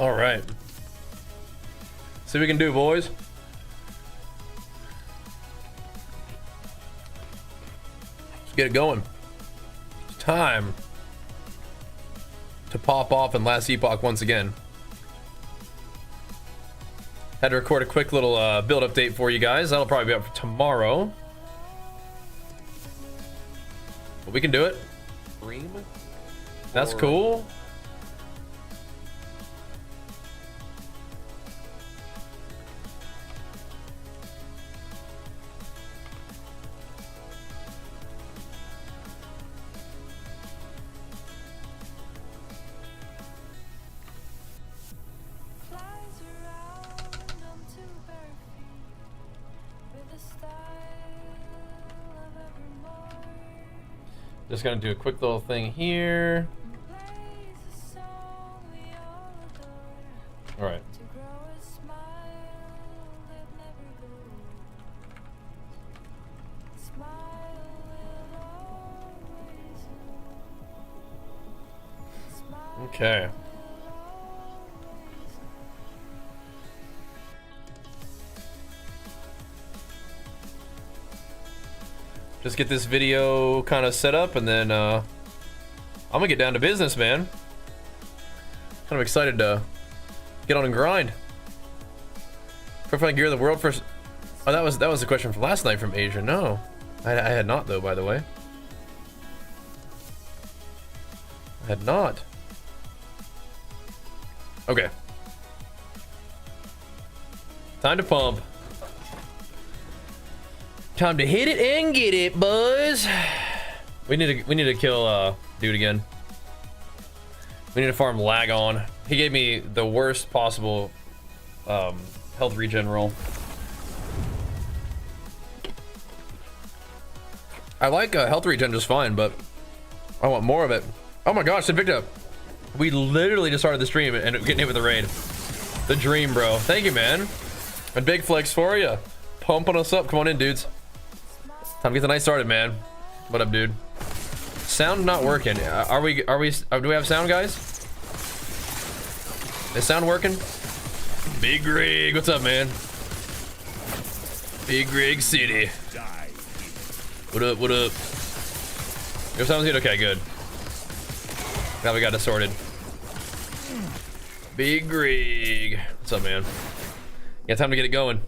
All right. See what we can do, boys. Let's get it going. It's time to pop off in last Epoch once again. Had to record a quick little build update for you guys. That'll probably be up for tomorrow. But we can do it. That's cool. Just gonna do a quick little thing here. All right. Okay. Just get this video kind of set up, and then I'm gonna get down to business, man. Kind of excited to get on and grind. Profile gear of the world first. Oh, that was the question from last night from Asia. No, I had not though. By the way, I had not. Okay. Time to pump. Time to hit it and get it, boys. We need to kill dude again. We need to farm lag on. He gave me the worst possible health regen roll. I like health regen just fine, but I want more of it. Oh my gosh, Invicta. We literally just started the stream and getting hit with the raid. The dream, bro. Thank you, man. A big flex for you. Pumping us up. Come on in, dudes. Time to get the night started, man. What up, dude? Sound not working. Do we have sound, guys? Is sound working? Big Rig, what's up, man? Big Rig City. What up, what up? Your sound's good? Okay, good. Now we got it sorted. Big Rig. What's up, man? Yeah, time to get it going.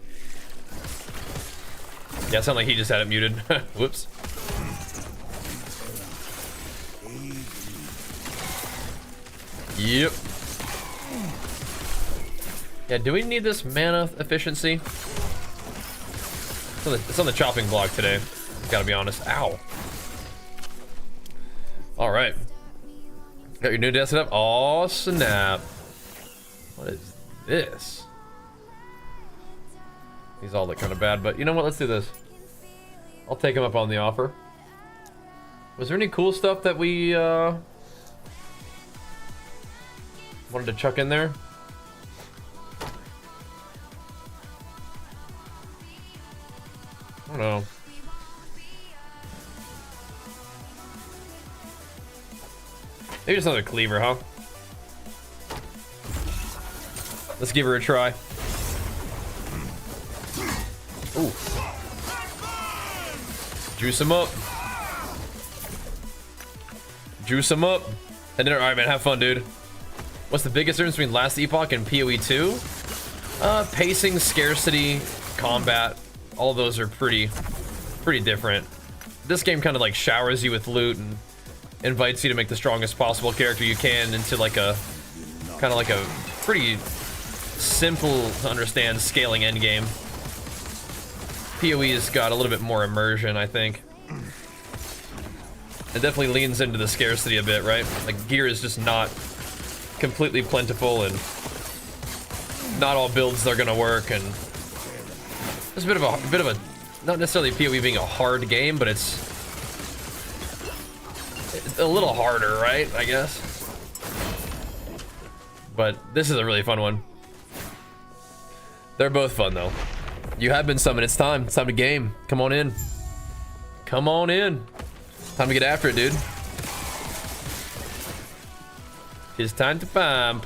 Yeah, it sounded like he just had it muted. Whoops. Yep. Yeah, do we need this mana efficiency? It's on the chopping block today. Gotta be honest. Ow. All right. Got your new desk set up. Oh, snap. What is this? These all look kind of bad, but you know what? Let's do this. I'll take him up on the offer. Was there any cool stuff that we wanted to chuck in there? I don't know. Maybe just another cleaver, huh? Let's give her a try. Ooh. Juice him up. Juice him up. And then, all right, man, have fun, dude. What's the biggest difference between last Epoch and PoE 2? Pacing, scarcity, combat. All of those are pretty different. This game kind of like showers you with loot and invites you to make the strongest possible character you can into like a kind of like a pretty simple to understand scaling endgame. PoE's got a little bit more immersion, I think. It definitely leans into the scarcity a bit, right? Like gear is just not completely plentiful, and not all builds are gonna work, and it's a bit of a not necessarily PoE being a hard game, but it's a little harder, right? I guess. But this is a really fun one. They're both fun though. You have been summoned. It's time. It's time to game. Come on in. Come on in. Time to get after it, dude. It's time to pump.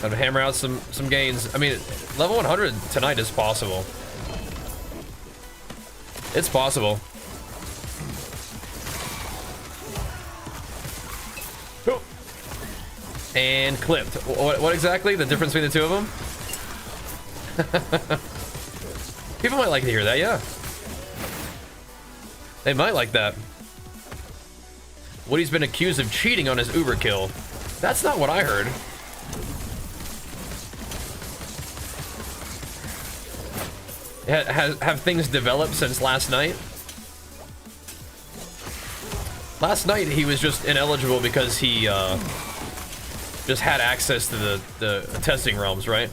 Gotta hammer out some gains. I mean, level 100 tonight is possible. It's possible. And clipped. What exactly? The difference between the two of them? People might like to hear that, yeah. They might like that. Woody's been accused of cheating on his Uber kill. That's not what I heard. Have things developed since last night? Last night he was just ineligible because he just had access to the testing realms, right?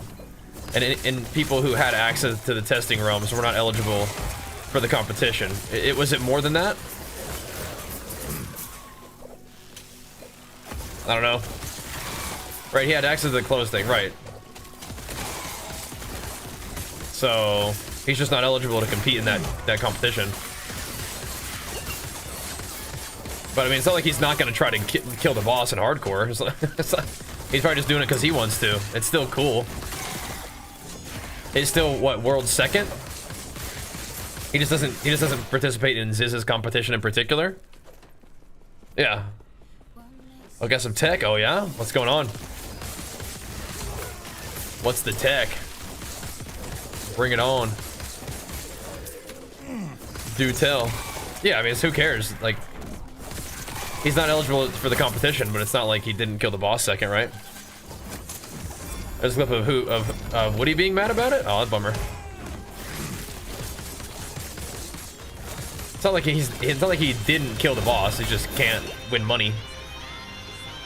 And people who had access to the testing realms were not eligible for the competition. Was it more than that? I don't know. Right, he had access to the closed thing, right? So he's just not eligible to compete in that competition. But I mean, it's not like he's not going to try to kill the boss in hardcore. It's like, he's probably just doing it because he wants to. It's still cool. He's still what, world second? He just doesn't participate in Ziz's competition in particular. Yeah. Oh, got some tech. Oh yeah, what's going on? What's the tech? Bring it on. Do tell. Yeah, I mean, who cares? Like, he's not eligible for the competition, but it's not like he didn't kill the boss second, right? There's a clip of Woody being mad about it. Oh, that's a bummer. It's not like he didn't kill the boss. He just can't win money,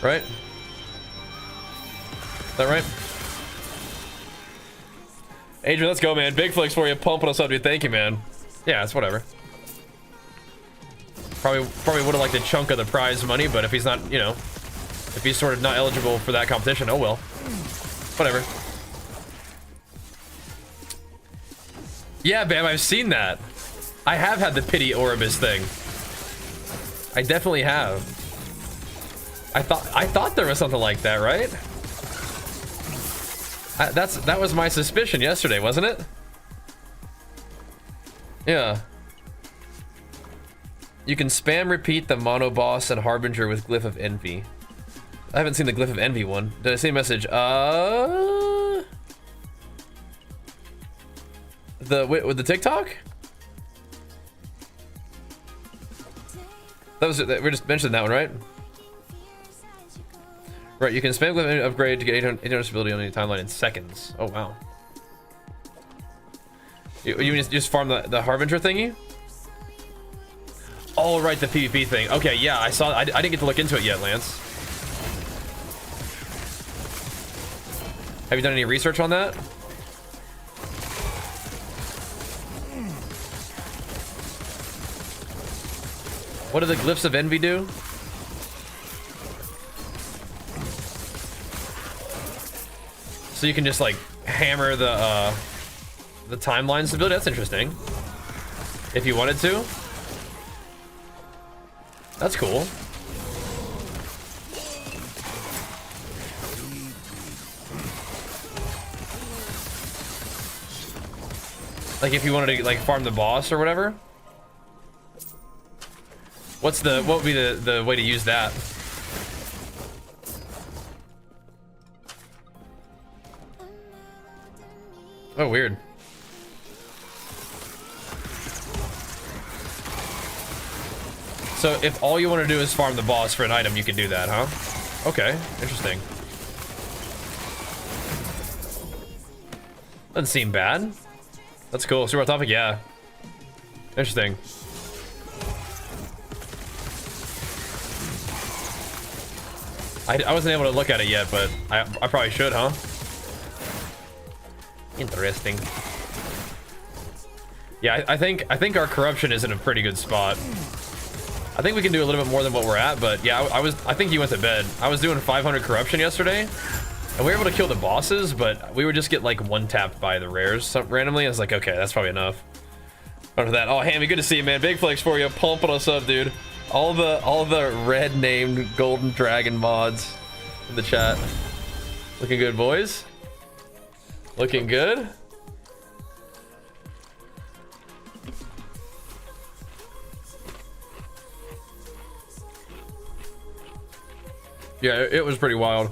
right? Is that right? Adrian, let's go, man. Big flicks for you. Pumping us up, dude. Thank you, man. Yeah, it's whatever. Probably would have liked a chunk of the prize money, but if he's not, you know, if he's sort of not eligible for that competition, oh well. Whatever. Yeah, Bam, I've seen that. I have had the pity Oribus thing. I definitely have. I thought there was something like that, right? That was my suspicion yesterday, wasn't it? Yeah. You can spam repeat the mono boss and Harbinger with Glyph of Envy. I haven't seen the Glyph of Envy one. Did I see a message? With the TikTok? We're just mentioning that one, right? Right, you can spam Glyph of Envy upgrade to get 800 stability on any timeline in seconds. Oh wow. You just farm the Harbinger thingy? Oh right, the PvP thing. Okay, yeah, I saw. I didn't get to look into it yet, Lance. Have you done any research on that? What do the Glyphs of Envy do? So you can just like hammer the timeline stability. That's interesting. If you wanted to. That's cool. Like if you wanted to like farm the boss or whatever. What would be the way to use that? Oh, weird. So if all you want to do is farm the boss for an item, you can do that, huh? Okay, interesting. Doesn't seem bad. That's cool. Super topic, yeah. Interesting. I wasn't able to look at it yet, but I probably should, huh? Interesting. Yeah, I think our corruption is in a pretty good spot. I think we can do a little bit more than what we're at, but yeah, I think he went to bed. I was doing 500 corruption yesterday, and we were able to kill the bosses, but we would just get like one tapped by the rares randomly. I was like, okay, that's probably enough. After that, oh Hammy, good to see you, man. Big flex for you, pumping us up, dude. All the red named golden dragon mods in the chat. Looking good, boys. Looking good. Yeah, it was pretty wild.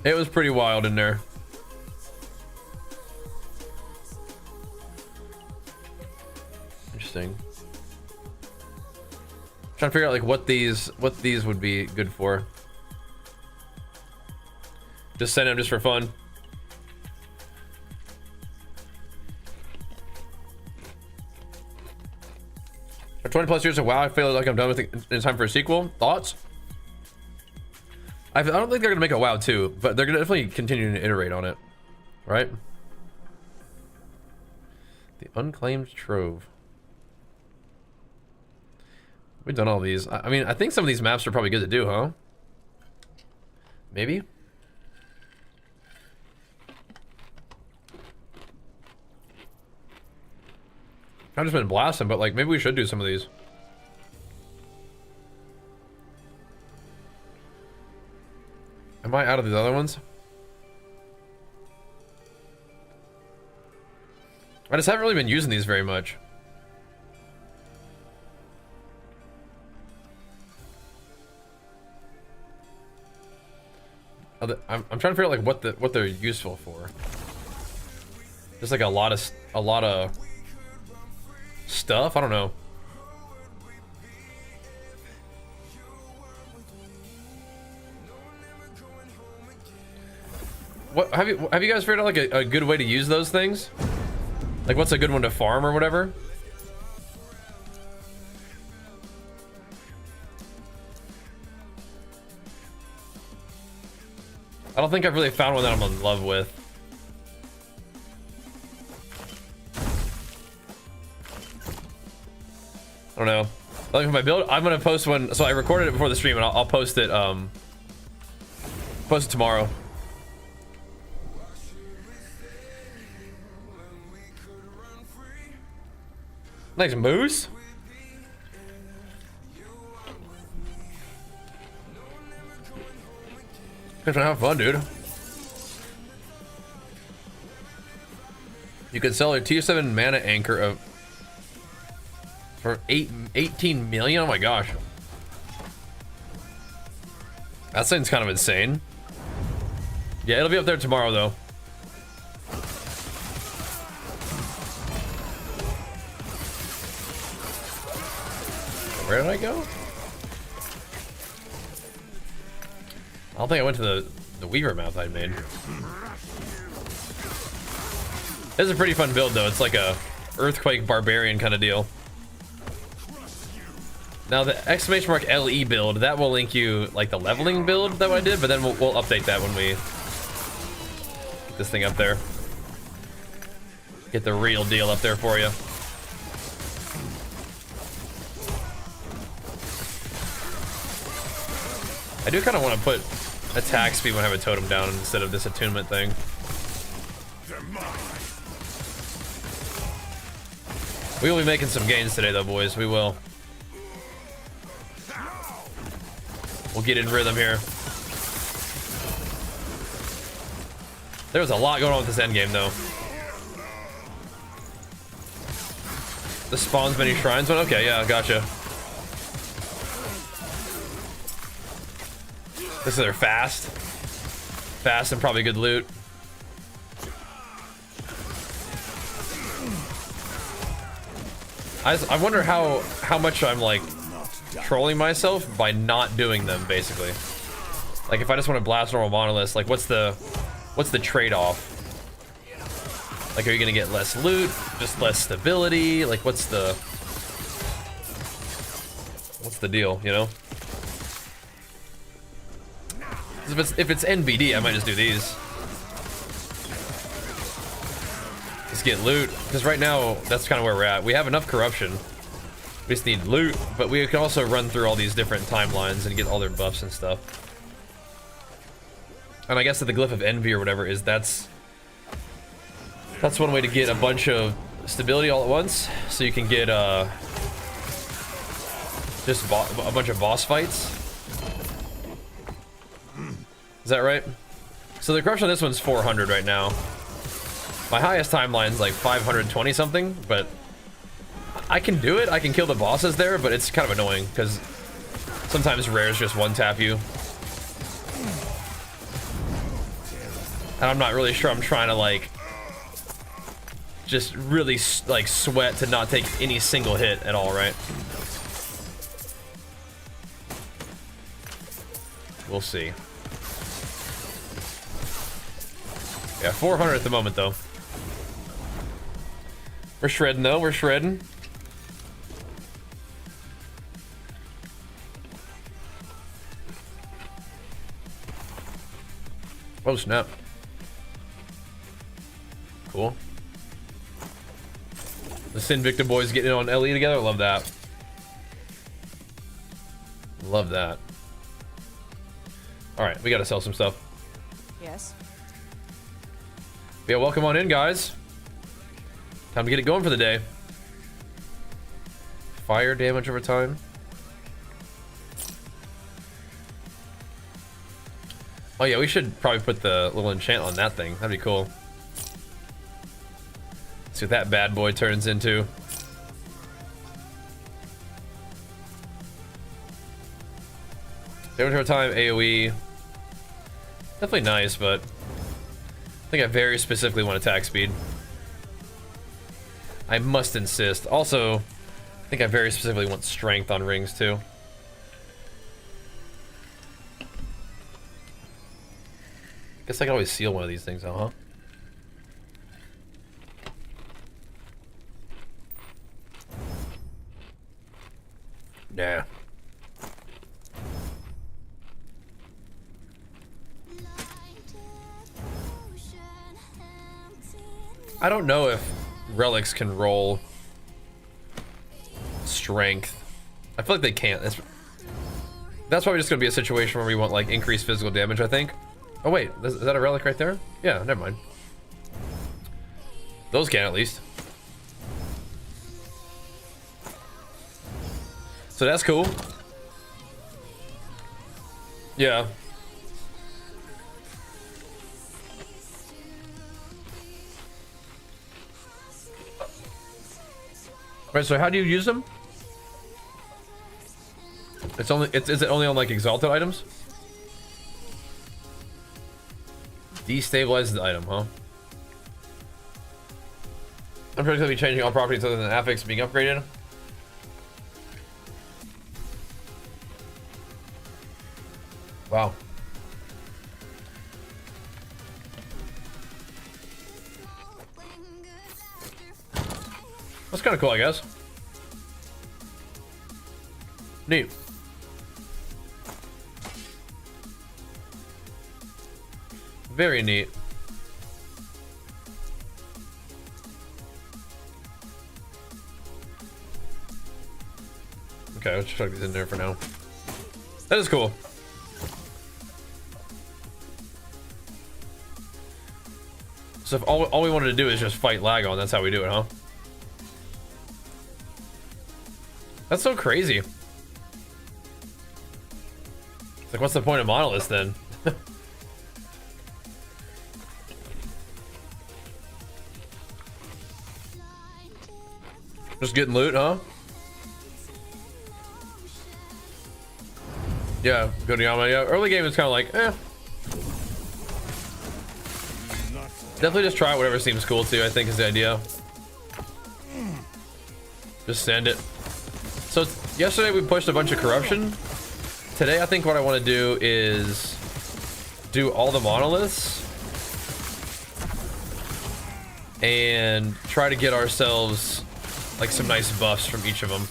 It was pretty wild in there. Interesting. Trying to figure out like what these would be good for. Just send them just for fun. For 20 plus years of WoW, I feel like I'm done with it. It's time for a sequel. Thoughts? I don't think they're gonna make a WoW 2, but they're gonna definitely continue to iterate on it, right? The Unclaimed Trove. We've done all these. I mean, I think some of these maps are probably good to do, huh? Maybe. I've just been blasting, but like maybe we should do some of these. Am I out of these other ones? I just haven't really been using these very much. I'm trying to figure out like what they're useful for. Just like a lot of stuff. I don't know. What have you guys figured out like a good way to use those things? Like what's a good one to farm or whatever? I don't think I've really found one that I'm in love with. I don't know. Like my build, I'm gonna post one. So I recorded it before the stream, and I'll post it. Post it tomorrow. Nice moose. Just have fun, dude. You could sell a tier 7 mana anchor of for 18 million. Oh my gosh, that seems kind of insane. Yeah, it'll be up there tomorrow though. Where did I go? I don't think I went to the Weaver mouth I made. This is a pretty fun build though. It's like a Earthquake Barbarian kind of deal. Now the !LE build, that will link you like the leveling build that I did, but then we'll update that when we get this thing up there. Get the real deal up there for you. I do kind of want to put attack speed when I have a totem down instead of this attunement thing. We will be making some gains today though, boys. We will. We'll get in rhythm here. There's a lot going on with this endgame though. The spawns many shrines one? Okay, yeah, gotcha. This is their fast. Fast and probably good loot. I wonder how much I'm like trolling myself by not doing them, basically. Like if I just want to blast normal monoliths, like what's the trade-off? Like are you gonna get less loot, just less stability? Like what's the deal, you know? If it's NBD, I might just do these. Just get loot, because right now that's kind of where we're at. We have enough corruption. We just need loot, but we can also run through all these different timelines and get all their buffs and stuff. And I guess that the Glyph of Envy or whatever is that's one way to get a bunch of stability all at once, so you can get just a bunch of boss fights. Is that right? So the corruption on this one's 400 right now. My highest timeline's like 520 something, but I can do it. I can kill the bosses there, but it's kind of annoying because sometimes rares just one tap you. And I'm not really sure I'm trying to like just really like sweat to not take any single hit at all, right? We'll see. Yeah, 400 at the moment though. We're shredding though, we're shredding. Oh snap. Cool. The Sinvicta boys getting in on LE together. Love that. Love that. All right, we gotta sell some stuff. Yes. Yeah, welcome on in, guys. Time to get it going for the day. Fire damage over time. Oh yeah, we should probably put the little enchant on that thing. That'd be cool. See what that bad boy turns into. Damage over time, AoE. Definitely nice, but I think I very specifically want attack speed. I must insist. Also, I think I very specifically want strength on rings too. Guess I can always seal one of these things, huh? Yeah. I don't know if relics can roll strength. I feel like they can't. That's probably just gonna be a situation where we want like increased physical damage, I think. Oh wait, is that a relic right there? Yeah, never mind. Those can at least. So that's cool. Yeah. Right, so how do you use them? Is it only on like exalted items? Destabilizes the item, huh? I'm going to be changing all properties other than affix being upgraded. Wow. That's kind of cool, I guess. Neat. Very neat. Okay, let's chuck these in there for now. That is cool. So if all we wanted to do is just fight Lagon, that's how we do it, huh? That's so crazy. It's like, what's the point of monoliths then? Just getting loot, huh? Yeah, go to Yama. Yeah, early game is kind of like, eh. Definitely just try whatever seems cool to you, I think is the idea. Just send it. So yesterday we pushed a bunch of corruption. Today I think what I want to do is do all the monoliths and try to get ourselves like some nice buffs from each of them.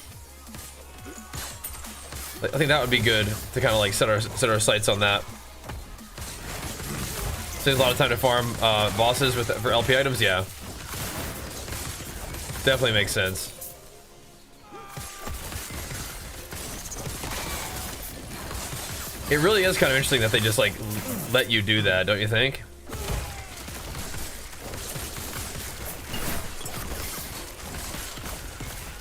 I think that would be good to kind of like set our sights on that. Saves a lot of time to farm bosses for LP items. Yeah, definitely makes sense. It really is kind of interesting that they just like let you do that, don't you think?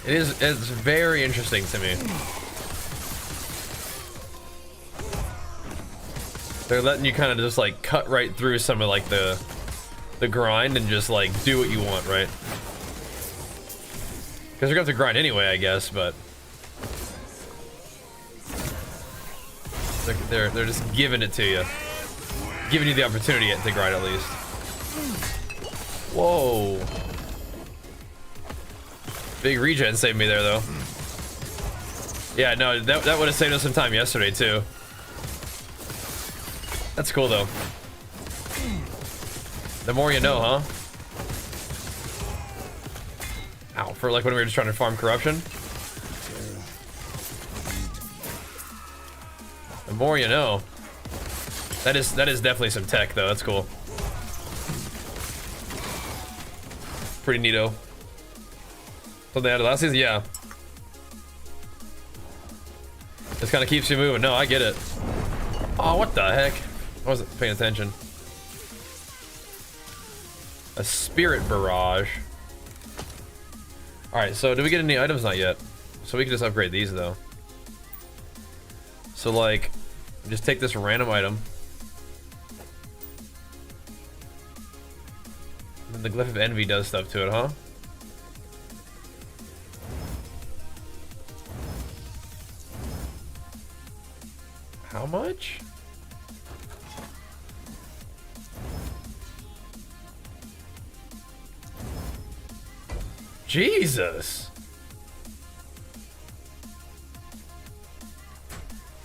It's very interesting to me. They're letting you kind of just like cut right through some of like the grind and just like do what you want, right? Because you're gonna have to grind anyway, I guess, but they're just giving it to you, giving you the opportunity to grind at least. Whoa! Big regen saved me there though. Yeah, no, that would have saved us some time yesterday too. That's cool though. The more you know, huh? Ow, for like when we were just trying to farm corruption. The more you know. That is definitely some tech though. That's cool. Pretty neato. Something out of last season, yeah. This kind of keeps you moving. No, I get it. Oh, what the heck? I wasn't paying attention. A spirit barrage. Alright, so do we get any items? Not yet. So we can just upgrade these though. So like, just take this random item. And then the Glyph of Envy does stuff to it, huh? How much? Jesus.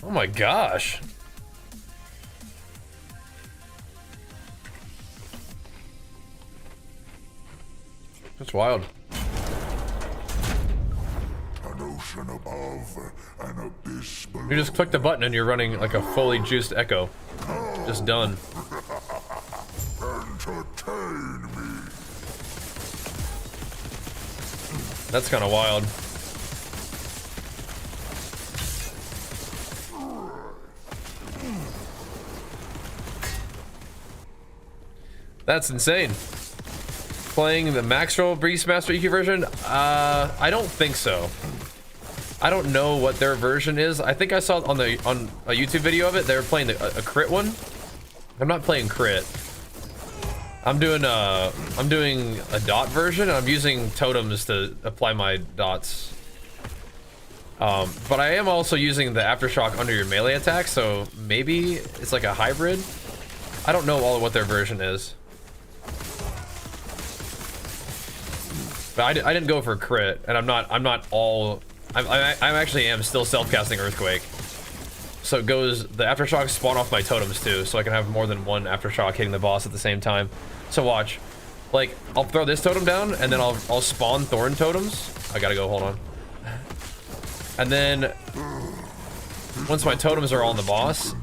Oh my gosh. That's wild. An ocean above, an abyss below. You just click the button and you're running like a fully juiced Echo. Just done. Entertain me. That's kind of wild. That's insane. Playing the Maxwell Beastmaster EQ version? I don't think so. I don't know what their version is. I think I saw on a YouTube video of it. They were playing a crit one. I'm not playing crit. I'm doing a dot version. I'm using totems to apply my dots. But I am also using the aftershock under your melee attack, so maybe it's like a hybrid. I don't know all of what their version is. But I didn't go for crit, and I actually am still self-casting Earthquake. So it goes, the aftershocks spawn off my totems too, so I can have more than one aftershock hitting the boss at the same time. So watch, like, I'll throw this totem down, and then I'll spawn thorn totems. I gotta go, hold on. And then, once my totems are on the boss,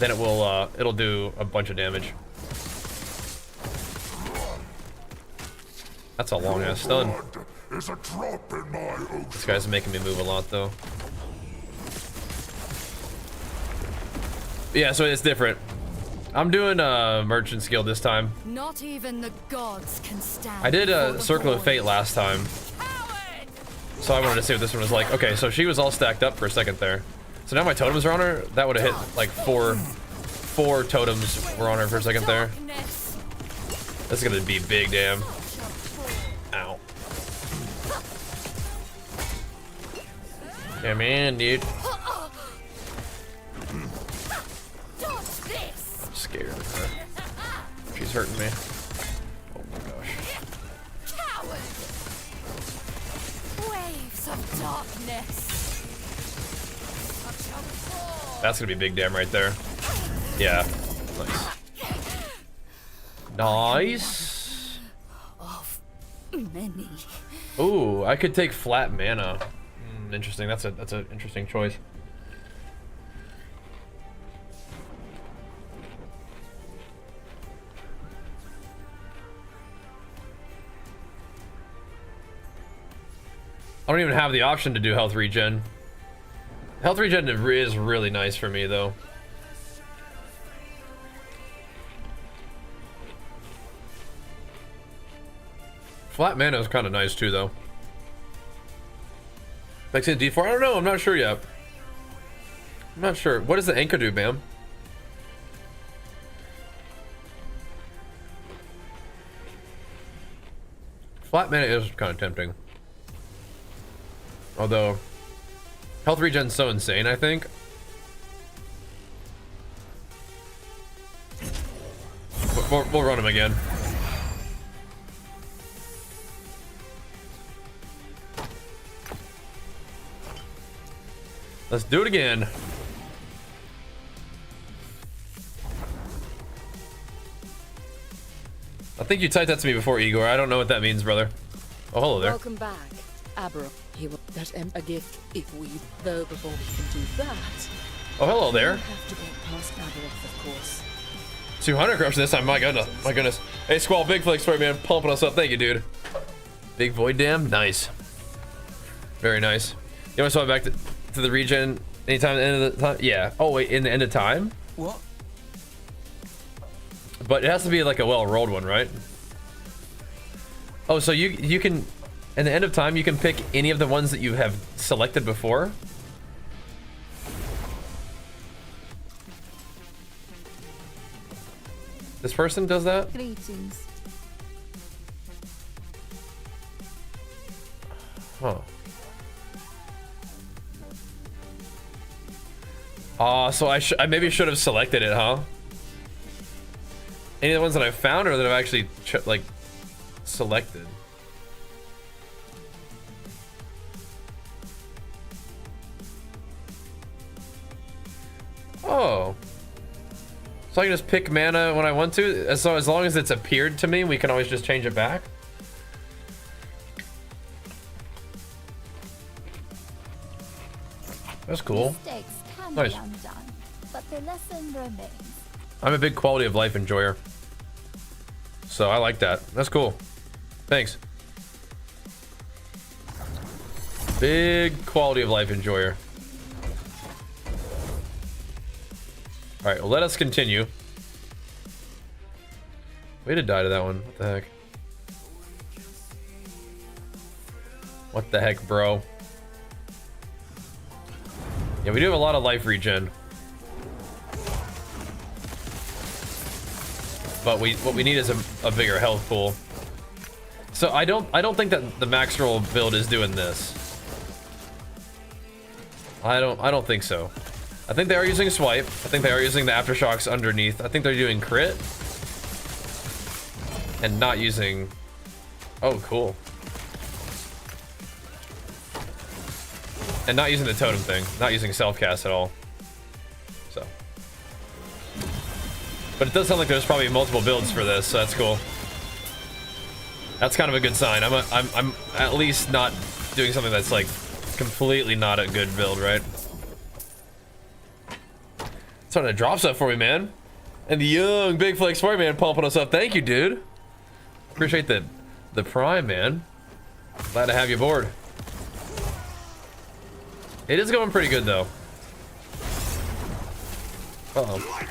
then it'll do a bunch of damage. That's a long ass stun. This guy's making me move a lot though. Yeah, so it's different. I'm doing a merchant skill this time. Not even the gods can stand. I did a Circle of Fate last time, so I wanted to see what this one was like. Okay, so she was all stacked up for a second there. So now my totems are on her. That would have hit like four totems were on her for a second there. That's gonna be big, damn. Ow. Come in, dude. I'm scared of her. She's hurting me. Oh my gosh. Waves of darkness. That's gonna be big damn right there. Yeah. Nice. Nice. Of many. Ooh, I could take flat mana. Interesting. That's an interesting choice. I don't even have the option to do health regen. Health regen is really nice for me though. Flat mana is kind of nice too though. Makes it D4? I don't know, I'm not sure yet. I'm not sure. What does the anchor do, Bam? Flat mana is kind of tempting. Although, health regen's so insane, I think. We'll run him again. Let's do it again. I think you typed that to me before, Igor. I don't know what that means, brother. Oh, hello there. Welcome back, Abra. He will that a gift if we, though before we can do that. Oh, hello there. We have to get past Aberoth, of course. 200 corruption this time. My goodness. My goodness. Hey, Squall, big flex for you, man. Pumping us up. Thank you, dude. Big void dam. Nice. Very nice. You want to swap back to the regen anytime at the end of the time? Yeah. Oh, wait. In the end of time? What? But it has to be like a well-rolled one, right? Oh, so you can, in the end of time, you can pick any of the ones that you have selected before? This person does that? Greetings. Huh. So I maybe should have selected it, huh? Any of the ones that I found or that I've actually like selected? Oh. So I can just pick mana when I want to? So as long as it's appeared to me, we can always just change it back? That's cool. Mistakes can Nice. be undone, but the lesson remains. I'm a big quality of life enjoyer. So I like that. That's cool. Thanks. Big quality of life enjoyer. All right, well, let us continue. Way to die to that one. What the heck? What the heck, bro? Yeah, we do have a lot of life regen. But what we need is a bigger health pool. So I don't think that the max roll build is doing this. I don't think so. I think they are using swipe. I think they are using the aftershocks underneath. I think they're doing crit. And not using... Oh, cool. And not using the totem thing. Not using self-cast at all. So. But it does sound like there's probably multiple builds for this, so that's cool. That's kind of a good sign. I'm at least not doing something that's like completely not a good build, right? Starting to drop stuff for me, man. And the young Big Flex Sport man pumping us up. Thank you, dude. Appreciate the prime, man. Glad to have you aboard. It is going pretty good though. Uh-oh.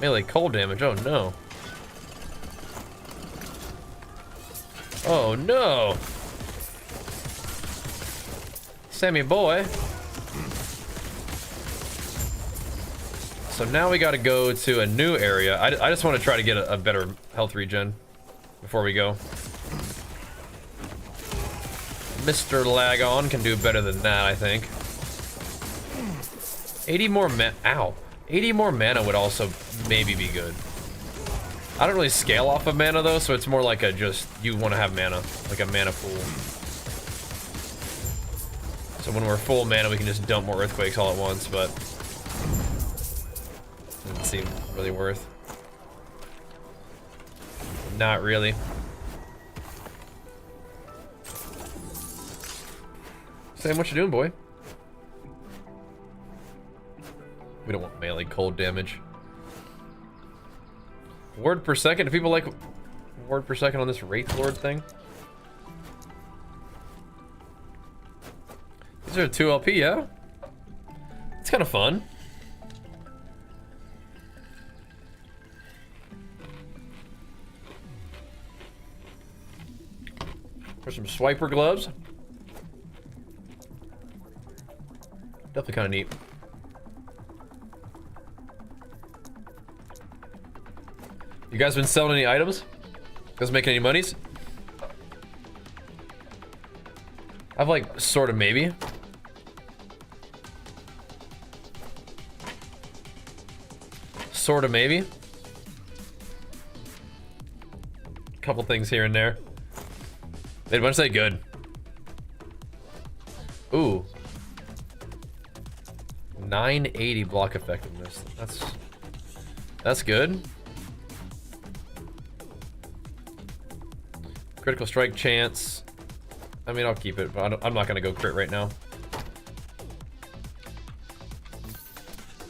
Melee cold damage, oh no. Oh no. Sammy boy. So now we gotta go to a new area. I just want to try to get a better health regen before we go. Mr. Lagon can do better than that, I think. 80 more ow. 80 more mana would also maybe be good. I don't really scale off of mana though, so it's more like a just, you want to have mana, like a mana pool. So when we're full mana, we can just dump more earthquakes all at once, but doesn't seem really worth. Not really. Sam, what you doing, boy? We don't want melee cold damage. Word per second? Do people like word per second on this Wraith Lord thing? These are 2 LP, yeah? It's kind of fun. There's some swiper gloves. Definitely kind of neat. You guys been selling any items? You guys making any monies? I've like sort of maybe. Sort of maybe. Couple things here and there. Made a bunch say good. Ooh. 980 block effectiveness. That's good. Critical strike chance. I mean, I'll keep it, but I'm not gonna go crit right now.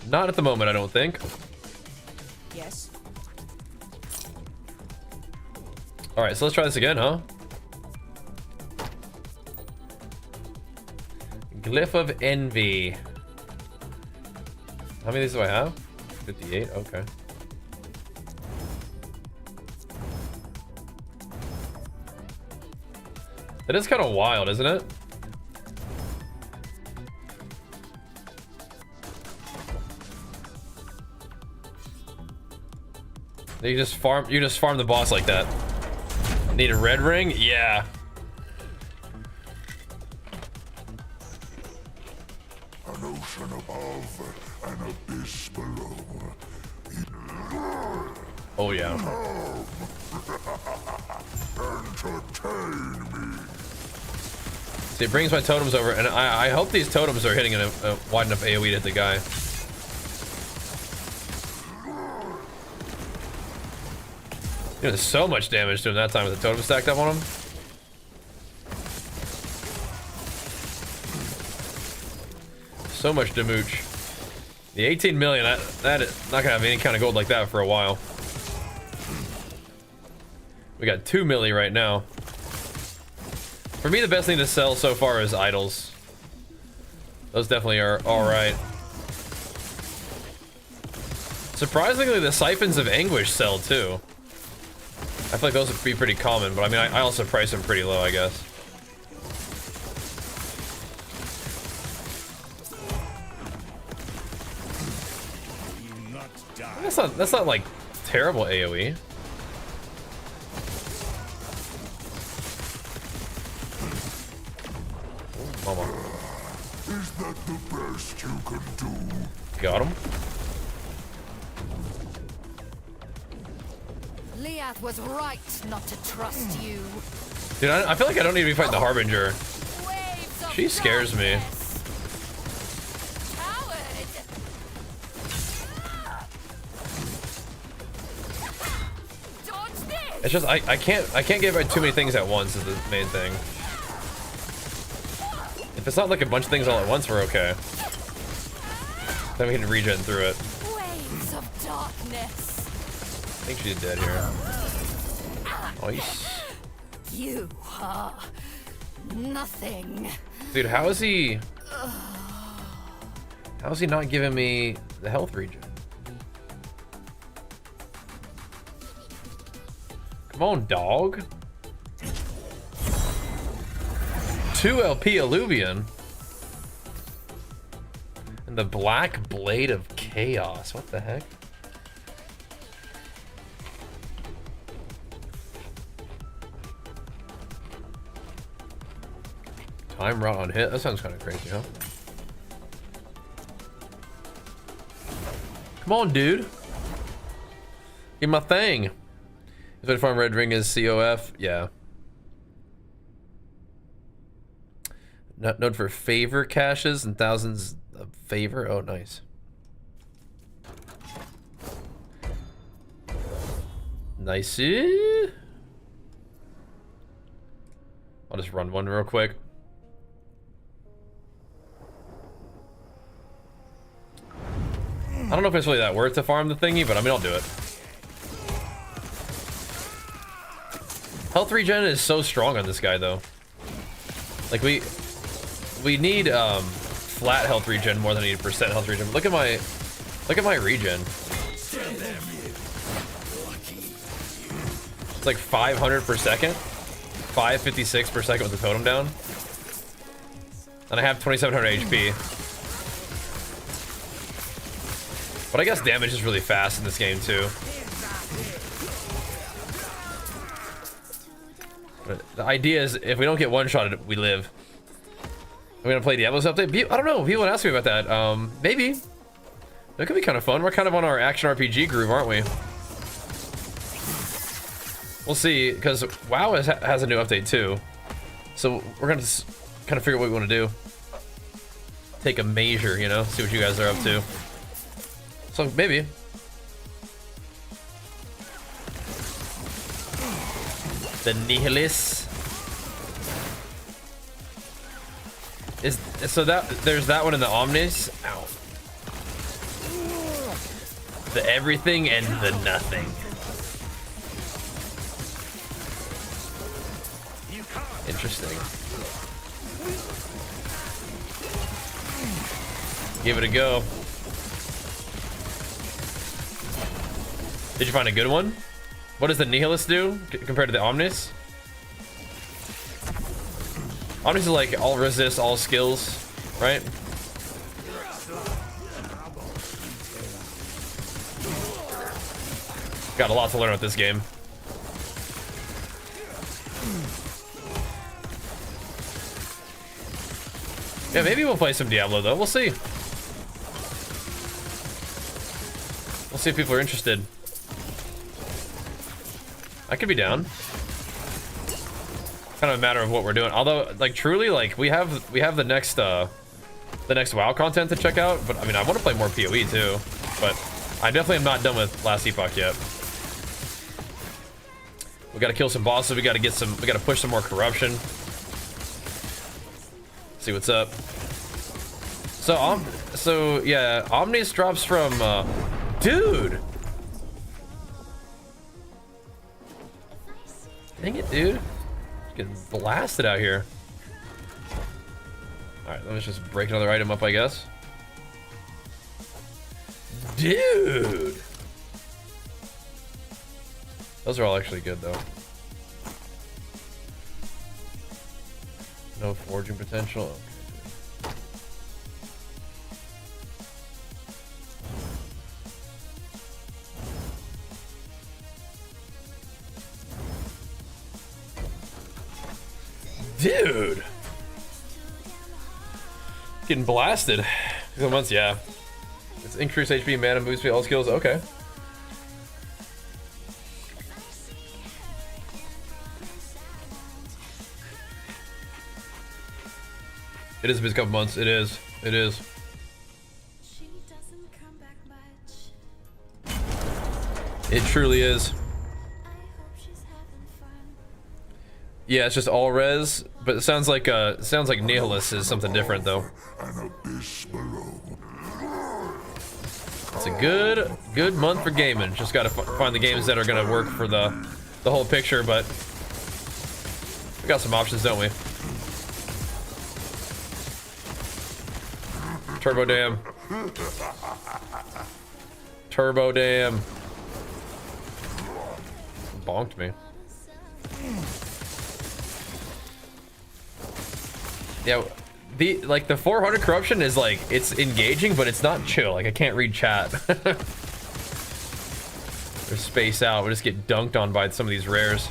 Not at the moment, I don't think. Yes. All right, so let's try this again, huh? Glyph of Envy. How many of these do I have? 58, okay. It is kind of wild, isn't it? You just farm the boss like that. Need a red ring? Yeah. An ocean above, an abyss below. Oh yeah. Entertain me. See, it brings my totems over, and I hope these totems are hitting a wide enough AoE to hit the guy. Doing so much damage to him that time with the totem stacked up on him. So much damage. The 18 million, that is not gonna have any kind of gold like that for a while. We got 2 milli right now. For me, the best thing to sell so far is idols. Those definitely are alright. Surprisingly, the siphons of anguish sell too. I feel like those would be pretty common, but I mean, I also price them pretty low, I guess. That's not like terrible AoE. Mama. Is that the best you can do? Got him. Liath was right not to trust you. Dude, I feel like I don't need to be fighting the Harbinger. Waves of She scares me. darkness. Coward. Dodge this. It's just I can't get by too many things at once is the main thing. If it's not like a bunch of things all at once, we're okay. Then we can regen through it. Waves of darkness. I think she's dead here. Nice. You are nothing. Dude, how is he not giving me the health regen? Come on, dog. 2 LP Alluvion. And the Black Blade of Chaos. What the heck? Time rot on hit? That sounds kind of crazy, huh? Come on, dude. Get my thing. If I farm red ring is COF, yeah. Note for favor caches and thousands of favor. Oh, nice. Nice. I'll just run one real quick. I don't know if it's really that worth to farm the thingy, but I mean, I'll do it. Health regen is so strong on this guy, though. Like, we need flat health regen more than we need percent health regen. Look at my regen. It's like 500 per second, 556 per second with the totem down. And I have 2700 HP. But I guess damage is really fast in this game too. But the idea is if we don't get one-shotted, we live. Are we gonna play Diablo's update? I don't know. People would ask me about that. Maybe. That could be kind of fun. We're kind of on our action RPG groove, aren't we? We'll see, because WoW has a new update too. So we're gonna just kind of figure out what we want to do. Take a measure, you know, see what you guys are up to. So maybe. The Nihilist is so that there's that one in the Omnis. Ow. The everything and the nothing. Interesting. Give it a go. Did you find a good one? What does the Nihilist do compared to the Omnis? Omnis is like all resist, all skills, right? Got a lot to learn with this game. Yeah, maybe we'll play some Diablo though. We'll see. We'll see if people are interested. I could be down. Kind of a matter of what we're doing. Although, like, truly, like, we have the next WoW content to check out. But I mean, I want to play more PoE too. But I definitely am not done with last Epoch yet. We got to kill some bosses. We got to push some more corruption. See what's up. So yeah, Omnis drops from dude. Dang it, dude. Getting blasted out here. Alright, let's just break another item up, I guess. Dude! Those are all actually good, though. No forging potential. Okay. Dude! Getting blasted. Months, yeah. It's increased HP, mana, move speed, all skills. Okay. It is a busy couple months. It is. It is. It truly is. Yeah, it's just all res, but it sounds like Nihilist is something different though. It's a good month for gaming. Just gotta find the games that are gonna work for the whole picture, but we got some options, don't we? Turbo Dam. Turbo Dam. Bonked me. Yeah, the 400 corruption is like, it's engaging, but it's not chill. Like, I can't read chat. Or space out. We just get dunked on by some of these rares.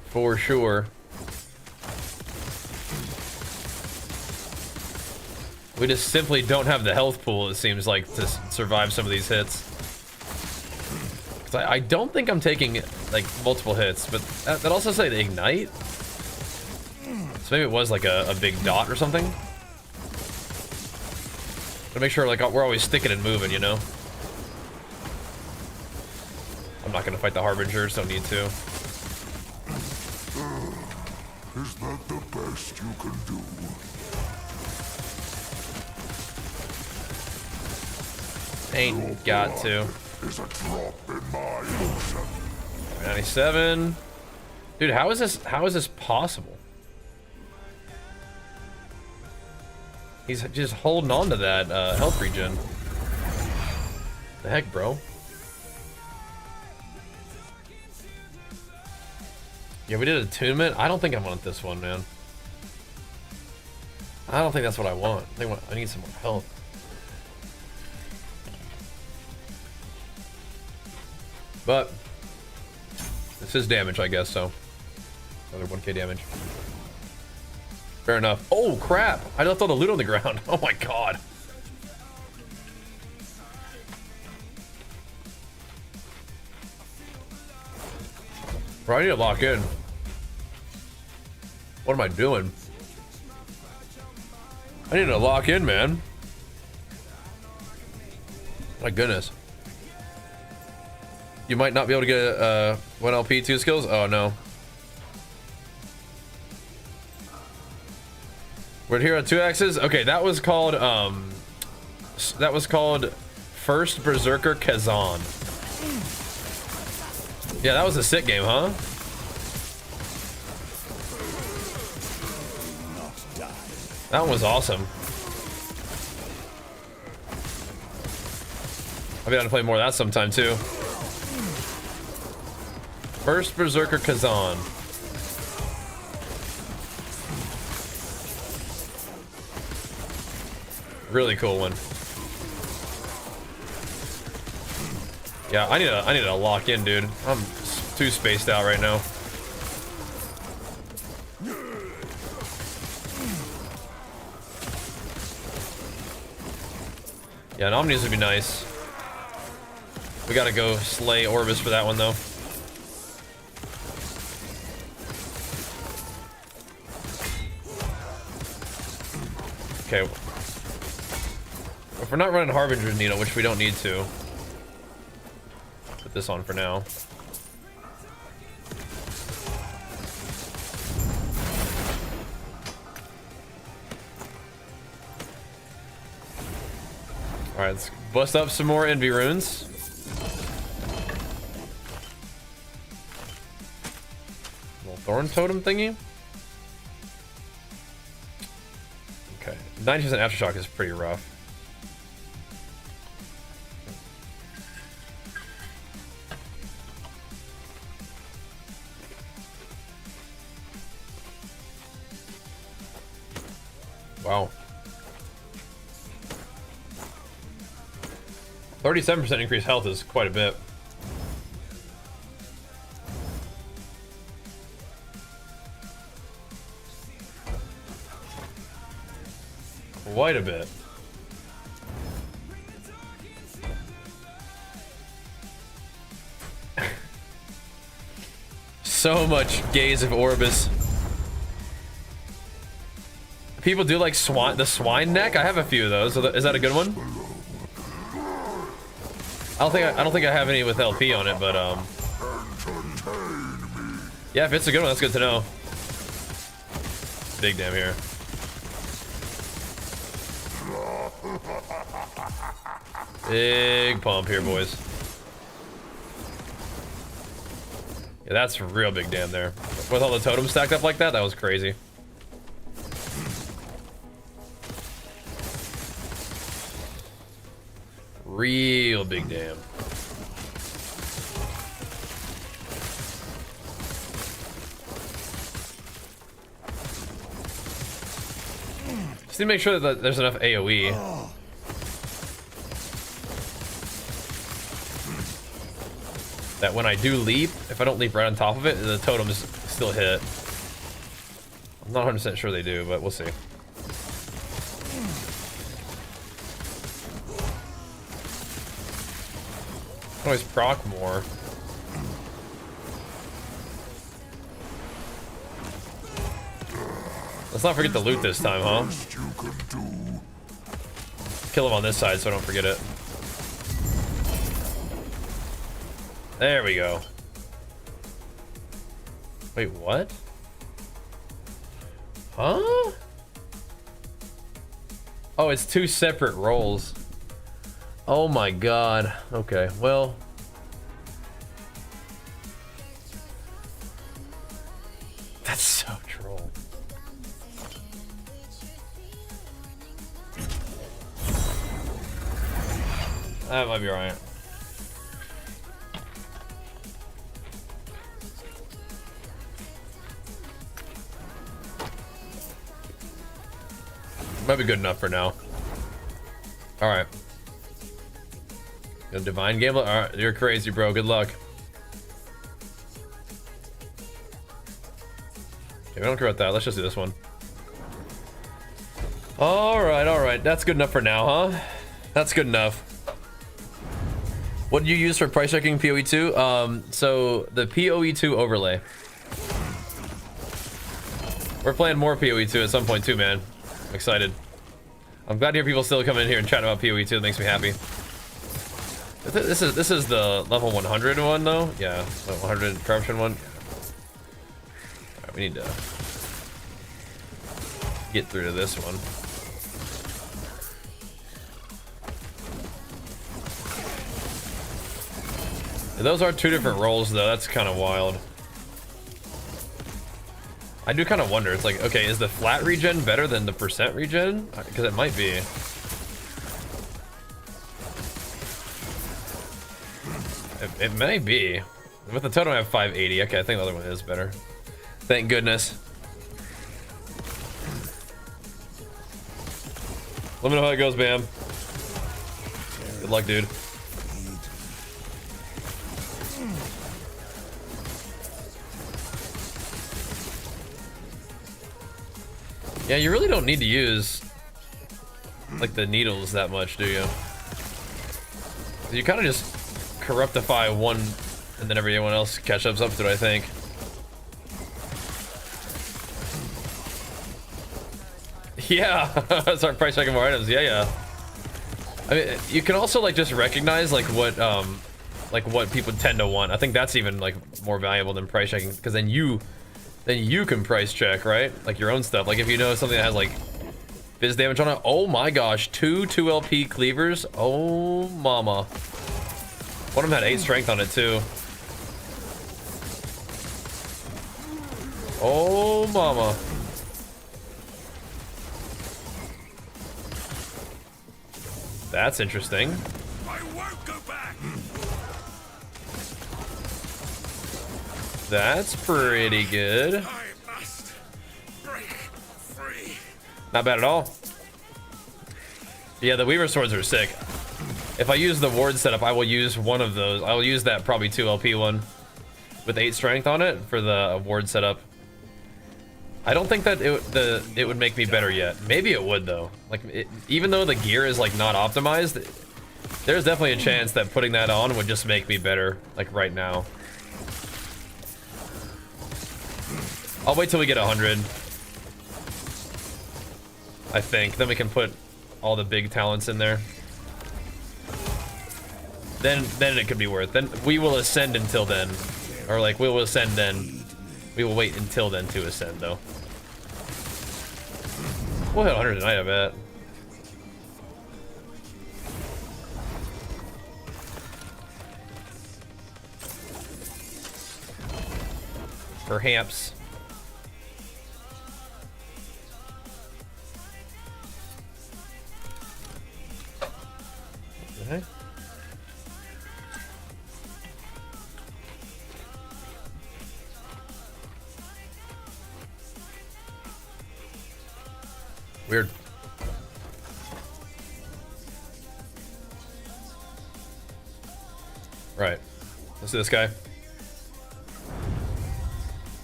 For sure. We just simply don't have the health pool, it seems like, to survive some of these hits. I don't think I'm taking like multiple hits, but that also say the ignite. So maybe it was like a big dot or something. To make sure like we're always sticking and moving, you know. I'm not gonna fight the Harbingers, don't need to. Is that the best you can do? Ain't got to. Is a drop in my ocean. 97. Dude, how is this possible? He's just holding on to that health regen. The heck, bro? Yeah, we did attunement. I don't think I want this one, man. I don't think that's what I want. I need some more health. But this is damage, I guess, so another 1k damage. Fair enough. Oh crap! I left all the loot on the ground. Oh my god. Bro, I need to lock in. What am I doing? I need to lock in, man. My goodness. You might not be able to get 1 LP 2 skills. Oh no. We're here on 2 axes. Okay, that was called First Berserker Kazan. Yeah, that was a sick game, huh? That one was awesome. I'll be down to play more of that sometime too. First Berserker Kazan. Really cool one. Yeah, I need to lock in, dude. I'm too spaced out right now. Yeah, an Omnius would be nice. We gotta go slay Orbis for that one, though. Okay. If we're not running Harbinger's Needle, which we don't need to, put this on for now. Alright, let's bust up some more Envy runes. Little Thorn Totem thingy. Okay, 90% Aftershock is pretty rough. Wow. 37% increased health is quite a bit. Quite a bit. So much Gaze of Orbis. People do like the swine neck. I have a few of those. Is that a good one? I don't think I have any with LP on it, but yeah, if it's a good one, that's good to know. Big damn here. Big pump here, boys. Yeah, that's real big damn there. With all the totems stacked up like that, that was crazy. Real big damn. Just need to make sure that there's enough AoE. That when I do leap, if I don't leap right on top of it, the totems still hit. I'm not 100% sure they do, but we'll see. I can always proc more. Let's not forget to loot this time, huh? Kill him on this side so I don't forget it. There we go. Wait, what? Huh? Oh, it's 2 separate rolls. Oh my god. Okay, well. That's so troll. That might be alright. Might be good enough for now. All right. Divine Gambler? All right, you're crazy, bro. Good luck. Okay, we don't care about that. Let's just do this one. All right. That's good enough for now, huh? That's good enough. What did you use for price checking PoE2? So the PoE2 overlay. We're playing more PoE2 at some point too, man. I'm excited. I'm glad to hear people still come in here and chat about PoE2. It makes me happy. This is the level 100 one though. Yeah, 100 corruption one. All right, we need to get through to this one. Those are two different roles though. That's kind of wild. I do kind of wonder. It's like, okay, is the flat regen better than the percent regen? Because it might be. It may be. With the totem I have 580. Okay, I think the other one is better. Thank goodness. Let me know how it goes, Bam. Good luck, dude. Yeah, you really don't need to use like the needles that much, do you? You kind of just corruptify one and then everyone else catches up to it, I think. Yeah, start price checking more items. Yeah. I mean, you can also like just recognize like what people tend to want. I think that's even like more valuable than price checking, because then you can price check, right? Like your own stuff. Like if you know something that has like biz damage on it. Oh my gosh, 2 LP cleavers. Oh mama. One of them had 8 strength on it too. Oh mama. That's interesting. I won't go back. That's pretty good. I must break free. Not bad at all. Yeah, the Weaver swords are sick. If I use the ward setup, I will use one of those. I will use that probably 2 LP one with 8 strength on it for the ward setup. I don't think that it would make me better yet. Maybe it would though. Like even though the gear is like not optimized, there's definitely a chance that putting that on would just make me better. Like right now. I'll wait till we get 100. I think then we can put all the big talents in there. Then it could be worth. Then we will ascend until then, or like we will ascend then. We will wait until then to ascend, though. We'll hit 100 tonight, I bet. Perhaps. What the heck? Weird. Right. Let's do this guy.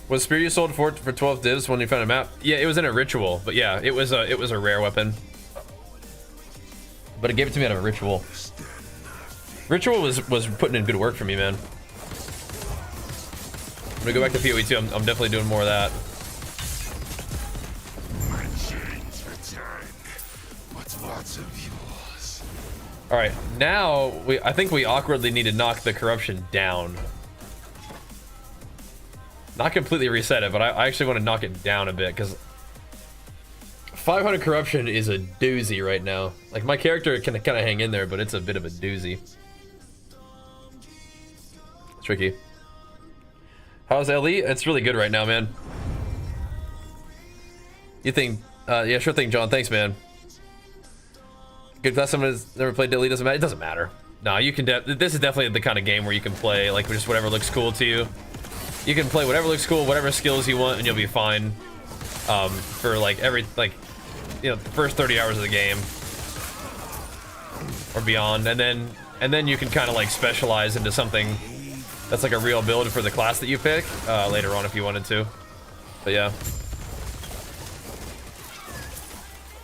Was Spear you sold for 12 divs when you found a map? Yeah, it was in a ritual, but yeah, it was a rare weapon. But it gave it to me out of a ritual. Ritual was putting in good work for me, man. I'm gonna go back to PoE2. I'm definitely doing more of that. All right, now I think we awkwardly need to knock the corruption down. Not completely reset it, but I actually want to knock it down a bit because 500 corruption is a doozy right now. Like my character can kind of hang in there, but it's a bit of a doozy. Tricky. How's Ellie? It's really good right now, man. You think? Yeah, sure thing, John. Thanks, man. Good class. Someone has never played Dilly. Doesn't matter. It doesn't matter. No, you can. This is definitely the kind of game where you can play like just whatever looks cool to you. You can play whatever looks cool, whatever skills you want, and you'll be fine. For like you know, the first 30 hours of the game or beyond, and then you can kind of like specialize into something that's like a real build for the class that you pick later on if you wanted to. But yeah,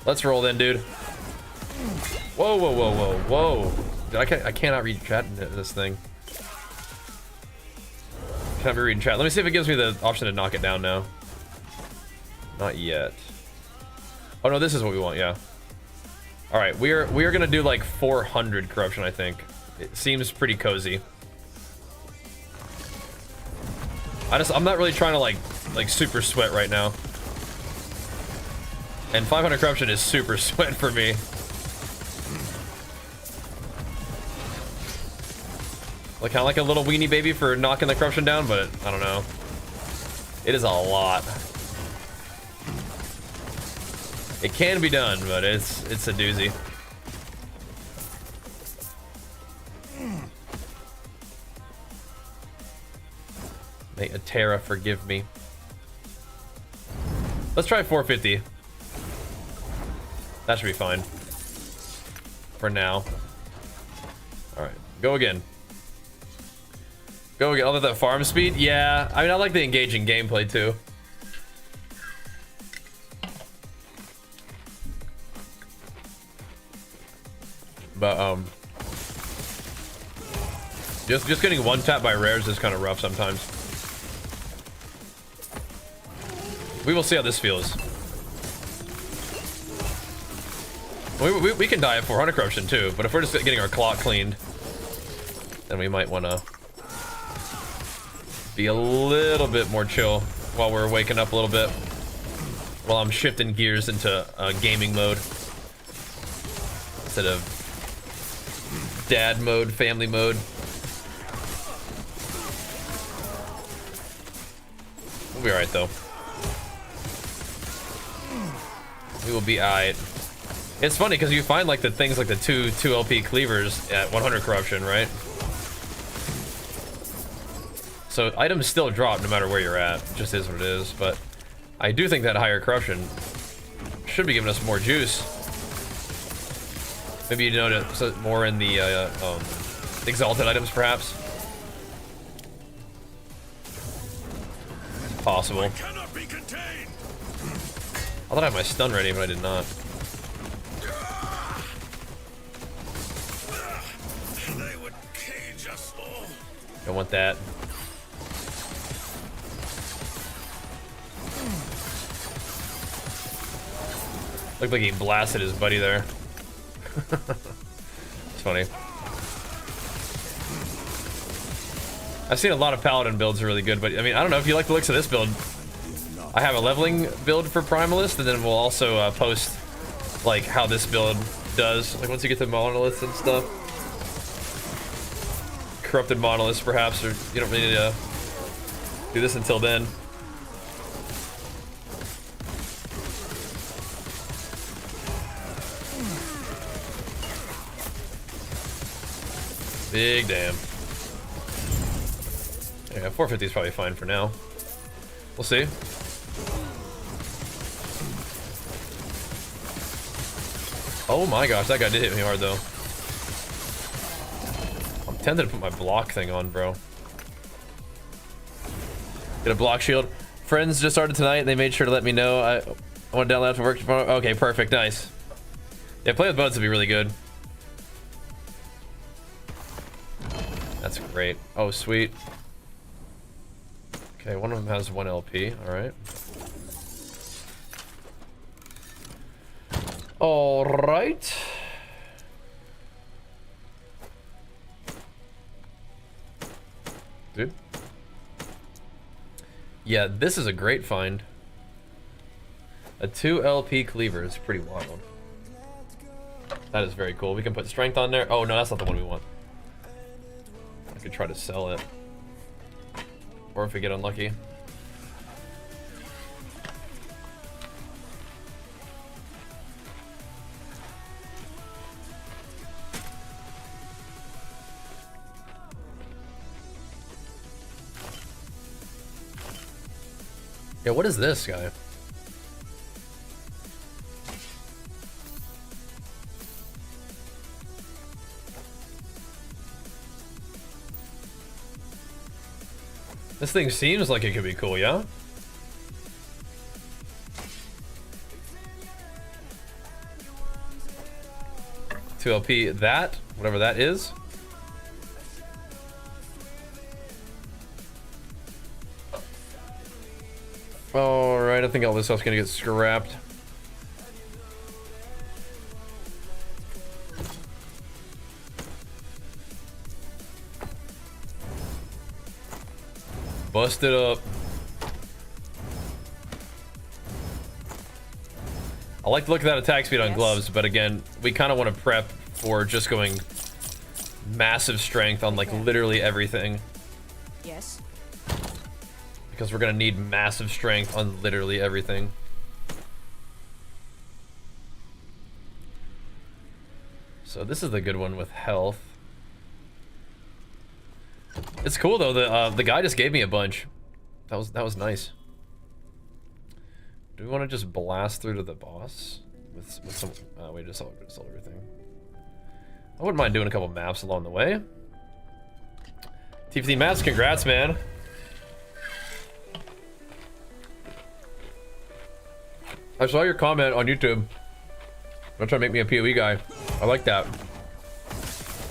let's roll then, dude. Whoa, whoa, whoa, whoa, whoa! Dude, I cannot read chat in this thing. Can't be reading chat. Let me see if it gives me the option to knock it down now. Not yet. Oh no, this is what we want. Yeah. All right, we are gonna do like 400 corruption. I think it seems pretty cozy. I'm not really trying to like super sweat right now. And 500 corruption is super sweat for me. Like kind of like a little weenie baby for knocking the corruption down, but I don't know. It is a lot. It can be done, but it's a doozy. May a Terra forgive me. Let's try 450. That should be fine. For now. Alright, go again. Go again. Oh, that farm speed? Yeah, I mean, I like the engaging gameplay too. But just getting one tap by rares is kind of rough sometimes. We will see how this feels. We can die at 400 corruption too, but if we're just getting our clock cleaned, then we might want to be a little bit more chill while we're waking up a little bit, while I'm shifting gears into gaming mode instead of dad mode, family mode. We'll be alright though. We will be alright. It's funny because you find like the things like the two LP cleavers at 100 corruption, right? So items still drop no matter where you're at. It just is what it is. But I do think that higher corruption should be giving us more juice. Maybe you notice more in the exalted items, perhaps. Possible. I cannot be contained. I thought I had my stun ready, but I did not. They would cage us all. Don't want that. Looked like he blasted his buddy there. It's funny. I've seen a lot of paladin builds are really good, but I mean, I don't know if you like the looks of this build. I have a leveling build for Primalist, and then we'll also post like how this build does. Like once you get to monoliths and stuff, corrupted monoliths, perhaps, or you don't really need to do this until then. Big damn. Yeah, 450 is probably fine for now. We'll see. Oh my gosh, that guy did hit me hard though. I'm tempted to put my block thing on, bro. Get a block shield. Friends just started tonight. They made sure to let me know. I want to download for work tomorrow. Okay, perfect, nice. Yeah, play with buds would be really good. That's great. Oh, sweet. Okay, one of them has 1 LP. All right. All right. Dude. Yeah, this is a great find. A 2 LP cleaver is pretty wild. That is very cool. We can put strength on there. Oh, no, that's not the one we want. I could try to sell it. Or if we get unlucky. Yeah, what is this guy? This thing seems like it could be cool, yeah? Two LP that, whatever that is. Alright, I think all this stuff's gonna get scrapped. Bust it up. I like to look at that attack speed on gloves, but again, we kind of want to prep for just going massive strength on like literally everything. Yes. Because we're gonna need massive strength on literally everything. So this is the good one with health. It's cool though. The guy just gave me a bunch. That was nice. Do we want to just blast through to the boss with some? We just sold everything. I wouldn't mind doing a couple maps along the way. T15 maps, congrats, man. I saw your comment on YouTube. Don't try to make me a PoE guy. I like that.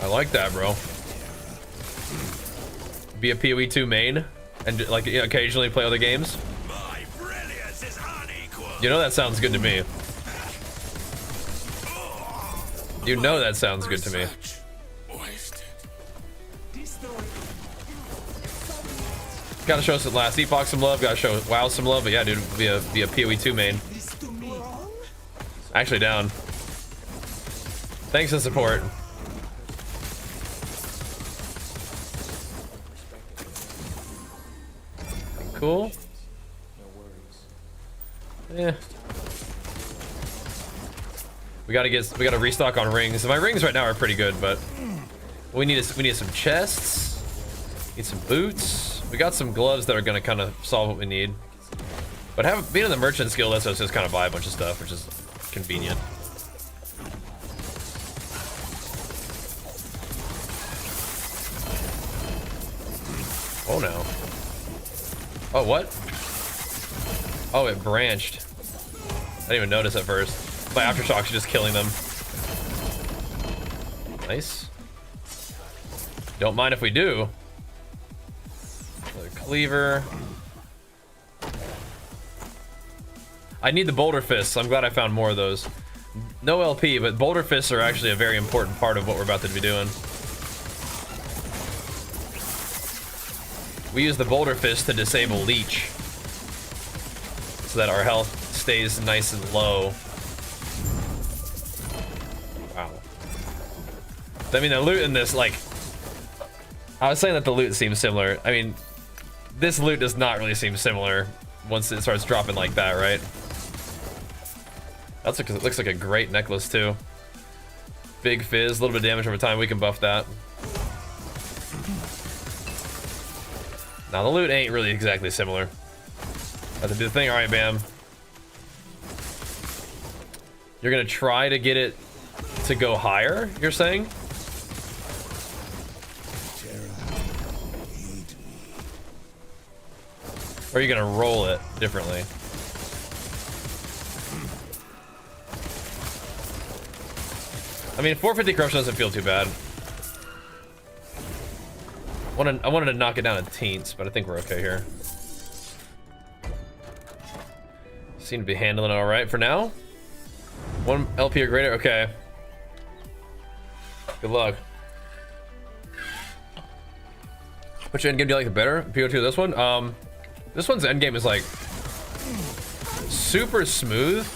I like that, bro. Be a PoE 2 main and like occasionally play other games. My brilliance is unequal. You know that sounds good to me. You know that sounds good to me. Wasted. Gotta show some last Epoch some love. Gotta show WoW some love. But yeah, dude, be a PoE 2 main. Actually down. Thanks for the support. Cool. Yeah. We gotta restock on rings. My rings right now are pretty good, but we need some chests. Need some boots. We got some gloves that are gonna kind of solve what we need. But being in the merchant skill lets us just kind of buy a bunch of stuff, which is convenient. Oh no. Oh, what? Oh, it branched. I didn't even notice at first. My aftershocks are just killing them. Nice. Don't mind if we do. Another cleaver. I need the boulder fists. I'm glad I found more of those. No LP, but boulder fists are actually a very important part of what we're about to be doing. We use the boulder fist to disable leech so that our health stays nice and low. Wow. I mean, the loot in this, like, I was saying that the loot seems similar. I mean, this loot does not really seem similar once it starts dropping like that, right? That's because it looks like a great necklace too. Big fizz, a little bit of damage over time. We can buff that. Now the loot ain't really exactly similar. Have to do the thing. All right, Bam. You're gonna try to get it to go higher, you're saying? Or are you gonna roll it differently? I mean, 450 corruption doesn't feel too bad. I wanted to knock it down in teents, but I think we're okay here. Seem to be handling it all right for now. 1 LP or greater, okay. Good luck. Which endgame do you like the better? PO2 this one? This one's endgame is like super smooth.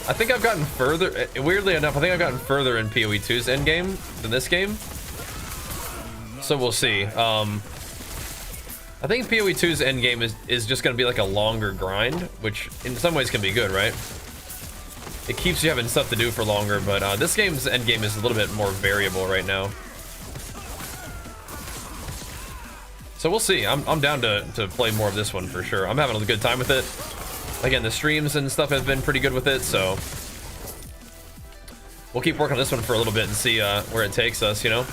I think I've gotten further, weirdly enough, I think I've gotten further in PoE 2's endgame than this game. So we'll see. I think PoE 2's endgame is just gonna be like a longer grind, which in some ways can be good, right? It keeps you having stuff to do for longer, but this game's endgame is a little bit more variable right now. So we'll see. I'm down to play more of this one for sure. I'm having a good time with it. Again, the streams and stuff have been pretty good with it, so we'll keep working on this one for a little bit and see where it takes us, you know?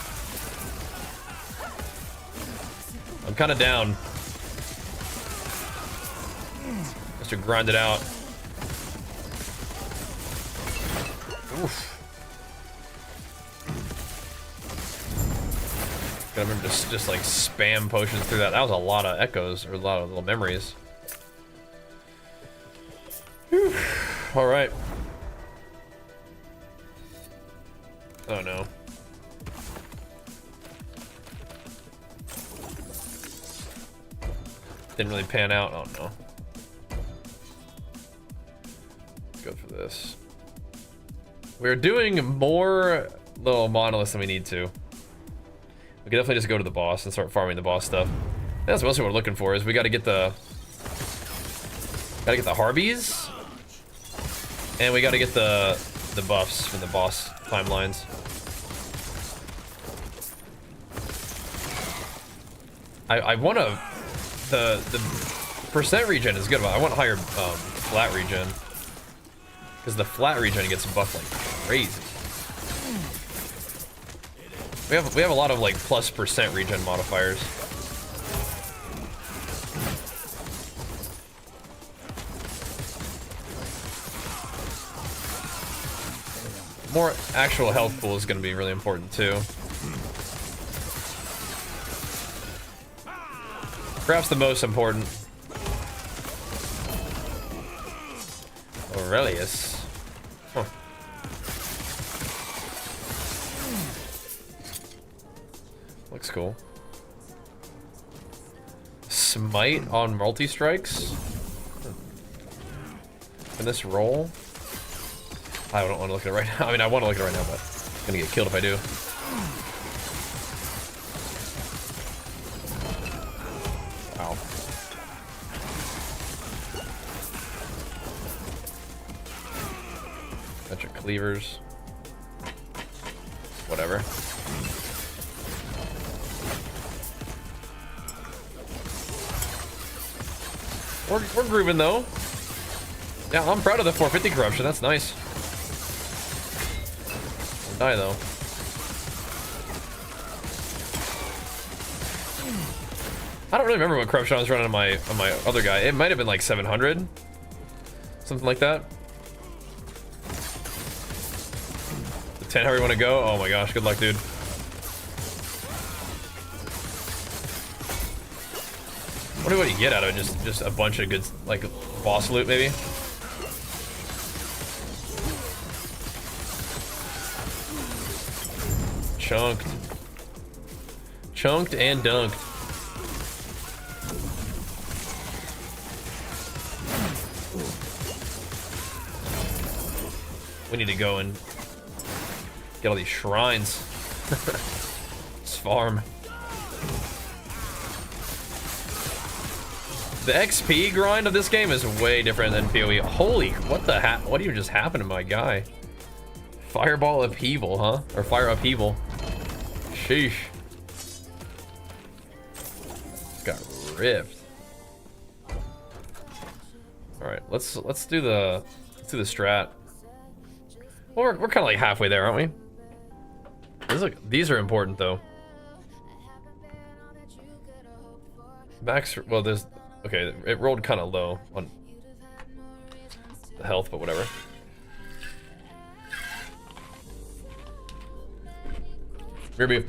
I'm kind of down. Just to grind it out. Oof. Gotta remember just like spam potions through that. That was a lot of echoes, or a lot of little memories. Whew. All right. Oh no. Didn't really pan out. Oh no. Let's go for this. We're doing more little monoliths than we need to. We can definitely just go to the boss and start farming the boss stuff. That's mostly what we're looking for. Is we got to get the Harbies, and we got to get the buffs from the boss timelines. I want to the percent regen is good, but I want higher flat regen, because the flat regen gets buffed like crazy. We have a lot of like plus percent regen modifiers. More actual health pool is going to be really important too. Perhaps the most important. Aurelius. Huh. Looks cool. Smite on multi-strikes? Can this roll? I don't want to look at it right now. I mean, I want to look at it right now, but I'm gonna get killed if I do. Ow. Bunch of cleavers. Whatever. We're grooving though. Yeah, I'm proud of the 450 corruption. That's nice. Die though. I don't really remember what corruption I was running on my other guy. It might have been like 700, something like that. The 10, however you want to go. Oh my gosh, good luck, dude. What do you get out of it? Just a bunch of good like boss loot, maybe. Chunked and dunked. We need to go and get all these shrines. Let's farm. The XP grind of this game is way different than PoE. Holy, what the what even just happened to my guy? Fireball upheaval, huh? Or fire upheaval. Sheesh. Got ripped. All right, let's do the strat. Well, we're kind of like halfway there, aren't we? These are important though. Max. Well, there's okay. It rolled kind of low on the health, but whatever. Maybe.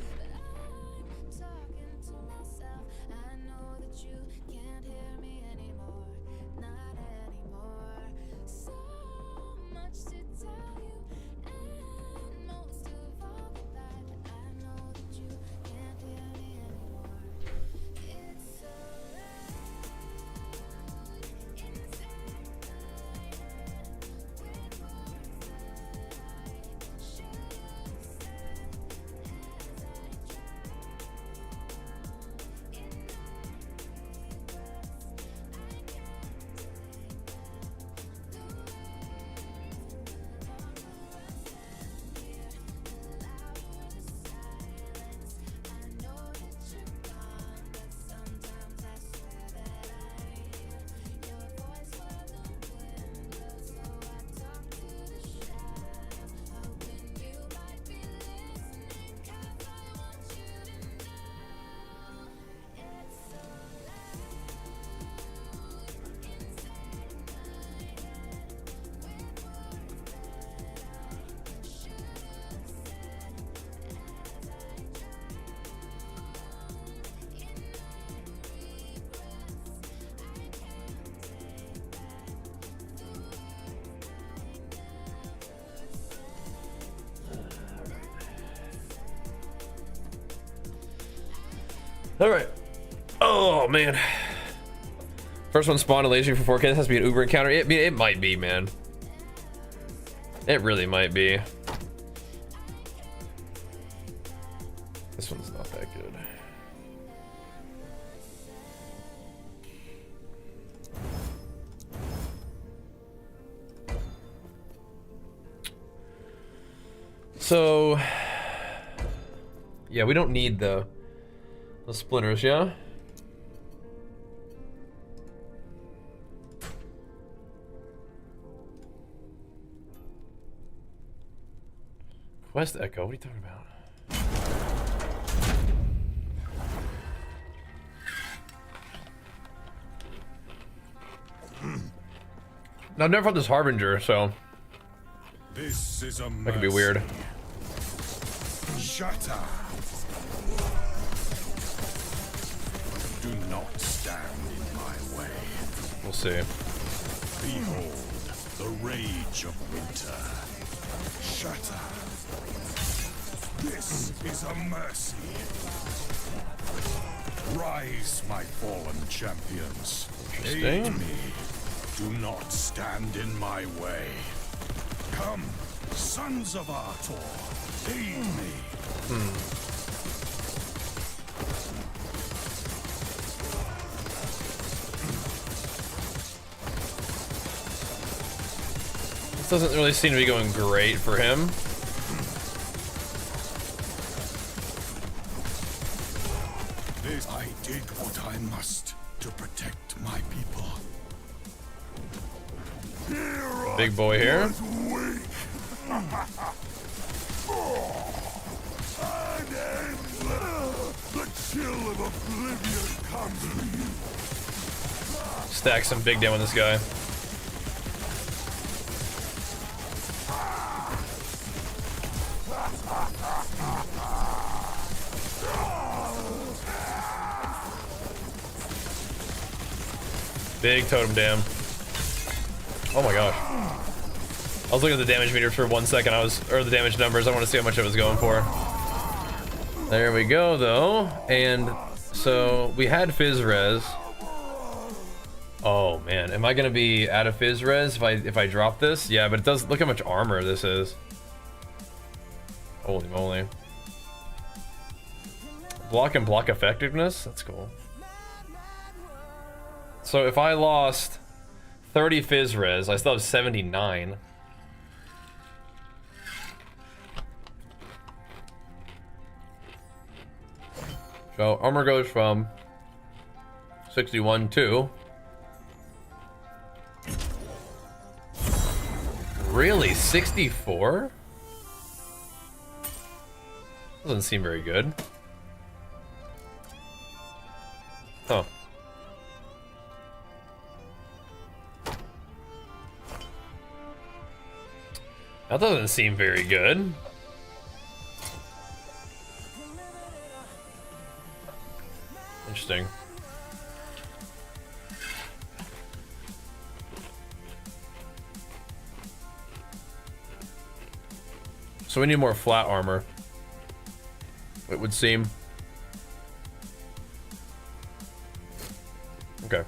All right. Oh man. First one spawned in laser for 4K. This has to be an Uber encounter. It might be, man. It really might be. This one's not that good. So, yeah, we don't need the splinters, yeah? Quest Echo, what are you talking about? Now, I've never fought this Harbinger, so This is a that could be weird. Shatter. Do not stand in my way. We'll see. Behold the rage of winter. Shatter. This is a mercy. Rise, my fallen champions. Aid Interesting. me. Do not stand in my way. Come, sons of Artor. Aid me. This doesn't really seem to be going great for him. This I did what I must to protect my people. Big boy here. Weak. The chill of oblivion comes to you. Stack some big down with this guy. Big totem dam. Oh my gosh. I was looking at the damage meter for 1 second. Or the damage numbers. I want to see how much it was going for. There we go, though. And so we had Fizz Res. Oh man, am I gonna be out of Fizz Res if I drop this? Yeah, but it does. Look how much armor this is. Holy moly. Block and block effectiveness. That's cool. So if I lost 30 Fizz Res, I still have 79. So armor goes from 61 to... Really? 64? Doesn't seem very good. Huh. That doesn't seem very good. Interesting. So we need more flat armor, it would seem. Okay.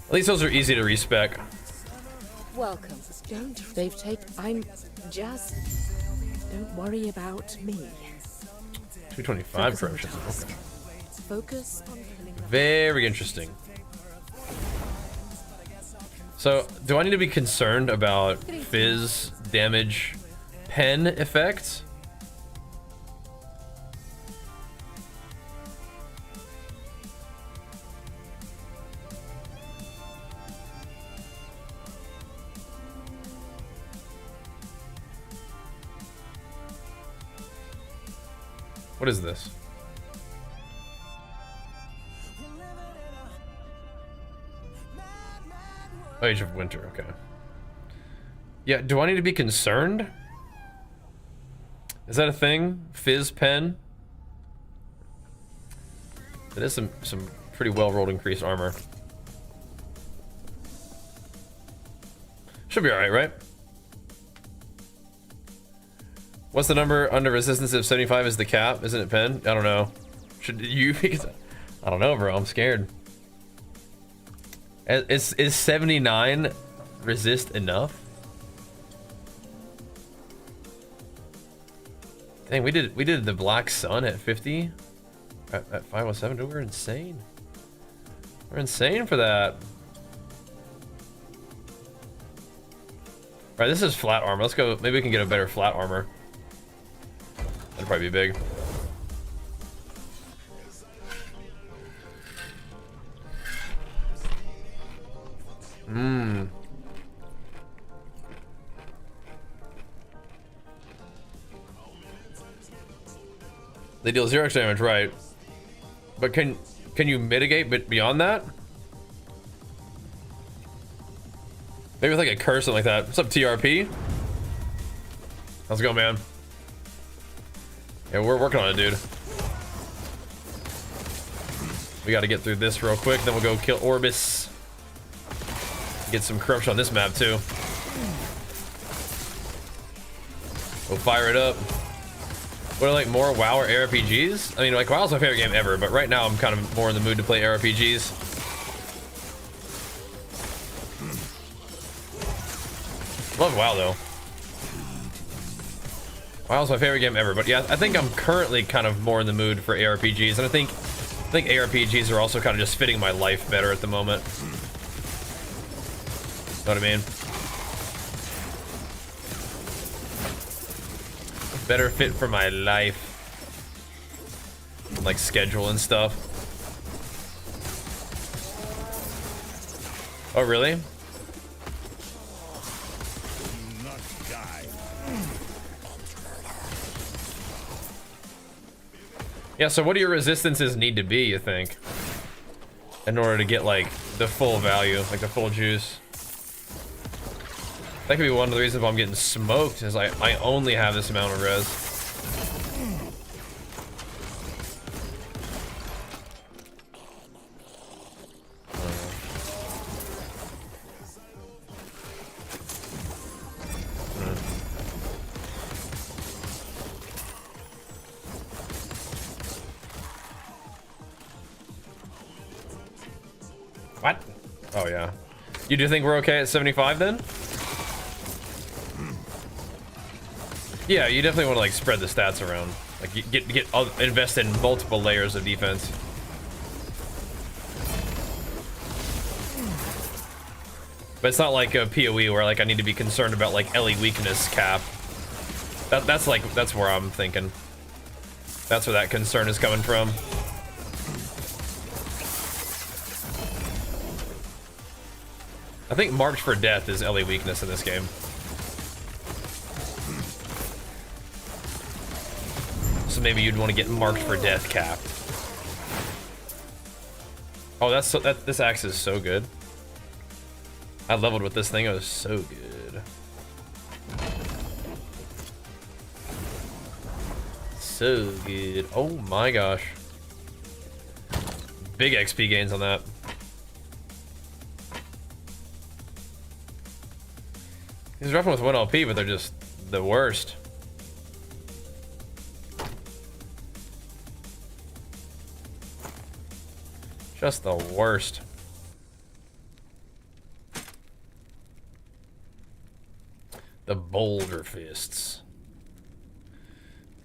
At least those are easy to respec. Welcome. They've taken. I'm just. Don't worry about me. 225 Focus on corruption. task. Okay. Focus on killing the Very interesting. So, do I need to be concerned about Fizz damage pen effects? What is this? Age of Winter, okay. Yeah, do I need to be concerned? Is that a thing? Fizz pen? That is some pretty well-rolled increased armor. Should be alright, right? What's the number under resistance if 75 is the cap? Isn't it pen? I don't know. Should you? I don't know, bro. I'm scared. Is 79 resist enough? Dang, we did the Black Sun at 50 at 507. Dude, we're insane. We're insane for that. Alright, this is flat armor. Let's go. Maybe we can get a better flat armor. That'd probably be big. They deal 0 extra damage, right? But can you mitigate beyond that? Maybe with like a curse or something like that. What's up, TRP? How's it going, man? Yeah, we're working on it, dude. We got to get through this real quick, then we'll go kill Orbis. Get some corruption on this map too. We'll fire it up. What are like more WoW or ARPGs? I mean, like WoW's my favorite game ever, but right now I'm kind of more in the mood to play ARPGs. Love WoW though. WoW's my favorite game ever, but yeah, I think I'm currently kind of more in the mood for ARPGs, and I think ARPGs are also kind of just fitting my life better at the moment. Know what I mean? Better fit for my life. Like schedule and stuff. Oh, really? Yeah, so what do your resistances need to be, you think? In order to get like the full value, like the full juice? That could be one of the reasons why I'm getting smoked, is I only have this amount of res. What? Oh yeah. You do think we're okay at 75 then? Yeah, you definitely want to like spread the stats around. Like you invest in multiple layers of defense. But it's not like a PoE where like I need to be concerned about like LE weakness cap. That's where I'm thinking. That's where that concern is coming from. I think March for Death is LE weakness in this game. So maybe you'd want to get Marked for Death capped. Oh, this axe is so good. I leveled with this thing. It was so good. So good. Oh my gosh. Big XP gains on that. He's roughing with 1 LP, but they're just the worst. Just the worst. The Boulder Fists.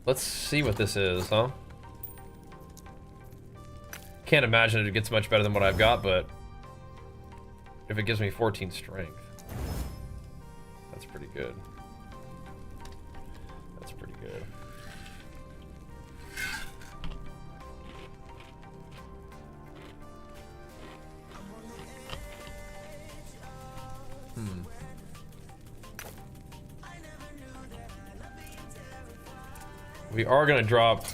Let's see what this is, huh? Can't imagine it gets much better than what I've got, but if it gives me 14 strength, that's pretty good. That's pretty good. We are gonna drop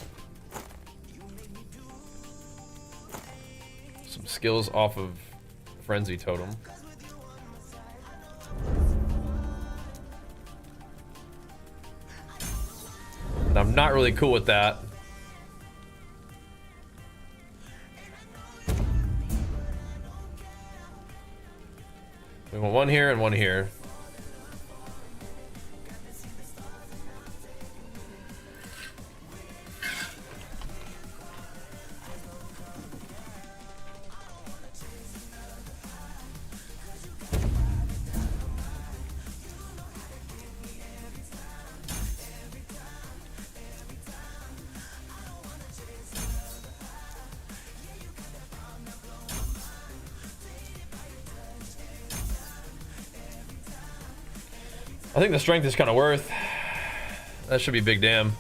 some skills off of Frenzy Totem. And I'm not really cool with that. We want one here and one here. I think the strength is kind of worth. That should be big damn.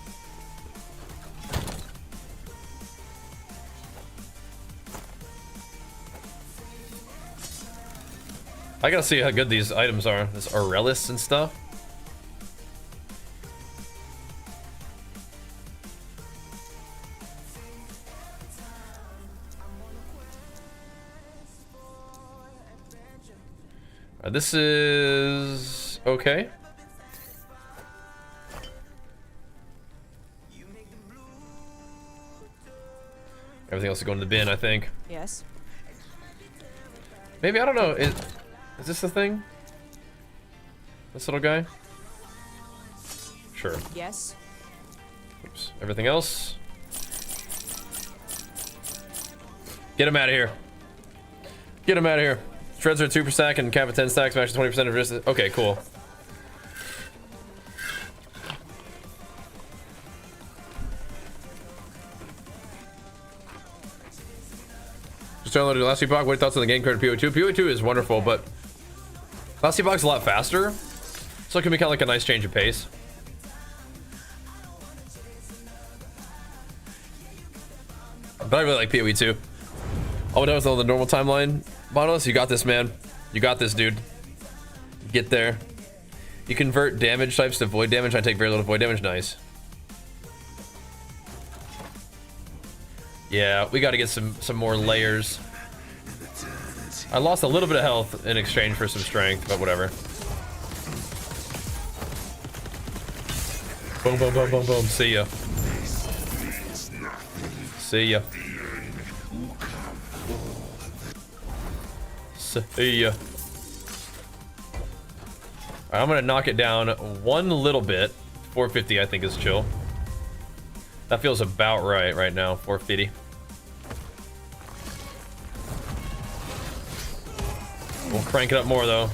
I gotta see how good these items are. This Aurelis and stuff. This is okay. Everything else is going to the bin, I think. Yes. Maybe, I don't know. Is this the thing? This little guy? Sure. Yes. Oops. Everything else? Get him out of here. Get him out of here. Shreds are 2 per stack and cap at 10 stacks, max 20% of resistance. Okay, cool. Just downloaded last Epoch. What are your thoughts on the game compared to PoE2? PoE2 is wonderful, but last Epoch is a lot faster, so it can be kind of like a nice change of pace. But I really like PoE2. Oh, that was on the normal timeline. Bonos, you got this, man. You got this, dude. Get there. You convert damage types to void damage. I take very little void damage. Nice. Yeah, we got to get some more layers. I lost a little bit of health in exchange for some strength, but whatever. Boom, boom, boom, boom, boom. See ya. See ya. See ya. Alright, I'm gonna knock it down one little bit. 450 I think is chill. That feels about right now. 450. We'll crank it up more though.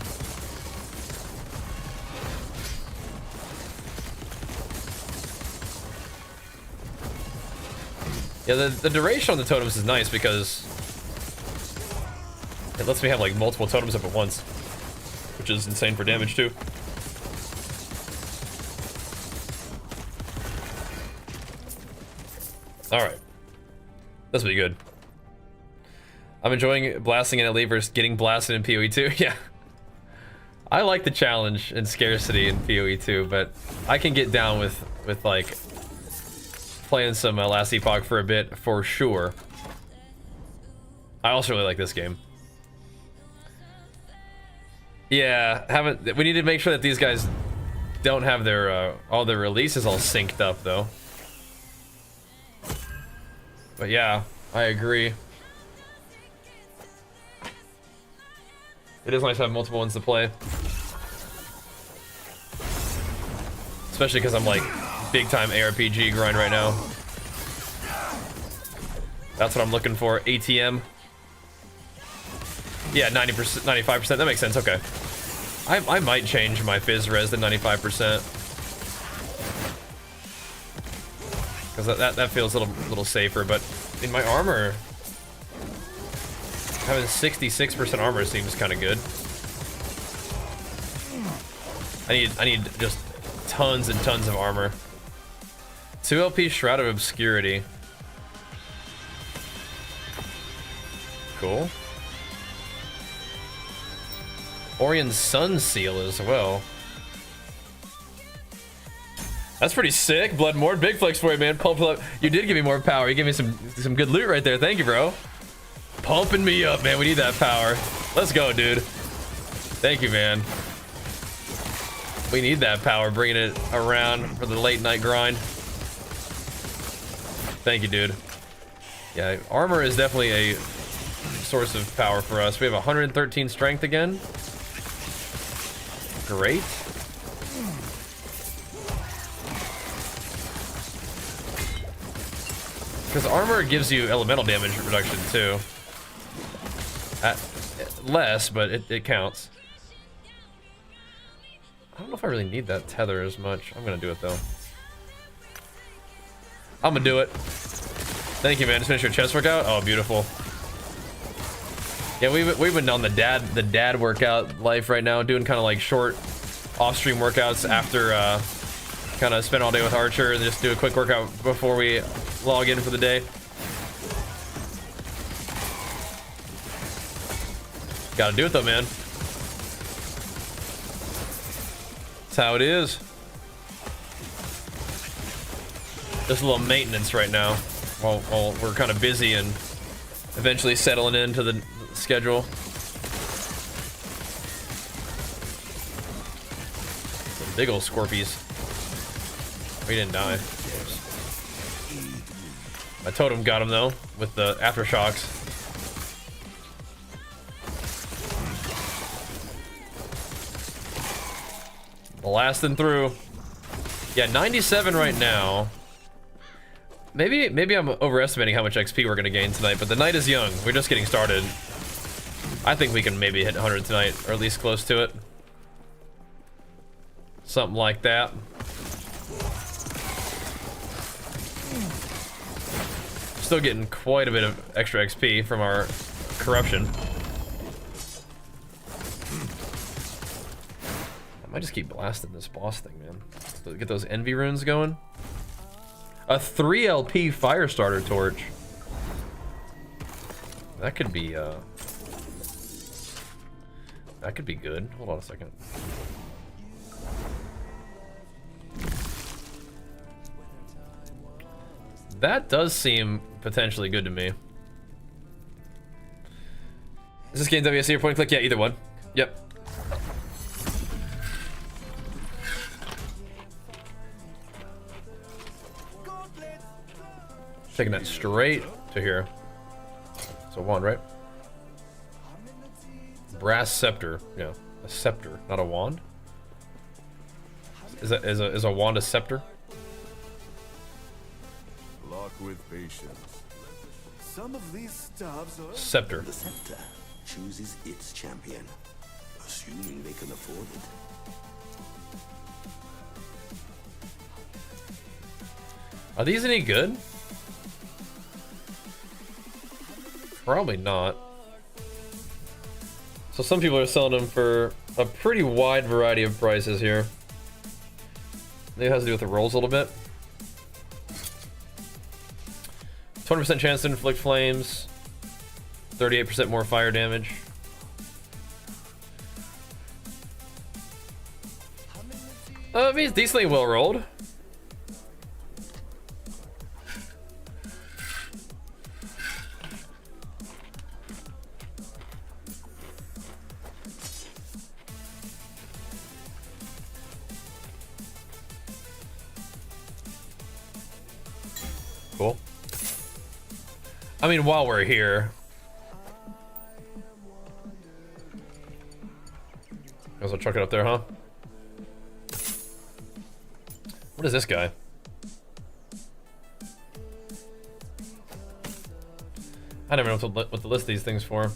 Yeah, the duration on the totems is nice because it lets me have like multiple totems up at once, which is insane for damage too. All right, this will be good. I'm enjoying blasting in LE versus getting blasted in PoE2. Yeah, I like the challenge and scarcity in PoE2, but I can get down with like playing some last Epoch for a bit for sure. I also really like this game. Yeah, we need to make sure that these guys don't have their all their releases all synced up though. But yeah, I agree. It is nice to have multiple ones to play. Especially because I'm like big time ARPG grind right now. That's what I'm looking for. ATM. Yeah, 90%, 95%. That makes sense. Okay. I might change my Fizz res to 95%. Because that feels a little safer, but in my armor, having 66% armor seems kind of good. I need just tons and tons of armor. 2 LP Shroud of Obscurity. Cool. Orion Sun Seal as well. That's pretty sick. Bloodmort, big flex for you, man. Pump up. You did give me more power. You gave me some good loot right there. Thank you, bro. Pumping me up, man. We need that power. Let's go, dude. Thank you, man. We need that power, bringing it around for the late night grind. Thank you, dude. Yeah, armor is definitely a source of power for us. We have 113 strength again. Great. Because armor gives you elemental damage reduction too. Less, but it counts. I don't know if I really need that tether as much. I'm gonna do it though. I'm gonna do it. Thank you, man. Just finish your chest workout. Oh, beautiful. Yeah, we've been on the dad workout life right now, doing kind of like short off-stream workouts after kind of spend all day with Archer and just do a quick workout before we log in for the day. Gotta do it though, man. That's how it is. Just a little maintenance right now while we're kind of busy and eventually settling into the schedule. Some big old Scorpies. We didn't die. My totem got him though with the aftershocks. Blasting through. Yeah, 97 right now. Maybe I'm overestimating how much XP we're gonna gain tonight, but the night is young. We're just getting started. I think we can maybe hit 100 tonight, or at least close to it. Something like that. Still getting quite a bit of extra XP from our corruption. I might just keep blasting this boss thing, man. Get those envy runes going. A 3 LP Firestarter torch. That could be good. Hold on a second. That does seem potentially good to me. Is this game WSC or point and click? Yeah, either one. Yep. Taking that straight to here. It's a wand, right? Brass scepter. Yeah, a scepter, not a wand. Is a wand a scepter? Lock with patience. Some of these stars are Scepter. The scepter chooses its champion, assuming they can afford it. Are these any good? Probably not. So some people are selling them for a pretty wide variety of prices here. Maybe it has to do with the rolls a little bit. 20% chance to inflict flames. 38% more fire damage. I mean, it's decently well rolled. Cool. I mean, while we're here, might as well chuck it up there, huh? What is this guy? I never know what to list these things for.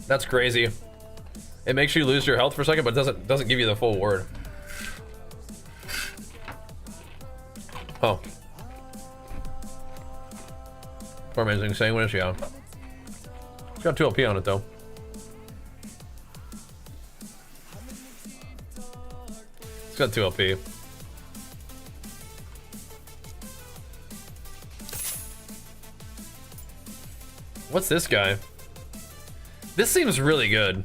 That's crazy. It makes you lose your health for a second, but doesn't give you the full ward. Oh. Poor man's insane. What is she on? It's got 2 LP on it though. It's got 2 LP. What's this guy? This seems really good.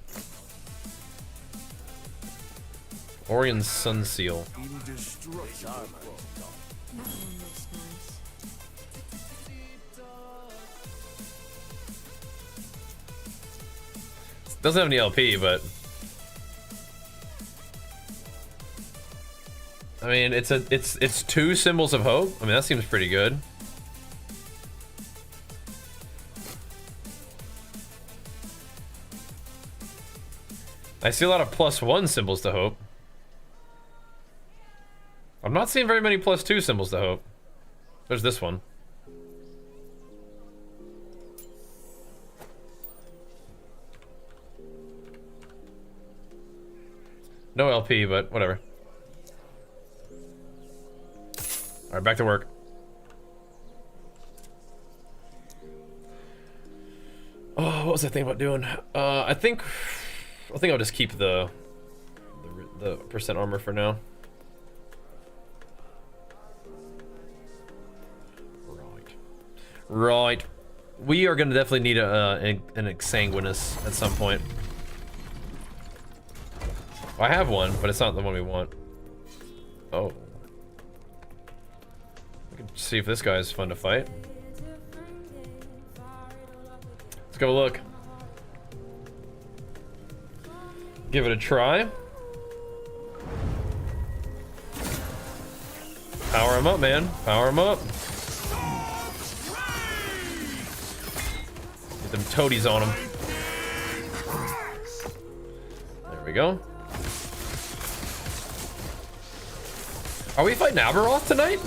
Orion Sun Seal. Doesn't have any LP, but I mean, it's 2 symbols of hope. I mean, that seems pretty good. I see a lot of +1 symbols to hope. I'm not seeing very many +2 symbols to hope. There's this one. No LP, but whatever. Alright, back to work. Oh, what was I thinking about doing? I think I'll just keep the percent armor for now. Right. We are gonna definitely need an exsanguinous at some point. I have one, but it's not the one we want. Oh. We can see if this guy is fun to fight. Let's go look. Give it a try. Power him up, man. Power him up. Get them toadies on him. There we go. Are we fighting Aberoth tonight?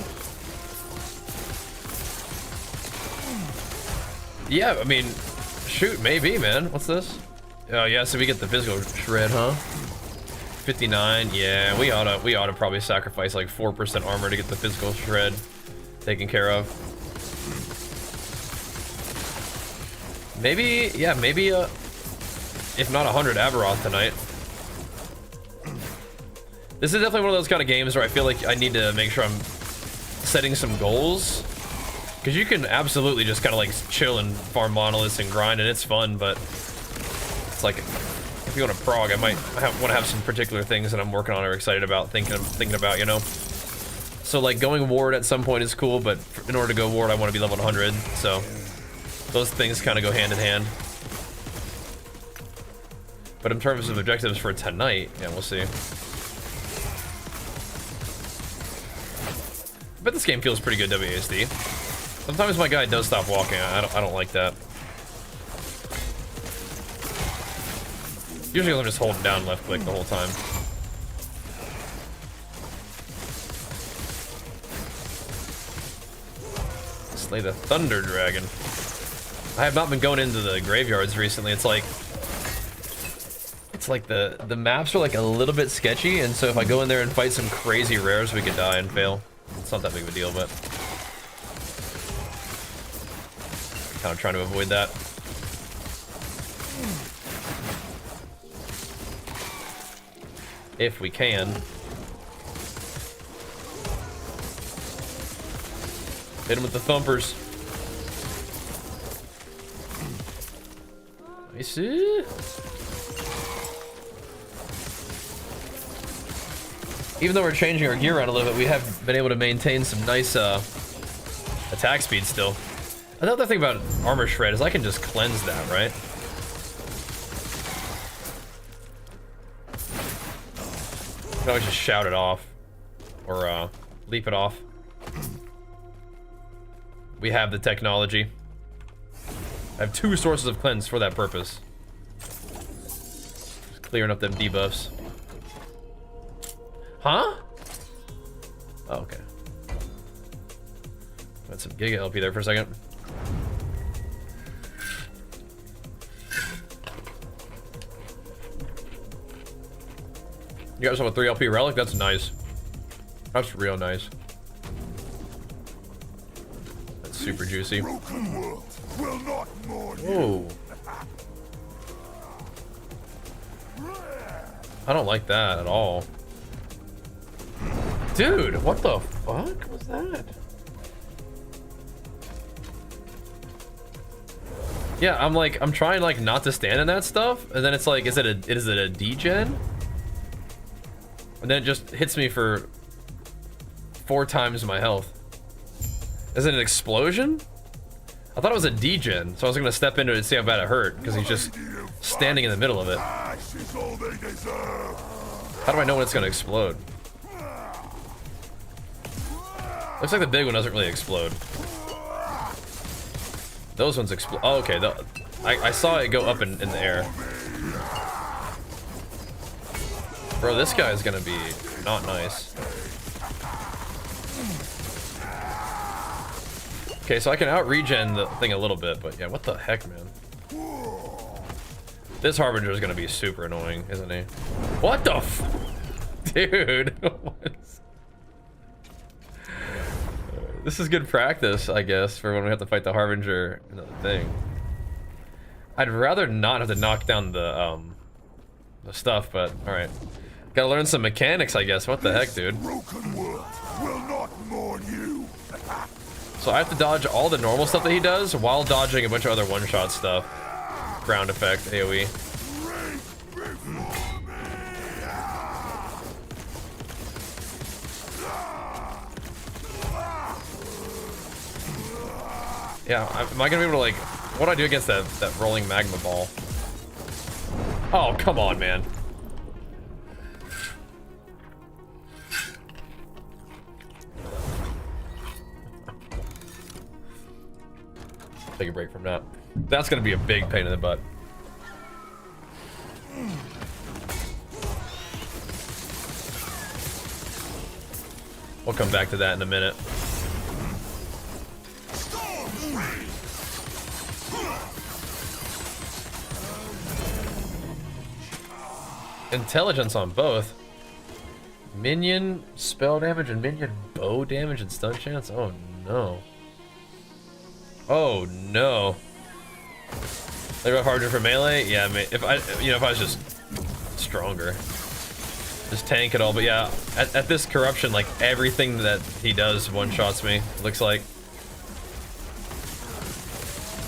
Yeah, I mean, shoot, maybe, man. What's this? Oh yeah, so we get the physical shred, huh? 59. Yeah, we oughta probably sacrifice like 4% armor to get the physical shred taken care of. Maybe, yeah, maybe if not 100 Aberoth tonight. This is definitely one of those kind of games where I feel like I need to make sure I'm setting some goals. Because you can absolutely just kind of like chill and farm monoliths and grind, and it's fun, but it's like, if you want to prog, I might want to have some particular things that I'm working on or excited about, thinking about, you know? So like going ward at some point is cool, but in order to go ward, I want to be level 100, so those things kind of go hand in hand. But in terms of objectives for tonight, yeah, we'll see. But this game feels pretty good WASD. Sometimes my guy does stop walking. I don't like that. Usually I'm just holding down left click the whole time. Slay the Thunder Dragon. I have not been going into the graveyards recently. It's like the maps are like a little bit sketchy, and so if I go in there and fight some crazy rares, we could die and fail. It's not that big of a deal, but kind of trying to avoid that. If we can. Hit him with the thumpers. Nice. Even though we're changing our gear around a little bit, we have been able to maintain some nice attack speed still. Another thing about armor shred is I can just cleanse that, right? I can always just shout it off or leap it off. We have the technology. I have 2 sources of cleanse for that purpose. Just clearing up them debuffs. Huh? Oh, okay. Got some Giga LP there for a second. You guys have a 3 LP relic? That's nice. That's real nice. That's super juicy. Whoa. I don't like that at all. Dude, what the fuck was that? Yeah, I'm trying like not to stand in that stuff, and then it's like, is it a degen? And then it just hits me for 4 times my health. Is it an explosion? I thought it was a degen, so I was gonna step into it and see how bad it hurt, because he's just standing in the middle of it. How do I know when it's gonna explode? Looks like the big one doesn't really explode. Those ones explode. Oh, okay. I saw it go up in the air. Bro, this guy is gonna be not nice. Okay, so I can out-regen the thing a little bit, but yeah, what the heck, man? This Harbinger is gonna be super annoying, isn't he? What the f- Dude, This is good practice, I guess, for when we have to fight the Harbinger and the thing. I'd rather not have to knock down the stuff, but alright. Gotta learn some mechanics, I guess. What the heck, dude? Broken world will not mourn you. So I have to dodge all the normal stuff that he does while dodging a bunch of other one-shot stuff. Ground effect, AoE. Yeah, am I gonna be able to, like, what do I do against that rolling magma ball? Oh, come on, man. Take a break from that. That's gonna be a big pain in the butt. We'll come back to that in a minute. Intelligence on both. Minion spell damage and minion bow damage and stun chance? Oh no. Oh no. They were harder for melee? Yeah, if I was just stronger. Just tank it all, but yeah, at this corruption, like everything that he does one-shots me, looks like.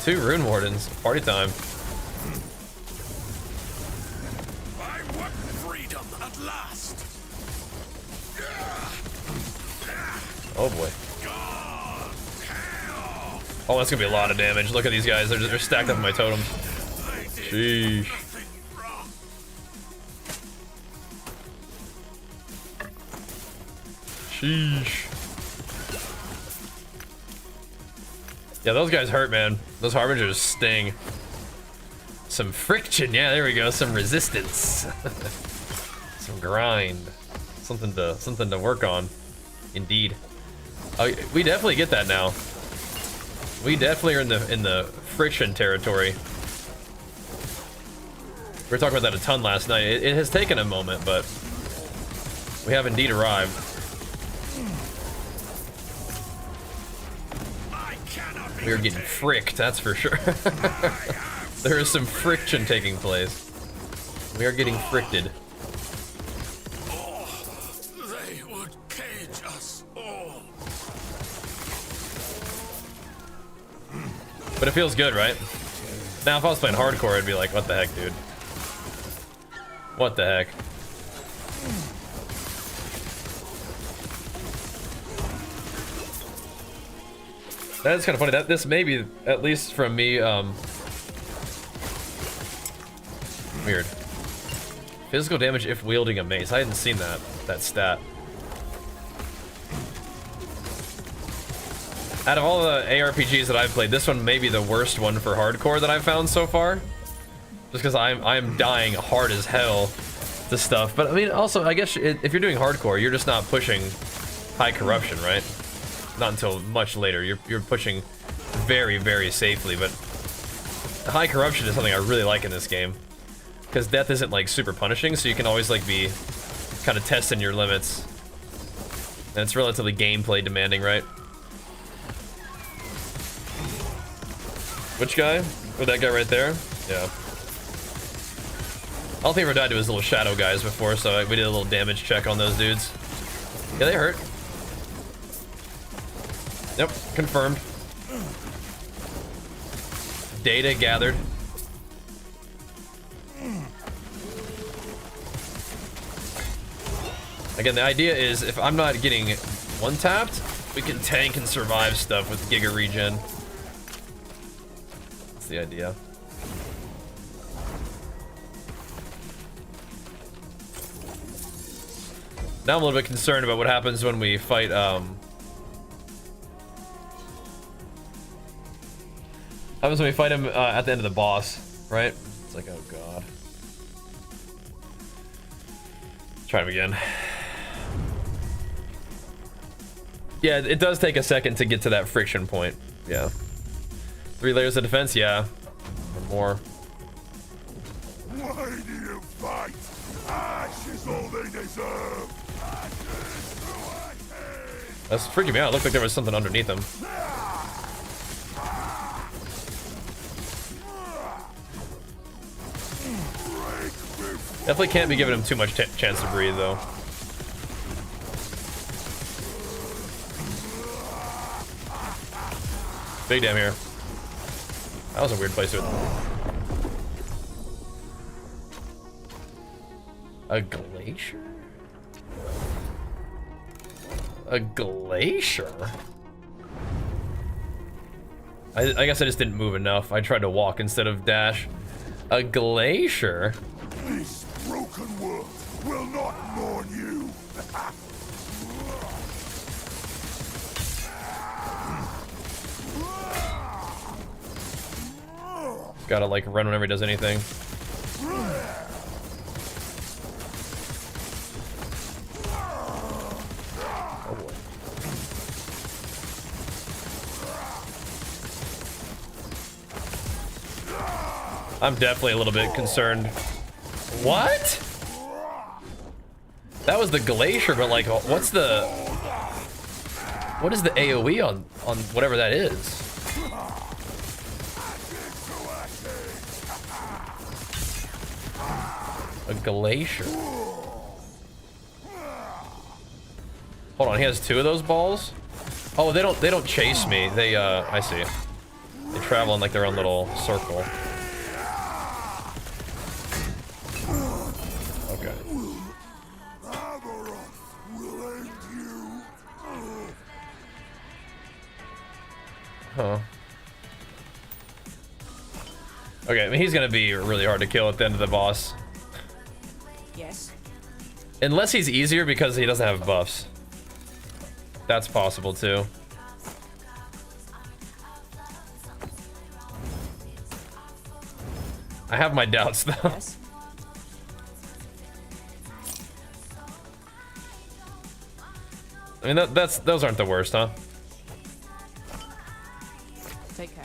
2 rune wardens, party time. Oh boy. Oh, that's gonna be a lot of damage. Look at these guys. They're stacked up in my totems. Sheesh. Sheesh. Yeah, those guys hurt, man. Those Harbingers sting. Some friction. Yeah, there we go. Some resistance. Some grind. Something to work on. Indeed. Oh, we definitely get that now. We definitely are in the friction territory. We were talking about that a ton last night. It has taken a moment, but we have indeed arrived. We are getting fricked, that's for sure. There is some friction taking place. We are getting fricted. But it feels good, right? Now, if I was playing hardcore, I'd be like, what the heck, dude? What the heck? That is kind of funny. That this may be, at least from me, weird. Physical damage if wielding a mace. I hadn't seen that stat. Out of all the ARPGs that I've played, this one may be the worst one for hardcore that I've found so far. Just because I'm dying hard as hell to stuff. But I mean, also, I guess if you're doing hardcore, you're just not pushing high corruption, right? Not until much later. You're pushing very, very safely. But high corruption is something I really like in this game. Because death isn't like super punishing, so you can always like be kind of testing your limits. And it's relatively gameplay demanding, right? Which guy? Oh, that guy right there? Yeah. I don't think I ever died to his little shadow guys before, so we did a little damage check on those dudes. Yeah, they hurt. Yep, confirmed. Data gathered. Again, the idea is if I'm not getting one-tapped, we can tank and survive stuff with Giga Regen. The idea. Now I'm a little bit concerned about what happens when we fight happens when we fight him at the end of the boss, right? It's like, oh god. Try him again. Yeah, it does take a second to get to that friction point. Yeah. 3 layers of defense, yeah. Or more. Why do you fight? Ash is all they deserve. That's freaking me out. It looked like there was something underneath him. Definitely can't be giving him too much chance to breathe, though. Big damn here. That was a weird place to... A glacier? A glacier? I guess I just didn't move enough. I tried to walk instead of dash. A glacier? This broken world will not mourn you. Gotta like run whenever he does anything. Oh boy. I'm definitely a little bit concerned. What? That was the glacier, but like, what is the AoE on whatever that is? A glacier. Hold on, he has 2 of those balls? Oh, they don't chase me. They I see. They travel in like their own little circle. Okay. Huh. Okay, I mean, he's gonna be really hard to kill at the end of the boss. Yes. Unless he's easier because he doesn't have buffs. That's possible too. I have my doubts though. Yes. I mean, those aren't the worst, huh? Take care.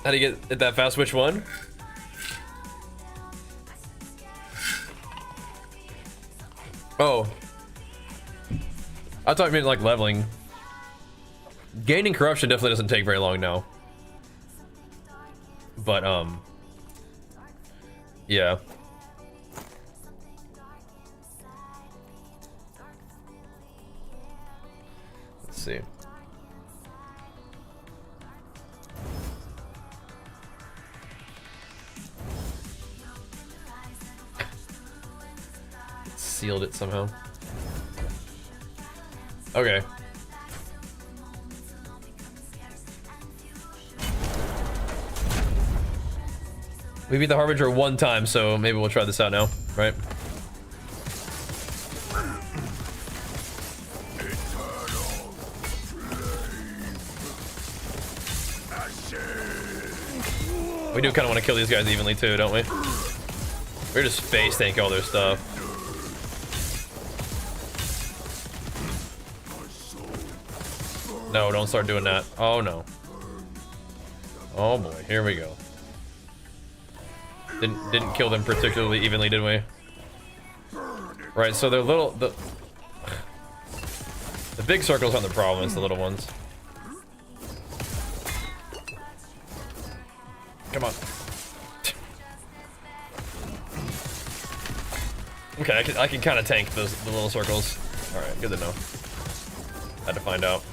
How do you get it that fast? Which one? Oh. I thought you meant like leveling. Gaining corruption definitely doesn't take very long now. But, yeah. Let's see. Sealed it somehow. Okay. We beat the Harbinger 1 time, so maybe we'll try this out now, right? We do kind of want to kill these guys evenly too, don't we? We're just face tank all their stuff. No, don't start doing that. Oh no. Oh boy, here we go. Didn't kill them particularly evenly, did we? Right, so they're little. The big circles aren't the problem, it's the little ones. Come on. Okay, I can kind of tank the little circles. All right, good to know. Had to find out.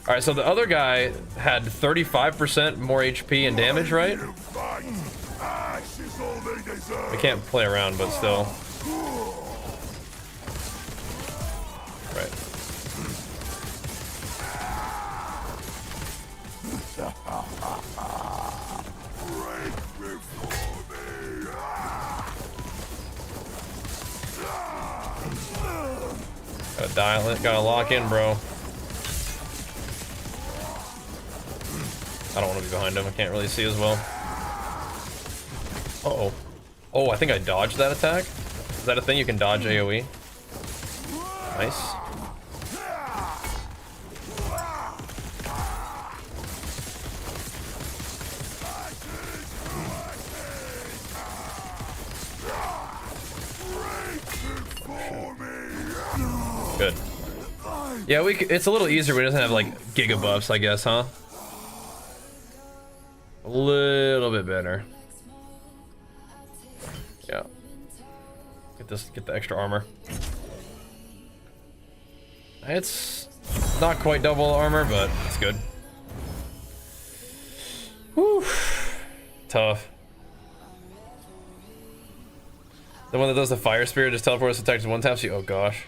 All right, so the other guy had 35% more HP and damage, right? We can't play around, but still. Right. Gotta dial it, gotta lock in, bro. I don't want to be behind him. I can't really see as well. Uh-oh. Oh, I think I dodged that attack. Is that a thing? You can dodge AoE? Nice. Good. Yeah, it's a little easier when it doesn't have like giga buffs, I guess, huh? A little bit better. Yeah. Get the extra armor. It's not quite double armor, but it's good. Whew. Tough. The one that does the fire spear just teleports attacks one taps you. Oh gosh.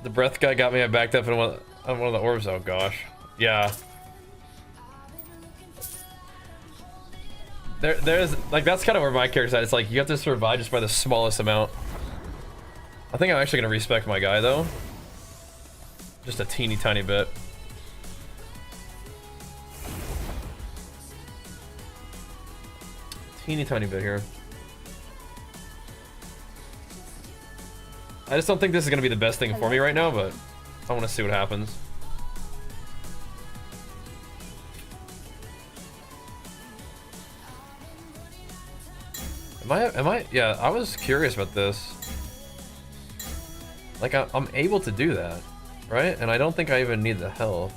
The breath guy got me. I backed up in on one of the orbs. Oh gosh. Yeah. There's like that's kind of where my character's at. It's like you have to survive just by the smallest amount. I think I'm actually gonna respec my guy though. Just a teeny tiny bit. Teeny tiny bit here. I just don't think this is gonna be the best thing for me right now, but I want to see what happens. Am I? Yeah, I was curious about this. Like, I'm able to do that, right? And I don't think I even need the health.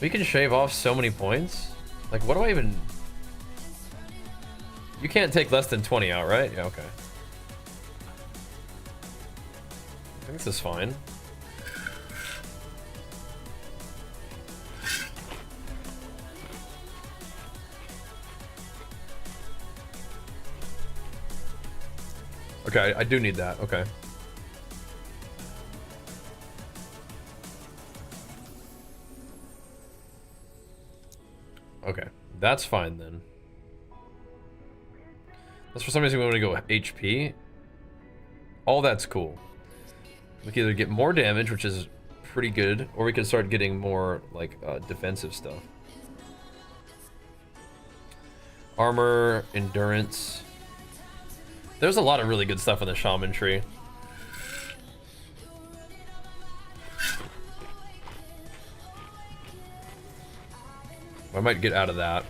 We can shave off so many points. Like, what do I even... You can't take less than 20 out, right? Yeah, okay. I think this is fine. Okay, I do need that. Okay. Okay, that's fine then. That's for some reason we want to go HP. All that's cool. We can either get more damage, which is pretty good, or we can start getting more like defensive stuff. Armor, endurance. There's a lot of really good stuff in the shaman tree. I might get out of that.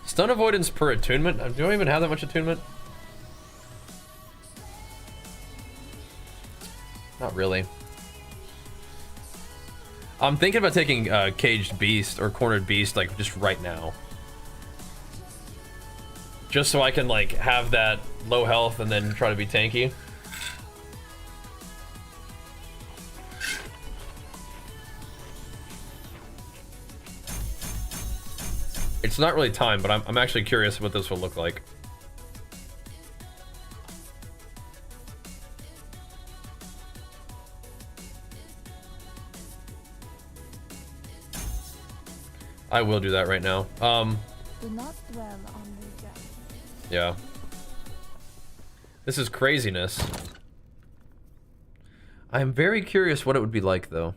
Stun avoidance per attunement? Do I even have that much attunement? Not really. I'm thinking about taking Caged Beast or Cornered Beast like just right now. Just so I can like have that low health and then try to be tanky. It's not really time, but I'm actually curious what this will look like. I will do that right now. Do not dwell on regret. Yeah. This is craziness. I'm very curious what it would be like, though.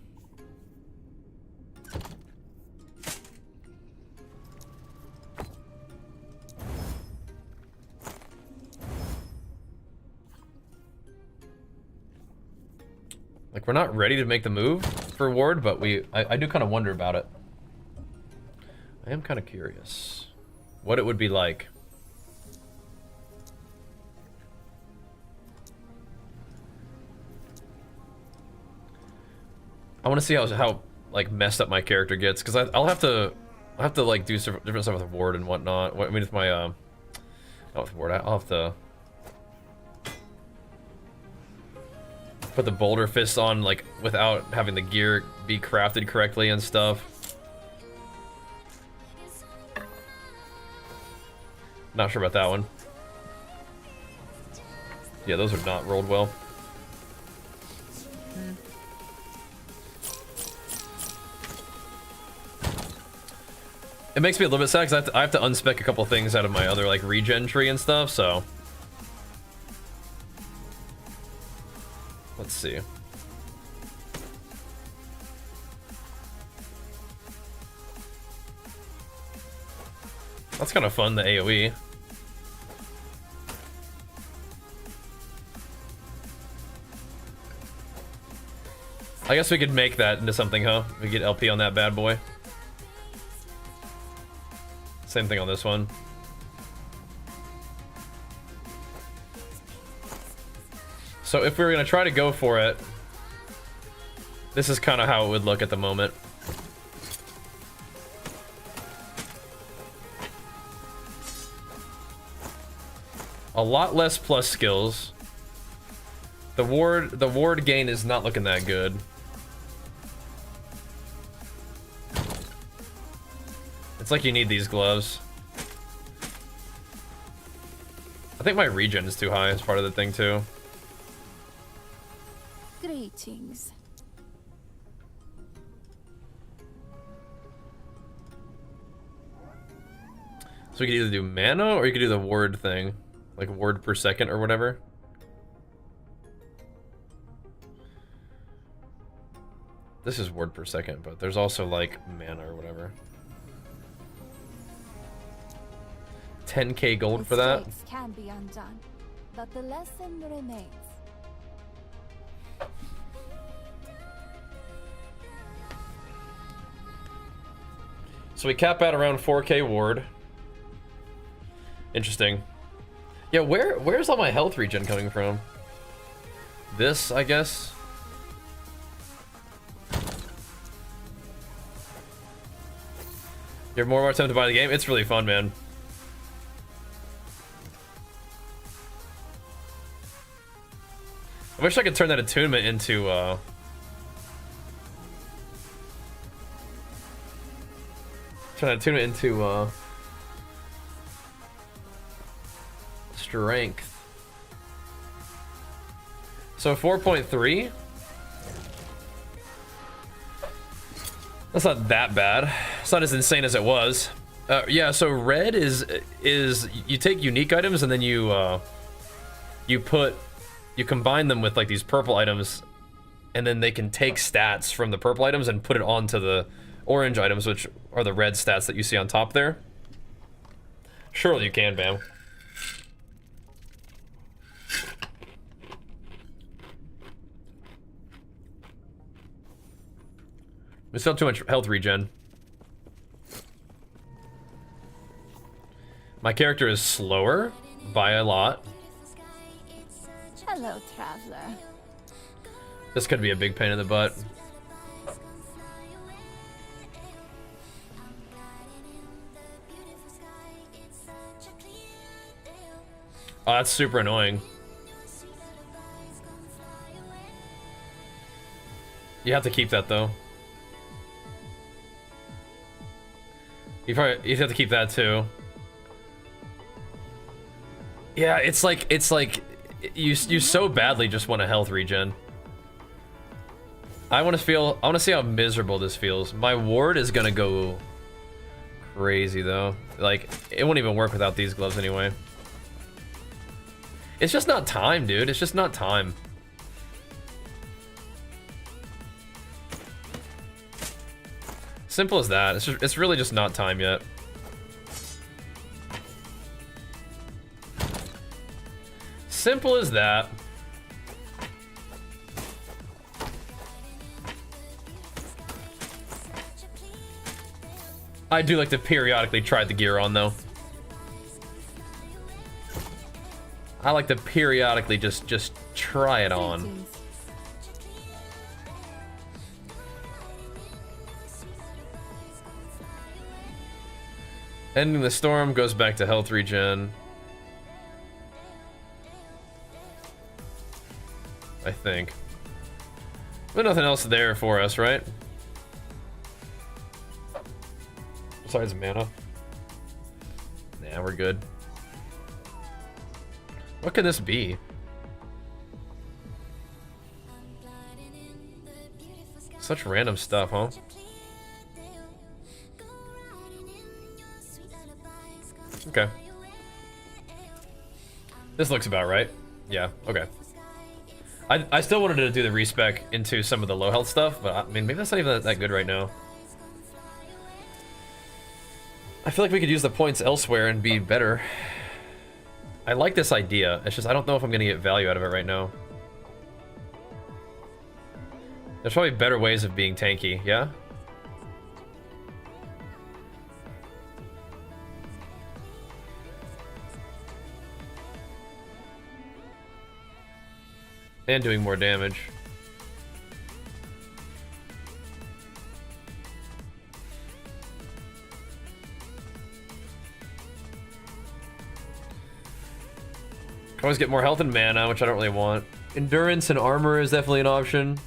Like, we're not ready to make the move for Ward, but I do kind of wonder about it. I am kind of curious what it would be like. I want to see how like messed up my character gets, because I'll have to like do some different stuff with Ward and whatnot. I mean, with my not with Ward, I'll have to put the boulder fist on like without having the gear be crafted correctly and stuff. Not sure about that one. Yeah, those are not rolled well. It makes me a little bit sad because I have to unspec a couple things out of my other like regen tree and stuff, so. Let's see. That's kind of fun, the AoE. I guess we could make that into something, huh? We get LP on that bad boy. Same thing on this one. So if we were gonna try to go for it, this is kind of how it would look at the moment. A lot less plus skills. The ward gain is not looking that good. It's like you need these gloves. I think my regen is too high as part of the thing too. Greetings. So we could either do mana or you could do the ward thing. Like ward per second or whatever. This is word per second, but there's also like mana or whatever. 10k gold for that. Mistakes can be undone, but the lesson remains. So we cap out around 4k ward. Interesting. Yeah, where's all my health regen coming from? This, I guess. You have more time to buy the game. It's really fun, man. I wish I could turn that attunement into strength. So 4.3. That's not that bad. It's not as insane as it was. Yeah, so red is you take unique items and then you combine them with like these purple items, and then they can take stats from the purple items and put it onto the orange items, which are the red stats that you see on top there. Surely you can, Bam. We still have too much health regen. My character is slower by a lot. Hello, traveler. This could be a big pain in the butt. Oh, that's super annoying. You have to keep that though. You have to keep that too. Yeah, it's like you so badly just want a health regen. I want to see how miserable this feels. My ward is gonna go crazy though. Like it won't even work without these gloves anyway. It's just not time, dude. It's just not time. Simple as that. It's really just not time yet. Simple as that. I do like to periodically try the gear on though. I like to periodically just try it on. Greetings. Ending the storm goes back to health regen. I think. But nothing else there for us, right? Besides mana. Nah, we're good. What could this be? Such random stuff, huh? Okay. This looks about right. Yeah, okay. I still wanted to do the respec into some of the low health stuff, but I mean, maybe that's not even that good right now. I feel like we could use the points elsewhere and be better. I like this idea. It's just I don't know if I'm gonna get value out of it right now. There's probably better ways of being tanky, yeah? And doing more damage. Can always get more health and mana, which I don't really want. Endurance and armor is definitely an option.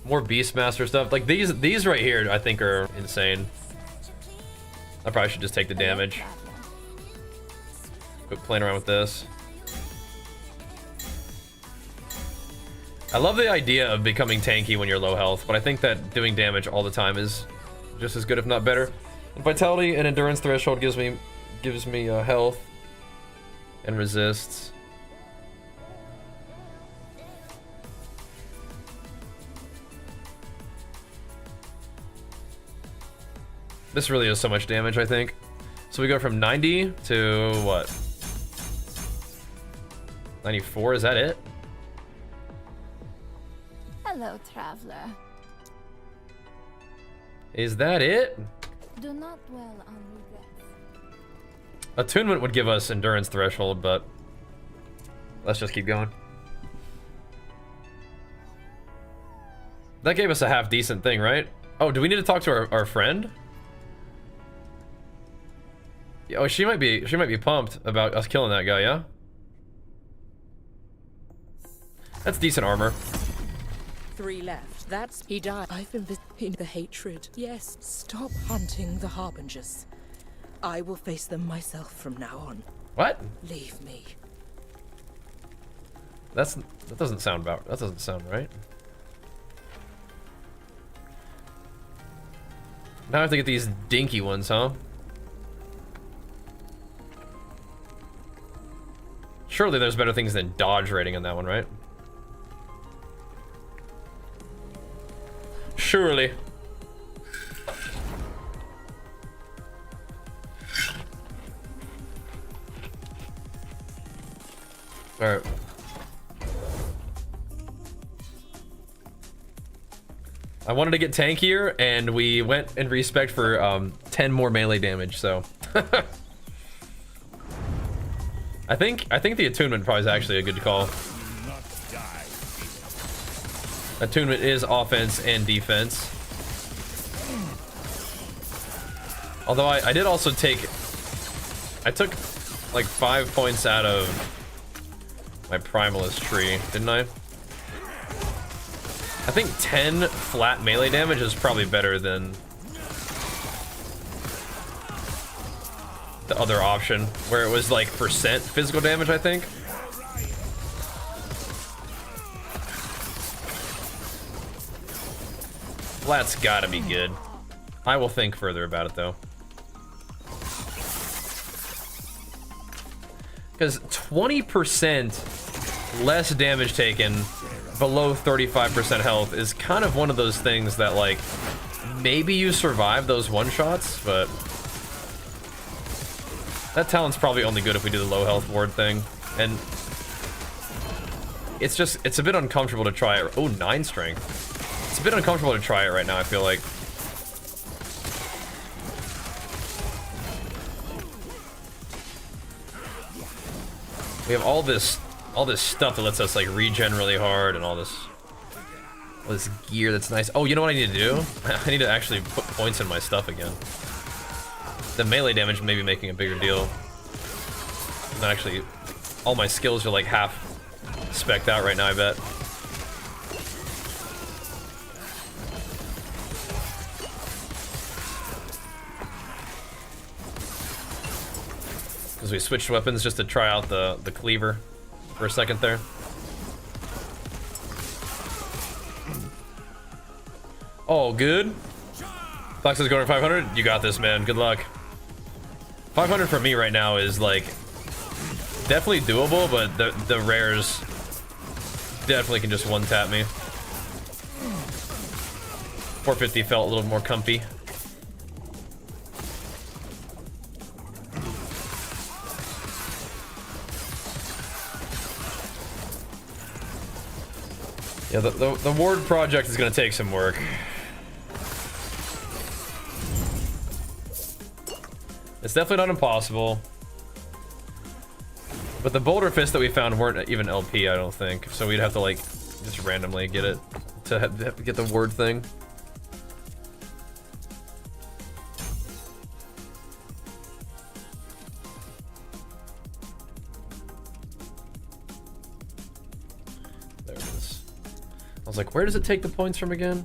More Beastmaster stuff. Like these right here, I think are insane. I probably should just take the damage. Quit playing around with this. I love the idea of becoming tanky when you're low health, but I think that doing damage all the time is just as good, if not better. And vitality and endurance threshold gives me health and resists. This really is so much damage, I think. So we go from 90 to what? 94, is that it? Hello, traveler. Is that it? Do not dwell on regrets. Attunement would give us endurance threshold, but let's just keep going. That gave us a half decent thing, right? Oh, do we need to talk to our friend? Oh, she might be pumped about us killing that guy, yeah? That's decent armor. 3 left. That's... He died. I've been in the hatred. Yes, stop hunting the Harbingers. I will face them myself from now on. What? Leave me. That doesn't sound right. Now I have to get these dinky ones, huh? Surely there's better things than dodge rating on that one, right? Surely. Alright. I wanted to get tankier, and we went and respec for 10 more melee damage, so. I think the attunement probably is actually a good call. Attunement is offense and defense. Although I did also I took like 5 points out of my primalist tree, didn't I? I think 10 flat melee damage is probably better than the other option, where it was like percent physical damage, I think. Flat's gotta be good. I will think further about it though. Because 20% less damage taken below 35% health is kind of one of those things that, like, maybe you survive those one-shots, but that talent's probably only good if we do the low health ward thing. And it's a bit uncomfortable to try it. Oh, 9 strength. It's a bit uncomfortable to try it right now, I feel like. We have all this stuff that lets us like regen really hard, and all this gear that's nice. Oh, you know what I need to do? I need to actually put points in my stuff again. The melee damage may be making a bigger deal. And actually, all my skills are like half spec'd out right now, I bet. Because we switched weapons just to try out the cleaver for a second there. Oh, good. Fox is going for 500. You got this, man. Good luck. 500 for me right now is like definitely doable, but the rares definitely can just one-tap me. 450 felt a little more comfy. Yeah, the ward project is going to take some work. It's definitely not impossible. But the boulder fists that we found weren't even LP, I don't think. So we'd have to like just randomly get it to get the word thing. There it is. I was like, where does it take the points from again?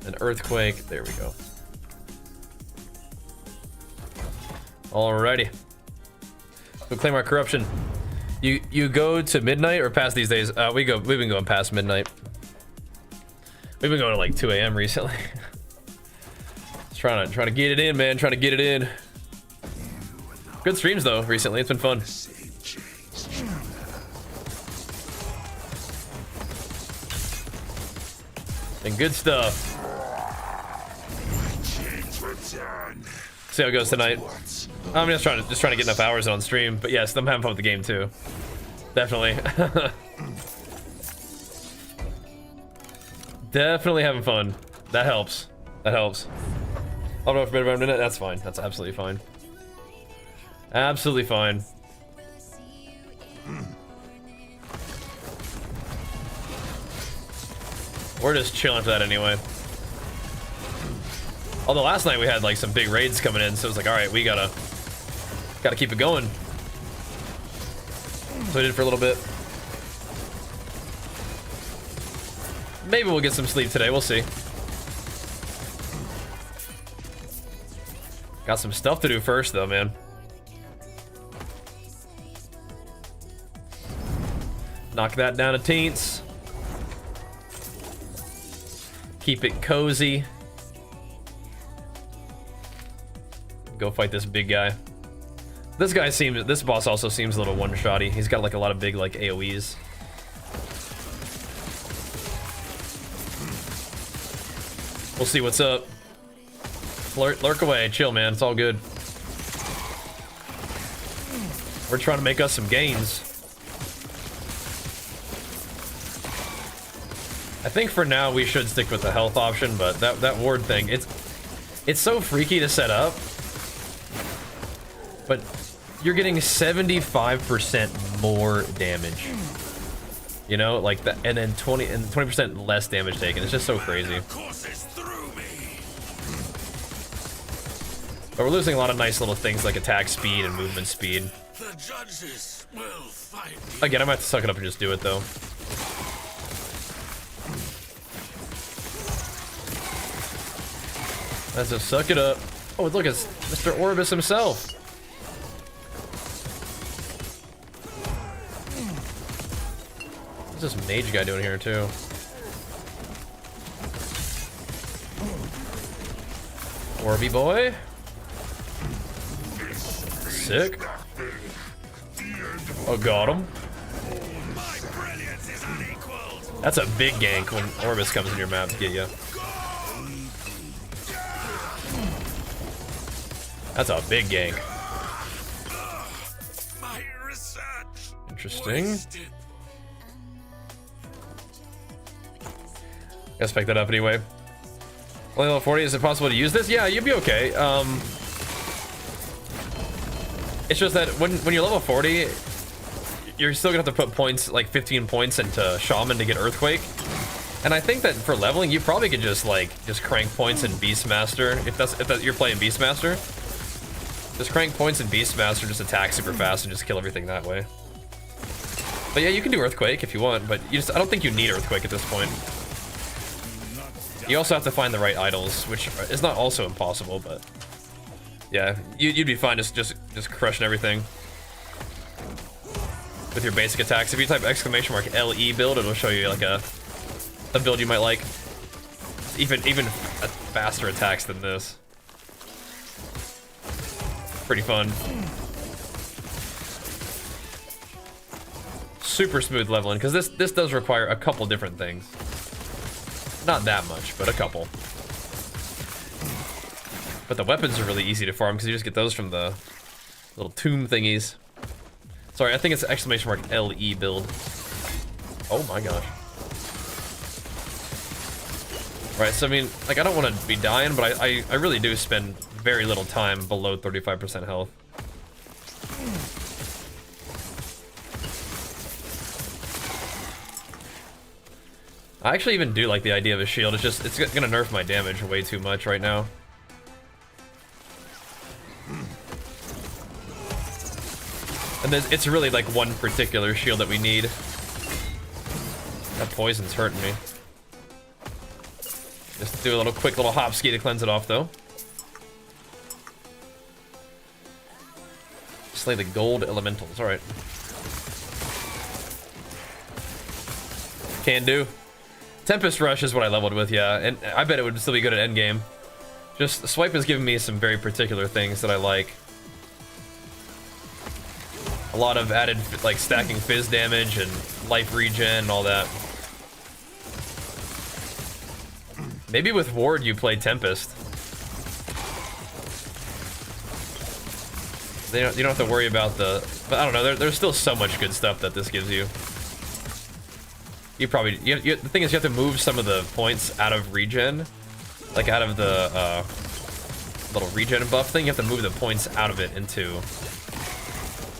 An earthquake. There we go. Alrighty. We'll claim our corruption. You go to midnight or past these days? We've been going past midnight. We've been going to like 2 a.m. recently. Just trying to get it in, man. Trying to get it in. Good streams though recently. It's been fun. And good stuff. See how it goes tonight. I'm just trying to get enough hours on stream, but yes, I'm having fun with the game too. Definitely. Definitely having fun. That helps. That helps. I'll know for about a minute. That's fine. That's absolutely fine. Absolutely fine. We're just chilling for that anyway. Although last night we had like some big raids coming in, so it was like, all right, we gotta keep it going. So we did for a little bit. Maybe we'll get some sleep today. We'll see. Got some stuff to do first, though, man. Knock that down to teens. Keep it cozy. Go fight this big guy. This boss also seems a little one-shotty. He's got like a lot of big like AoEs. We'll see what's up. Lurk away, chill, man. It's all good. We're trying to make us some gains. I think for now we should stick with the health option, but that ward thing, it's so freaky to set up. But you're getting 75% more damage. You know, like that, and then 20% less damage taken. It's just so crazy. But we're losing a lot of nice little things like attack speed and movement speed. The judges will fight. Again, I might have to suck it up and just do it though. Let's just suck it up. Oh, look, it's Mr. Orbis himself. What's this mage guy doing here too? Orby boy. Sick. Oh, got him. That's a big gank when Orbis comes in your map to get you. That's a big gank. Interesting. Let's pick that up anyway. Only level 40, is it possible to use this? Yeah, you'd be okay. It's just that when you're level 40, you're still gonna have to put points, like 15 points into Shaman to get Earthquake. And I think that for leveling, you probably could just crank points in Beastmaster, if you're playing Beastmaster. Just crank points in Beastmaster, just attack super fast and just kill everything that way. But yeah, you can do Earthquake if you want, but I don't think you need Earthquake at this point. You also have to find the right idols, which is not also impossible, but yeah, you'd be fine just crushing everything with your basic attacks. If you type !LE build, it'll show you like a build you might like. Even faster attacks than this. Pretty fun. Super smooth leveling, because this does require a couple different things. Not that much, but a couple. But the weapons are really easy to farm because you just get those from the little tomb thingies. Sorry, I think it's !LE build. Oh my gosh. Right, so I mean, like, I don't want to be dying, but I really do spend very little time below 35% health. I actually even do like the idea of a shield. It's just, it's gonna nerf my damage way too much right now. And it's really like one particular shield that we need. That poison's hurting me. Just do a little quick little hop ski to cleanse it off though. Slay the gold elementals, alright. Can do. Tempest Rush is what I leveled with, yeah, and I bet it would still be good at endgame. Just, Swipe has given me some very particular things that I like. A lot of added, like, stacking fizz damage and life regen and all that. Maybe with Ward you play Tempest. You don't have to worry about the... But I don't know, there's still so much good stuff that this gives you. You probably... the thing is, you have to move some of the points out of regen. Like, out of the little regen buff thing. You have to move the points out of it into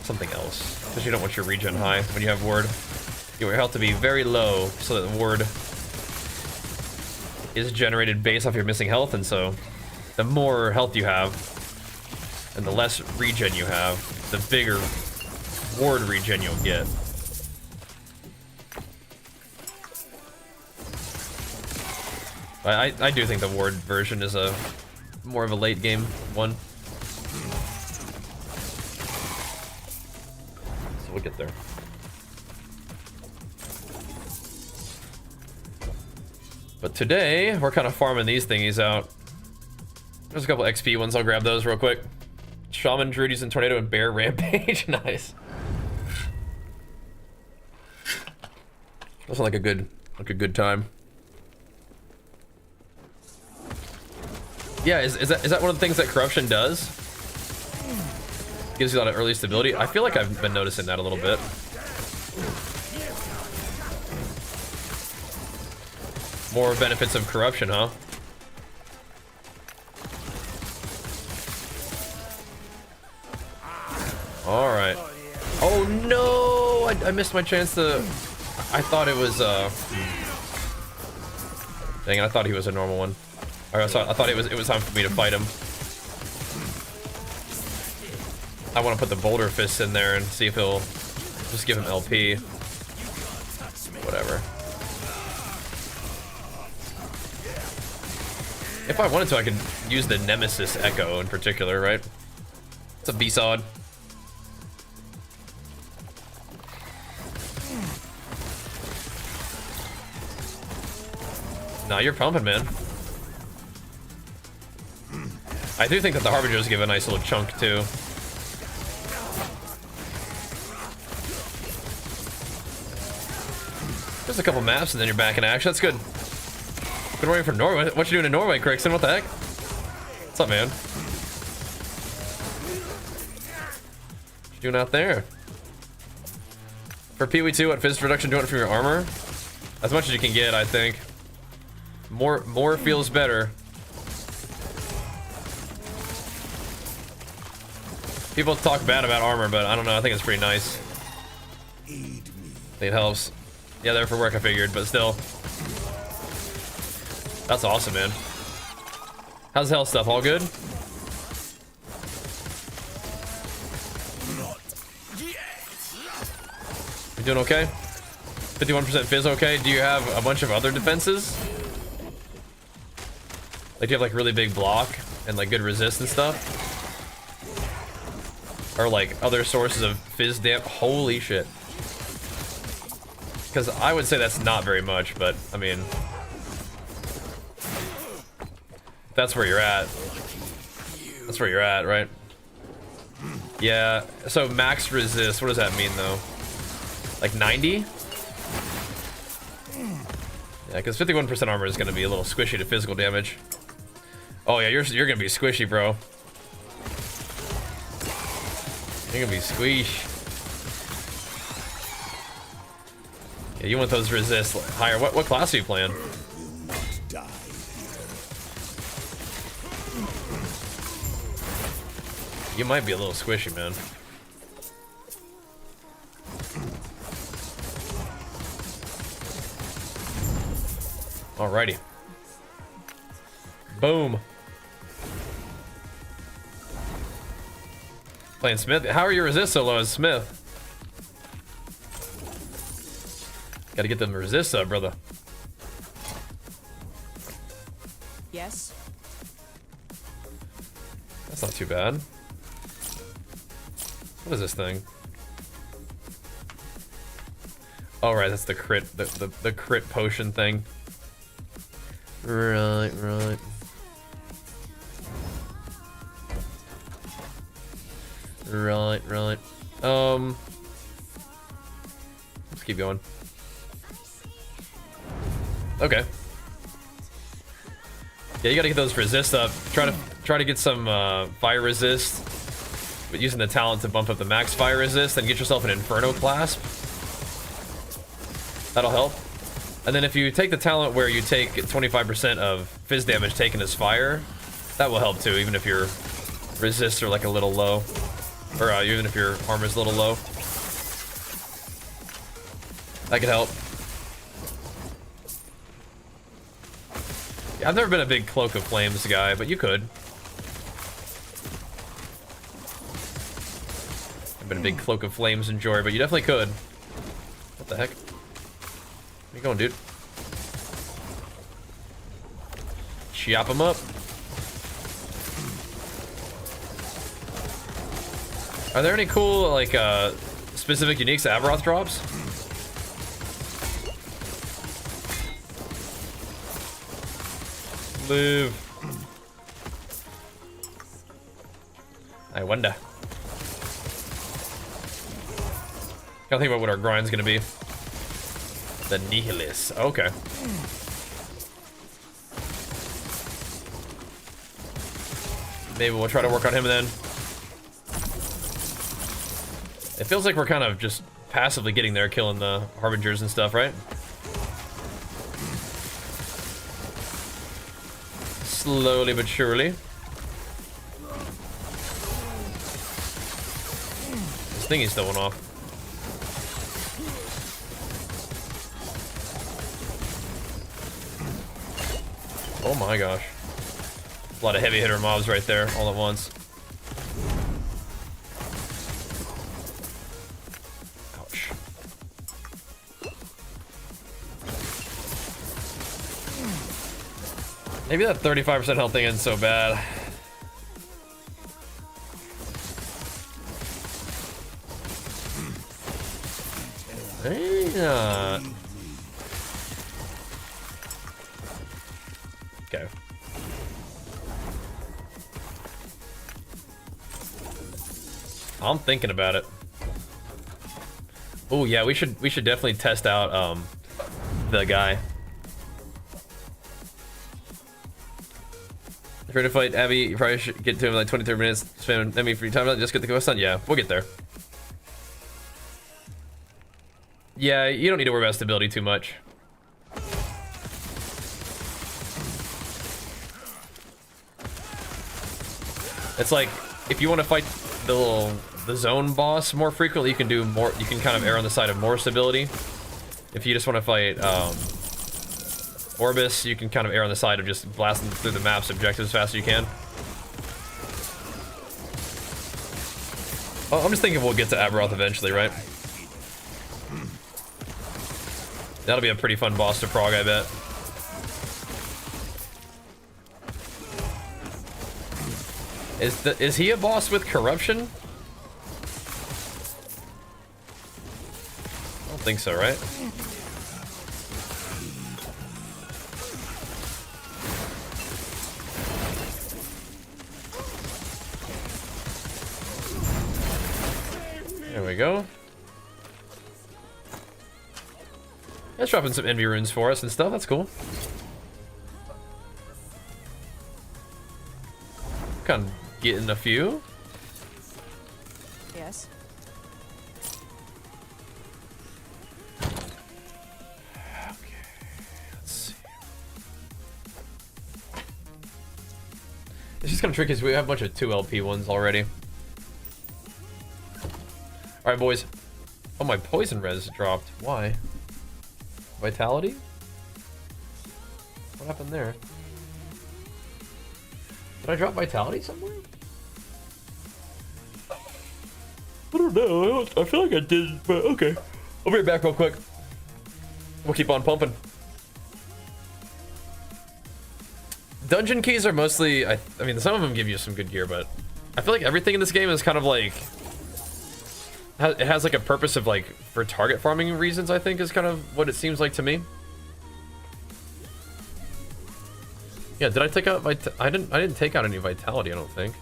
something else. Because you don't want your regen high when you have Ward. You want your health to be very low so that the Ward is generated based off your missing health. And so, the more health you have, and the less regen you have, the bigger Ward regen you'll get. I do think the Ward version is a more of a late game one. So we'll get there. But today, we're kind of farming these thingies out. There's a couple XP ones, I'll grab those real quick. Shaman, Druidies, and Tornado, and Bear Rampage. Nice. That's like a good time. Yeah, is that one of the things that corruption does? Gives you a lot of early stability. I feel like I've been noticing that a little bit. More benefits of corruption, huh? All right. Oh no! I missed my chance to. I thought it was. Dang it! I thought he was a normal one. I thought it was time for me to fight him. I want to put the boulder fists in there and see if he'll just give him LP. Whatever. If I wanted to, I could use the Nemesis Echo in particular, right? It's a B-Sod. Nah, you're pumping, man. I do think that the Harbingers give a nice little chunk, too. Just a couple maps and then you're back in action. That's good. Been waiting for Norway. What you doing in Norway, Crixton? What the heck? What's up, man? What you doing out there? For PoE2, what fizz reduction do you want from your armor? As much as you can get, I think. More feels better. People talk bad about armor, but I don't know. I think it's pretty nice. It helps. Yeah, there for work, I figured, but still. That's awesome, man. How's the health stuff? All good? You doing okay? 51% fizz okay? Do you have a bunch of other defenses? Like, do you have like really big block and like good resist and stuff? Or like other sources of fizz damp? Holy shit. Because I would say that's not very much, but I mean, that's where you're at. That's where you're at, right? Yeah, so max resist, what does that mean though? Like 90? Yeah, because 51% armor is going to be a little squishy to physical damage. Oh yeah, you're going to be squishy, bro. You're going to be squish. Yeah, you want those resists higher. What class are you playing? You might be a little squishy, man. Alrighty. Boom. Playing Smith. How are your resist so low as Smith? Gotta get them resist up, brother. Yes. That's not too bad. What is this thing? Oh, right, that's the crit, the crit potion thing. Right, right. Right, right. Let's keep going. Okay. Yeah, you gotta get those resist up. Try to get some fire resist, but using the talent to bump up the max fire resist, and get yourself an Inferno clasp. That'll help. And then if you take the talent where you take 25% of fizz damage taken as fire, that will help too, even if your resists are like a little low. Or even if your armor's a little low. That could help. Yeah, I've never been a big Cloak of Flames guy, but you could. I've been a big Cloak of Flames enjoyer, but you definitely could. What the heck? Where you going, dude? Chop him up. Are there any cool, like, specific uniques Aberoth drops? Live. I wonder. Gotta think about what our grind's gonna be. The Nihilist. Okay. Maybe we'll try to work on him then. It feels like we're kind of just passively getting there, killing the Harbingers and stuff, right? Slowly but surely. This thingy's still went off. Oh my gosh. A lot of heavy hitter mobs right there all at once. Ouch. Maybe that 35% health thing isn't so bad. Maybe not. Okay. I'm thinking about it. Oh yeah, we should definitely test out the guy. If you're ready to fight Abby, you probably should get to him in like 23 minutes. Spend any free time. Just get the quest done. Yeah, we'll get there. Yeah, you don't need to worry about stability too much. It's like if you want to fight the zone boss more frequently, you can do more. You can kind of err on the side of more stability. If you just want to fight Orbis, you can kind of err on the side of just blasting through the map's objectives as fast as you can. Oh, I'm just thinking we'll get to Aberoth eventually, right? That'll be a pretty fun boss to prog, I bet. Is he a boss with corruption? I don't think so, right? There we go. That's dropping some envy runes for us and stuff. That's cool. Kind of getting a few. Yes. Okay. Let's see. It's just kind of tricky because we have a bunch of 2 LP ones already. All right, boys. Oh, my poison res dropped. Why? Vitality? What happened there? Did I drop vitality somewhere? I don't know. I feel like I did, but okay. I'll be right back real quick. We'll keep on pumping. Dungeon keys are mostly, I mean, some of them give you some good gear, but I feel like everything in this game is kind of like, it has like a purpose of like, for target farming reasons, I think is kind of what it seems like to me. Yeah, did I take out I didn't take out any vitality, I don't think.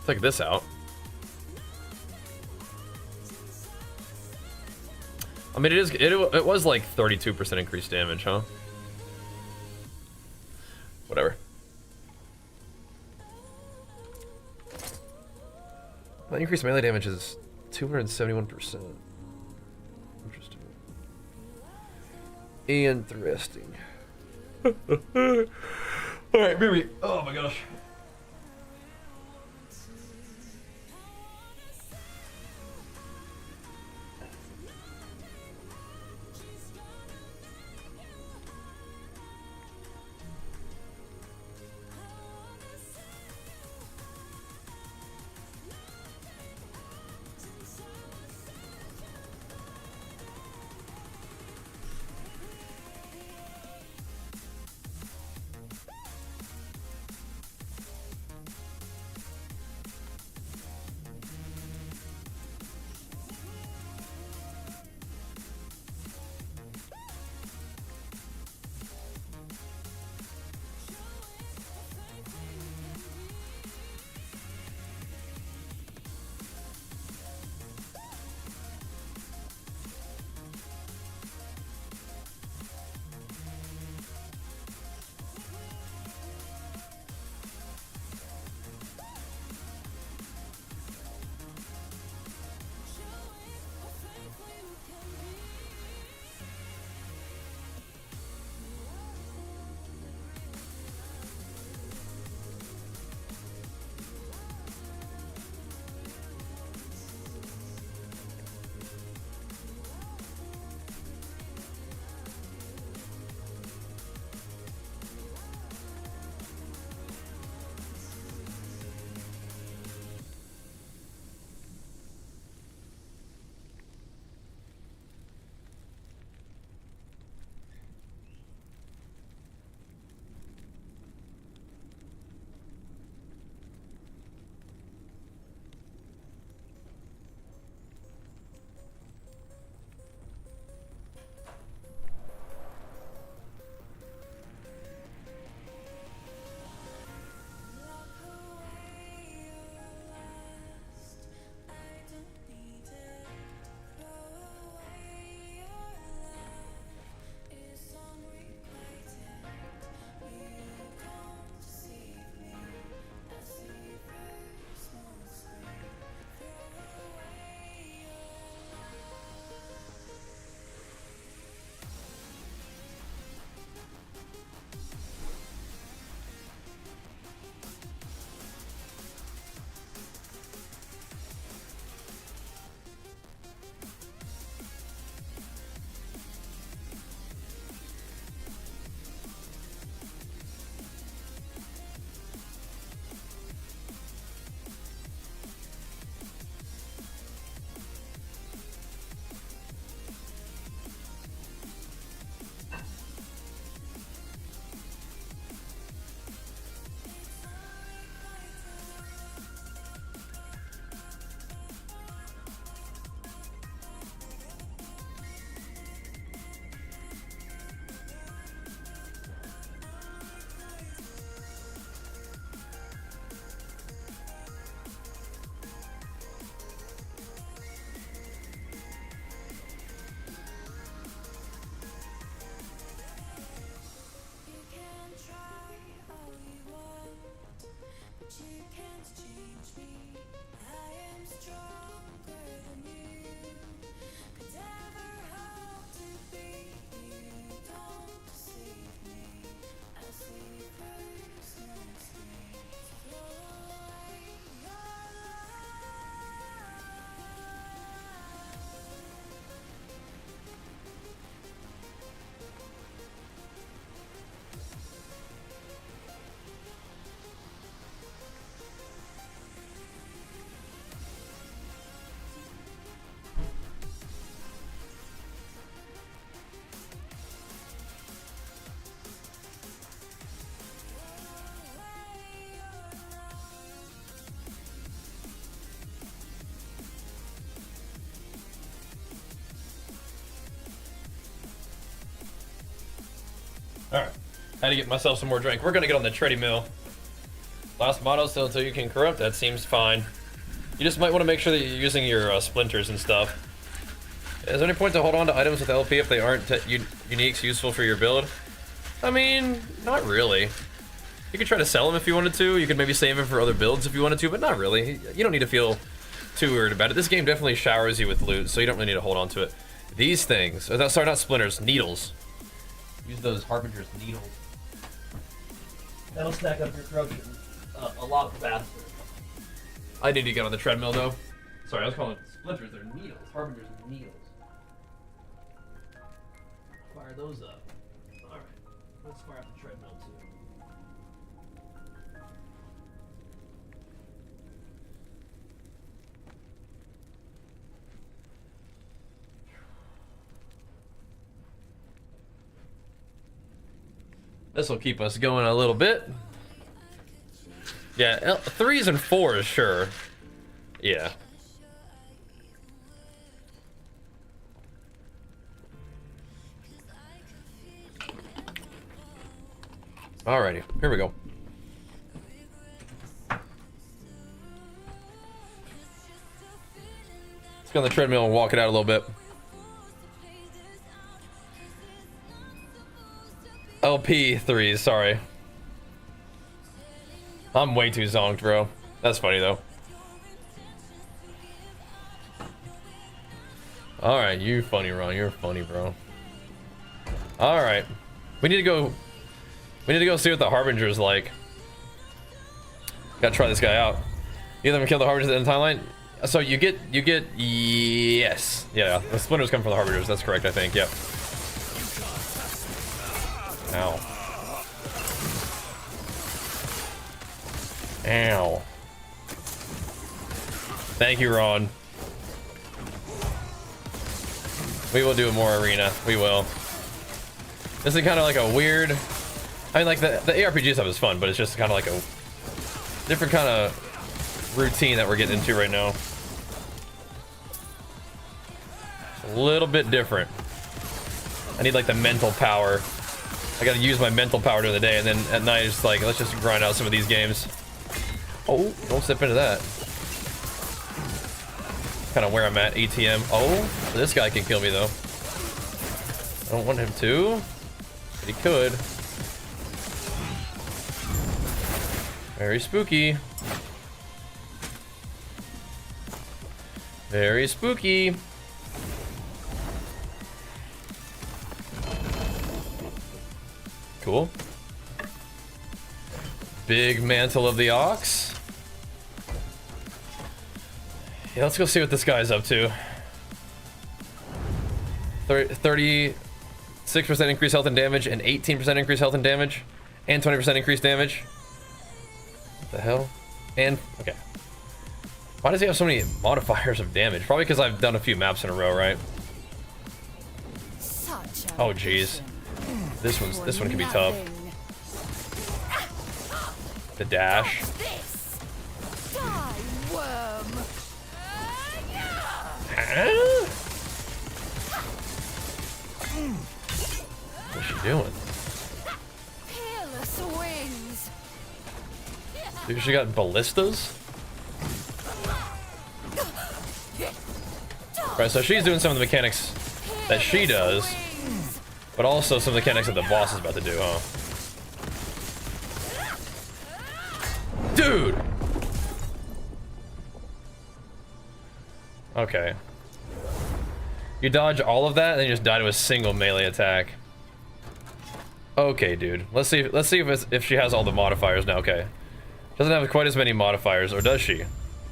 Take this out. I mean, it was like 32% increased damage, huh? Whatever. My increased melee damage is 271%. Interesting. Interesting. Alright, maybe. Oh my gosh. Had to get myself some more drink. We're gonna get on the treadmill. Last motto still until you can corrupt. That seems fine. You just might want to make sure that you're using your splinters and stuff. Is there any point to hold on to items with LP if they aren't uniques useful for your build? I mean, not really. You could try to sell them if you wanted to. You could maybe save them for other builds if you wanted to, but not really. You don't need to feel too worried about it. This game definitely showers you with loot, so you don't really need to hold on to it. These things, sorry, not splinters, needles. Use those Harbinger's needles. That'll stack up your corruption a lot faster. I need to get on the treadmill though. Sorry, I was calling it splinters. They're needles. Harbinger's needles. Fire those up. Alright. Let's fire up the treadmill too. This will keep us going a little bit. Yeah, 3s and 4s, sure. Yeah. Alrighty, here we go. Let's go on the treadmill and walk it out a little bit. LP3, sorry. I'm way too zonked, bro. That's funny, though. Alright, you funny, Ron. You're funny, bro. Alright. We need to go see what the Harbinger's like. Gotta try this guy out. You let him kill the Harbingers at the timeline? So you get, yes. Yeah, the splinters come from the Harbingers. That's correct, I think. Yep. Ow. Ow. Thank you, Ron. We will do more arena. We will. This is kind of like a weird... I mean, like, the ARPG stuff is fun, but it's just kind of like a different kind of routine that we're getting into right now. It's a little bit different. I need, like, the mental power. I gotta use my mental power during the day, and then at night it's like, let's just grind out some of these games. Oh, don't step into that. Kind of where I'm at, ATM. Oh, this guy can kill me though. I don't want him to, but he could. Very spooky. Very spooky. Cool. Big mantle of the ox. Yeah, let's go see what this guy's up to. 36% increased health and damage, and 18% increased health and damage, and 20% increased damage. What the hell? And, okay. Why does he have so many modifiers of damage? Probably because I've done a few maps in a row, right? Oh, jeez. This one can be tough. The dash. What's she doing? Dude, she got ballistas? Right, so she's doing some of the mechanics that she does, but also some of the mechanics that the boss is about to do, huh? Dude! Okay. You dodge all of that, and then you just die to a single melee attack. Okay, dude. Let's see if she has all the modifiers now. Okay. Doesn't have quite as many modifiers, or does she?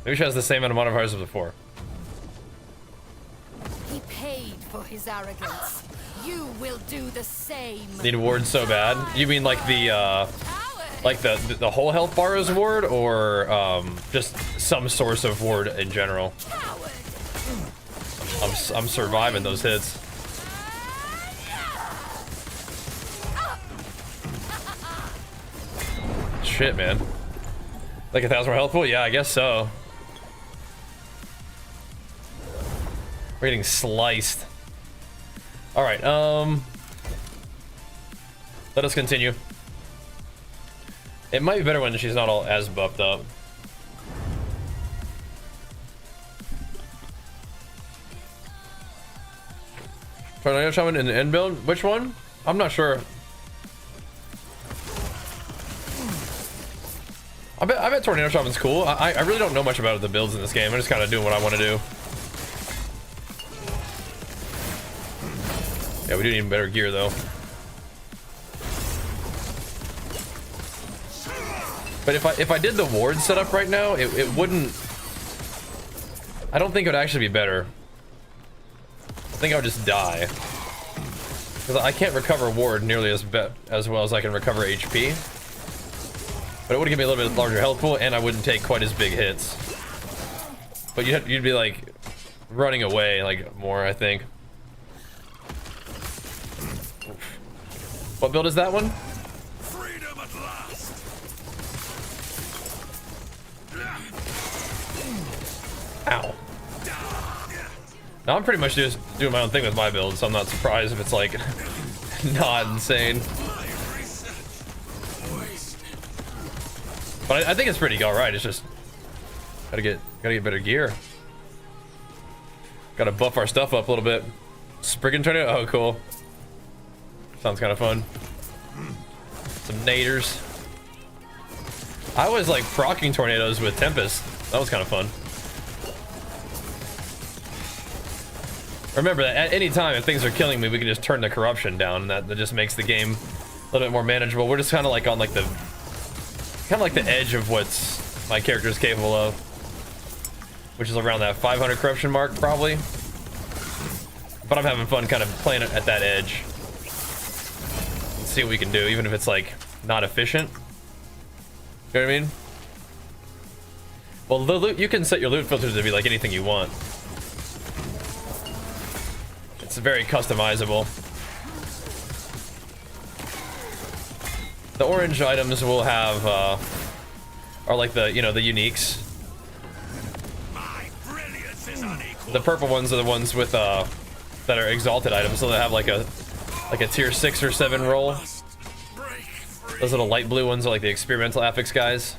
Maybe she has the same amount of modifiers as before. He paid for his arrogance. You will do the same. Need a ward so bad? You mean like the whole health bar is ward, or just some source of ward in general? I'm surviving those hits. Shit, man. Like 1,000 more health pool? Yeah, I guess so. We're getting sliced. Alright, let us continue. It might be better when she's not all as buffed up. Tornado Shaman in the end build? Which one? I'm not sure. I bet Tornado Shaman's cool. I really don't know much about the builds in this game. I'm just kind of doing what I want to do. Yeah, we do need better gear though. But if I did the ward setup right now, it wouldn't. I don't think it would actually be better. I think I would just die. Because I can't recover ward nearly as well as I can recover HP. But it would give me a little bit larger health pool, and I wouldn't take quite as big hits. But you'd be like running away like more, I think. What build is that one? Freedom at last. Ow. Now I'm pretty much just doing my own thing with my build, so I'm not surprised if it's like not insane. But I think it's pretty alright. It's just gotta get better gear. Gotta buff our stuff up a little bit. Spriggan tornado. Oh, cool. Sounds kind of fun. Some naders. I always like proccing tornadoes with Tempest. That was kind of fun. Remember that at any time if things are killing me, we can just turn the corruption down. That just makes the game a little bit more manageable. We're just kind of like on like the edge of what's my character is capable of, which is around that 500 corruption mark probably. But I'm having fun kind of playing it at that edge. Let's see what we can do, even if it's like not efficient. You know what I mean? Well, the loot, you can set your loot filters to be like anything you want. It's very customizable. The orange items will have are like the, you know, the uniques. The purple ones are the ones with that are exalted items, so they have like a tier 6 or 7 roll. Those little light blue ones are like the experimental affix guys.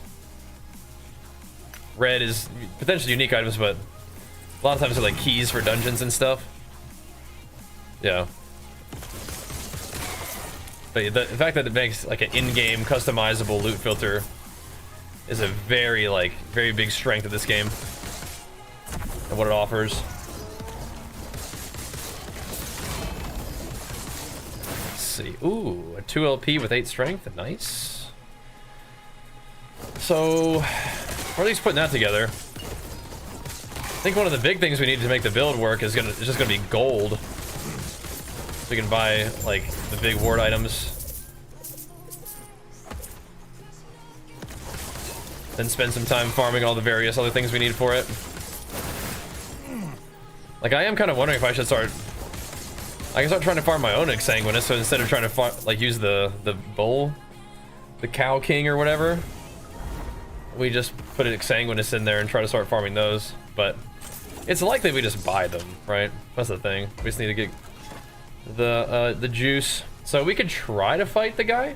Red is potentially unique items, but a lot of times they're like keys for dungeons and stuff. Yeah. But the fact that it makes like an in-game customizable loot filter is a very big strength of this game and what it offers. Let's see. Ooh, a 2 LP with 8 strength. Nice. So, we're at least putting that together. I think one of the big things we need to make the build work is just gonna be gold. So we can buy like the big ward items. Then spend some time farming all the various other things we need for it. Like I am kind of wondering if I should start. I can start trying to farm my own Exsanguinous, so instead of trying to farm, like use the bull, the cow king or whatever, we just put an Exsanguinous in there and try to start farming those. But it's likely we just buy them, right? That's the thing. We just need to get the juice. So we could try to fight the guy.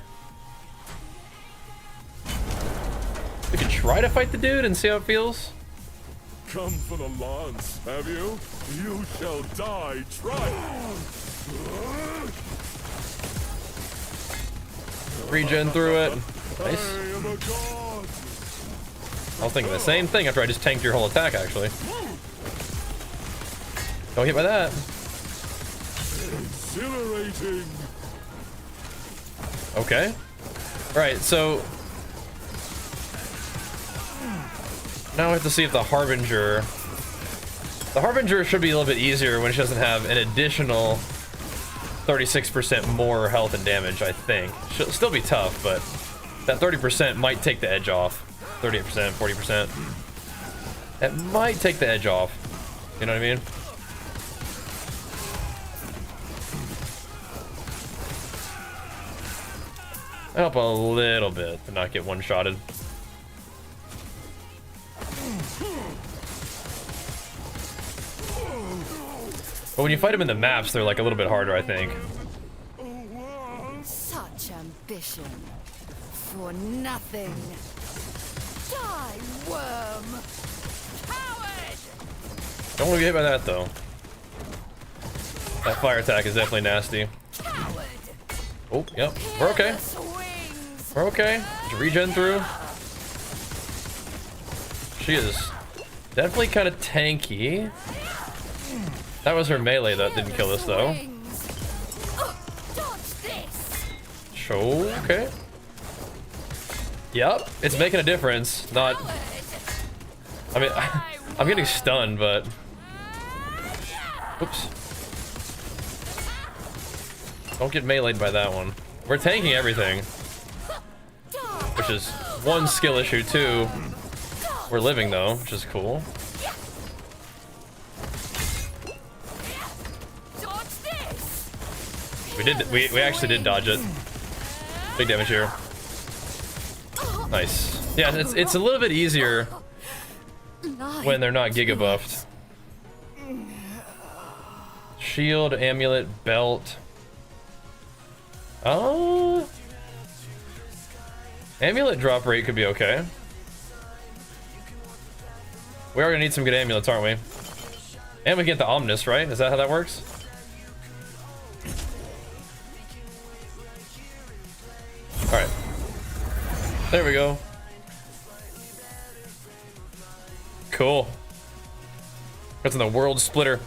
We could try to fight the dude and see how it feels. Come for the lance, have you? You shall die trying. Regen through it. Nice. I am a god. I was thinking the same thing after I just tanked your whole attack, actually. Don't hit by that. Exhilarating. Okay. Right, so now we have to see if the Harbinger... The Harbinger should be a little bit easier when she doesn't have an additional 36% more health and damage, I think. She'll still be tough, but that 30% might take the edge off. 38%, 40%. It might take the edge off. You know what I mean? Help a little bit to not get one-shotted. But when you fight them in the maps, they're like a little bit harder, I think. Such ambition. for nothing. Die, worm! Coward! Don't want to get hit by that though. That fire attack is definitely nasty. Coward! Oh, yep. We're okay. Wings. We're okay. Just regen through. She is definitely kind of tanky. That was her melee that didn't kill us though. Dodge this. Show, okay. Yep, it's making a difference. Not, I mean, I'm getting stunned, but. Oops. Don't get meleeed by that one. We're tanking everything. Which is one skill issue, too. We're living though, which is cool. We actually did dodge it. Big damage here. Nice. Yeah, it's a little bit easier when they're not giga buffed. Shield, amulet, belt. Oh, amulet drop rate could be okay. We are gonna need some good amulets, aren't we? And we get the Omnis, right? Is that how that works? Alright. There we go. Cool. That's in the World Splitter.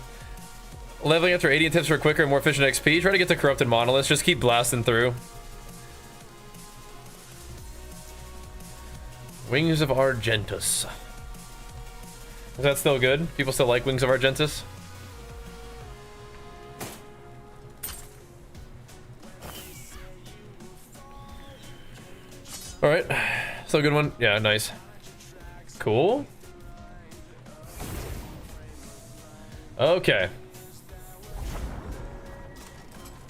Leveling after 80 tips for quicker and more efficient XP. Try to get to corrupted monoliths. Just keep blasting through. Wings of Argentus. Is that still good? People still like Wings of Argentus? Alright. Still a good one? Yeah, nice. Cool. Okay.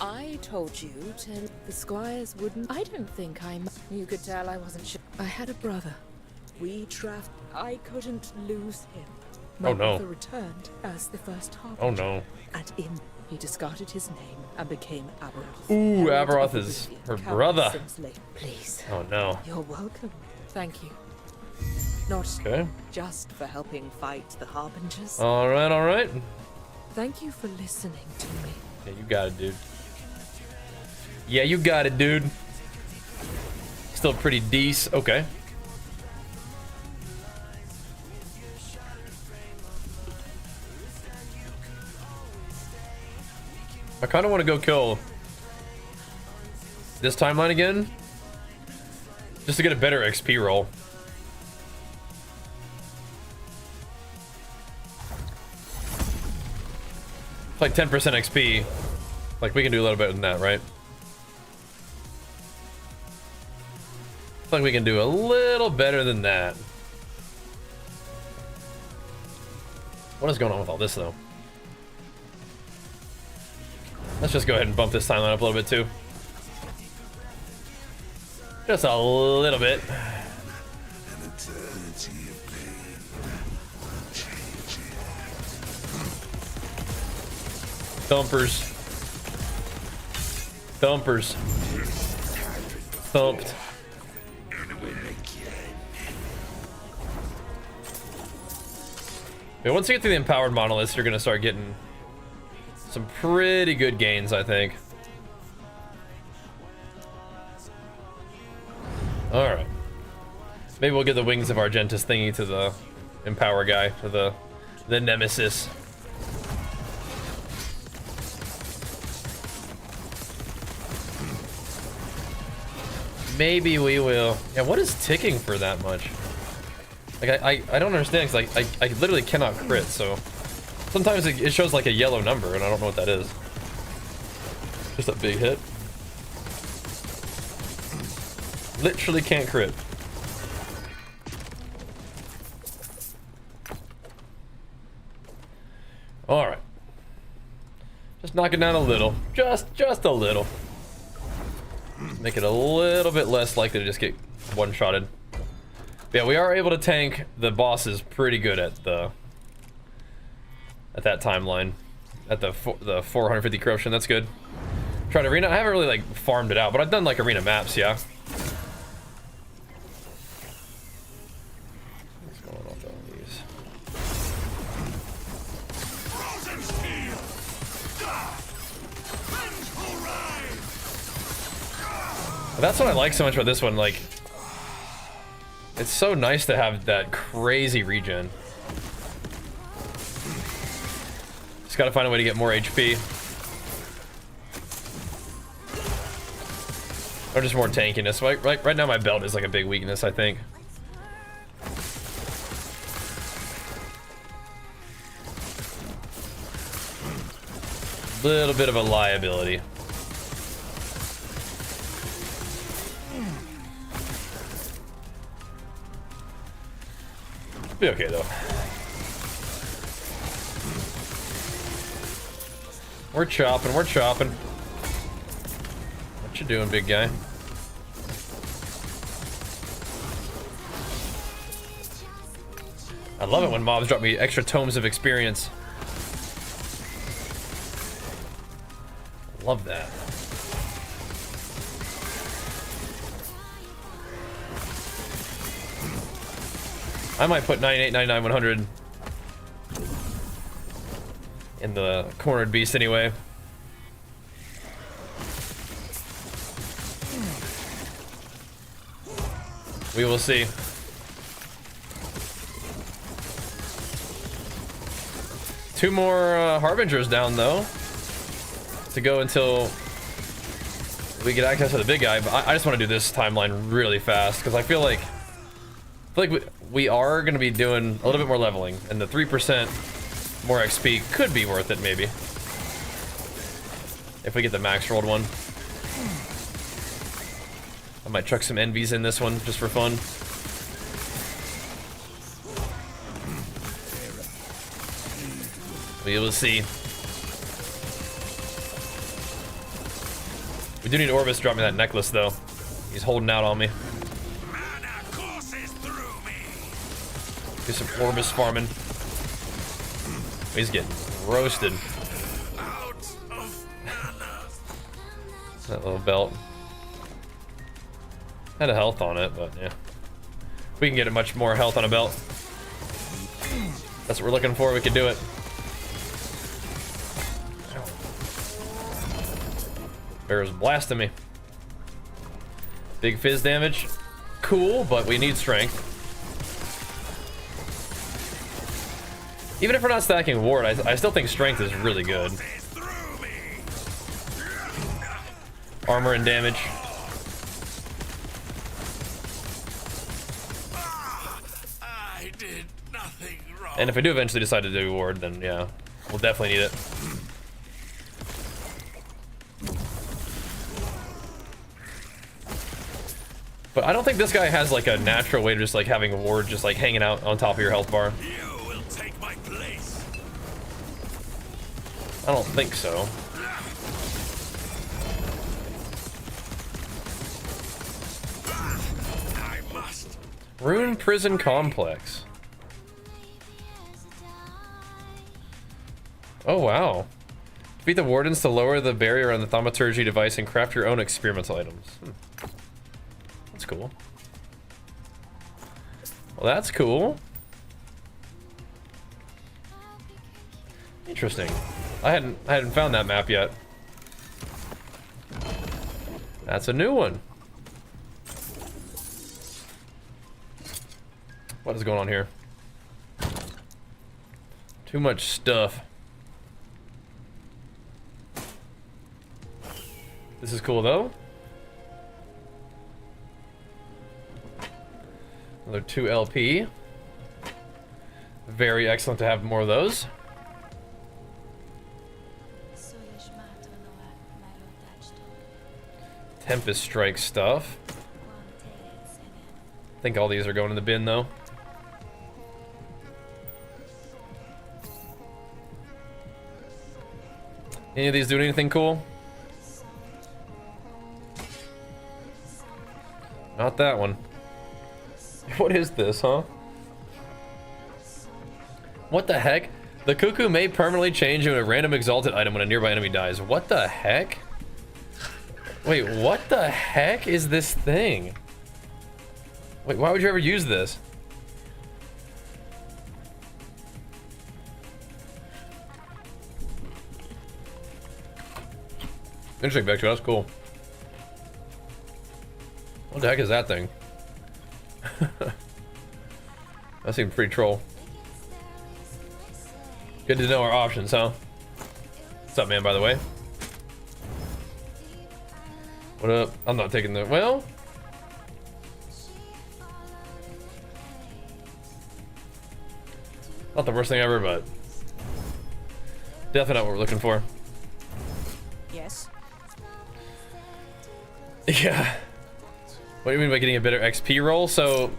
I told you to... The squires wouldn't... I don't think I'm... You could tell I wasn't sure. I had a brother. We trapped... I couldn't lose him. My brother returned as the first Harbinger. Oh no. And he discarded his name and became Aberoth. Ooh, Aberoth is her brother. Please. Oh no. You're welcome. Thank you. Not just for helping fight the Harbingers. Alright, alright. Thank you for listening to me. Yeah, you got it, dude. Yeah, you got it, dude. Still pretty decent. Okay. I kind of want to go kill this timeline again, just to get a better XP roll. It's like 10% XP. Like we can do a little better than that, right? I feel like we can do a little better than that. What is going on with all this though? Let's just go ahead and bump this timeline up a little bit too. Just a little bit. Thumpers. Thumpers. Thumped. Yeah, once you get to the empowered monoliths, you're gonna start getting some pretty good gains, I think. Alright. Maybe we'll get the Wings of Argentus thingy to the Empower guy, to the Nemesis. Maybe we will. Yeah, what is ticking for that much? Like, I don't understand, because I literally cannot crit, so... Sometimes it shows like a yellow number, and I don't know what that is. Just a big hit. Literally can't crit. Alright. Just knock it down a little. Just a little. Make it a little bit less likely to just get one-shotted. Yeah, we are able to tank the bosses pretty good at that timeline, at the 450 corruption. That's good. Tried arena. I haven't really like farmed it out, but I've done like arena maps. Yeah. What's going on with all these? Frozen steel. Vengeful rise. That's what I like so much about this one. Like, it's so nice to have that crazy regen. Just gotta find a way to get more HP. Or just more tankiness. Right now my belt is like a big weakness, I think. Little bit of a liability. Be okay though. We're chopping, we're chopping. What you doing, big guy? I love it when mobs drop me extra tomes of experience. Love that. I might put 98, 99, 100 in the cornered beast anyway. We will see. Two more Harbingers down though to go until we get access to the big guy, but I just want to do this timeline really fast because I feel like we are going to be doing a little bit more leveling, and the 3% more XP could be worth it maybe if we get the max rolled one. I might chuck some envies in this one just for fun. We will see. We do need Orbis to drop me that necklace though. He's holding out on me. Mana courses through me. Do some Orbis farming. He's getting roasted. Out of mana. That little belt. Had a health on it, but yeah. We can get it much more health on a belt. That's what we're looking for, we can do it. Bear's blasting me. Big fizz damage. Cool, but we need strength. Even if we're not stacking ward, I still think strength is really good. Armor and damage. I did nothing wrong. And if we do eventually decide to do ward, then yeah, we'll definitely need it. But I don't think this guy has like a natural way to just like having a ward just like hanging out on top of your health bar. You will take my place. I don't think so. I must. Rune Prison Complex. Oh wow. Defeat the wardens to lower the barrier on the thaumaturgy device and craft your own experimental items. That's cool. Well, that's cool. Interesting. I hadn't found that map yet. That's a new one. What is going on here? Too much stuff. This is cool though. Another 2 LP. Very excellent to have more of those. Tempest Strike stuff. I think all these are going in the bin though. Any of these doing anything cool? Not that one. What is this, huh? What the heck? The cuckoo may permanently change into a random exalted item when a nearby enemy dies. What the heck? Wait, what the heck is this thing? Wait, why would you ever use this? Interesting, Vector. That's cool. What the heck is that thing? That seemed pretty troll. Good to know our options, huh? What's up, man, by the way? What up? I'm not taking the... Well... Not the worst thing ever, but... Definitely not what we're looking for. Yes. Yeah. What do you mean by getting a better XP roll? So,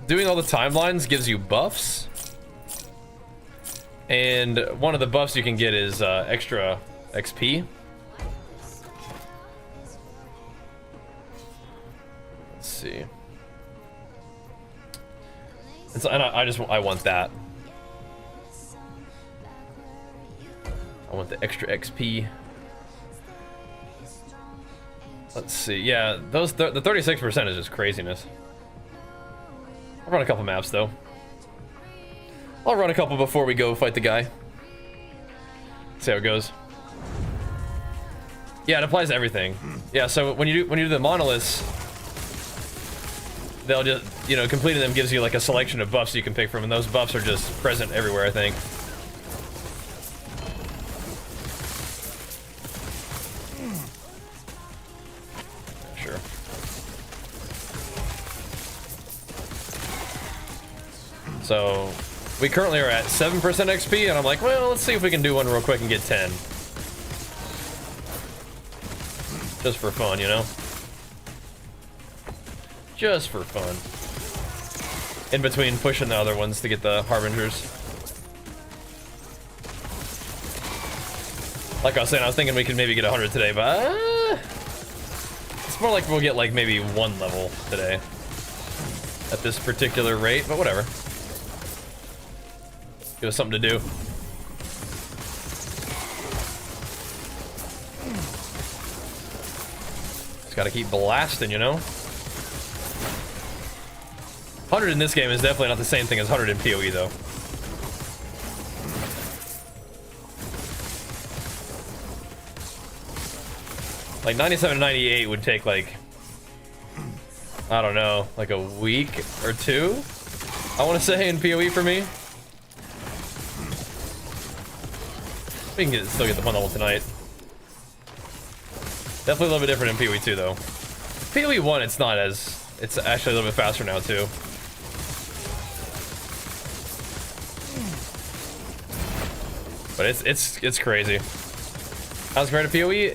doing all the timelines gives you buffs. And one of the buffs you can get is extra XP. Let's see. And I want that. I want the extra XP. Let's see. Yeah, the 36% is just craziness. I'll run a couple maps though. I'll run a couple before we go fight the guy. See how it goes. Yeah, it applies to everything. Yeah, so when you do the monoliths, they'll just, you know, completing them gives you like a selection of buffs you can pick from, and those buffs are just present everywhere, I think. Sure. So we currently are at 7% XP, and I'm like, well, let's see if we can do one real quick and get 10. Just for fun, you know? Just for fun. In between pushing the other ones to get the Harbingers. Like I was saying, I was thinking we could maybe get 100 today, but it's more like we'll get like maybe 1 level today at this particular rate, but whatever. Give us something to do. Just gotta keep blasting, you know? 100 in this game is definitely not the same thing as 100 in PoE, though. Like 97 and 98 would take like, I don't know, like a week or 2, I want to say, in PoE for me. We can still get the 1 level tonight. Definitely a little bit different in PoE 2 though. PoE 1, it's not as, it's actually a little bit faster now too. But it's crazy. How's great at PoE?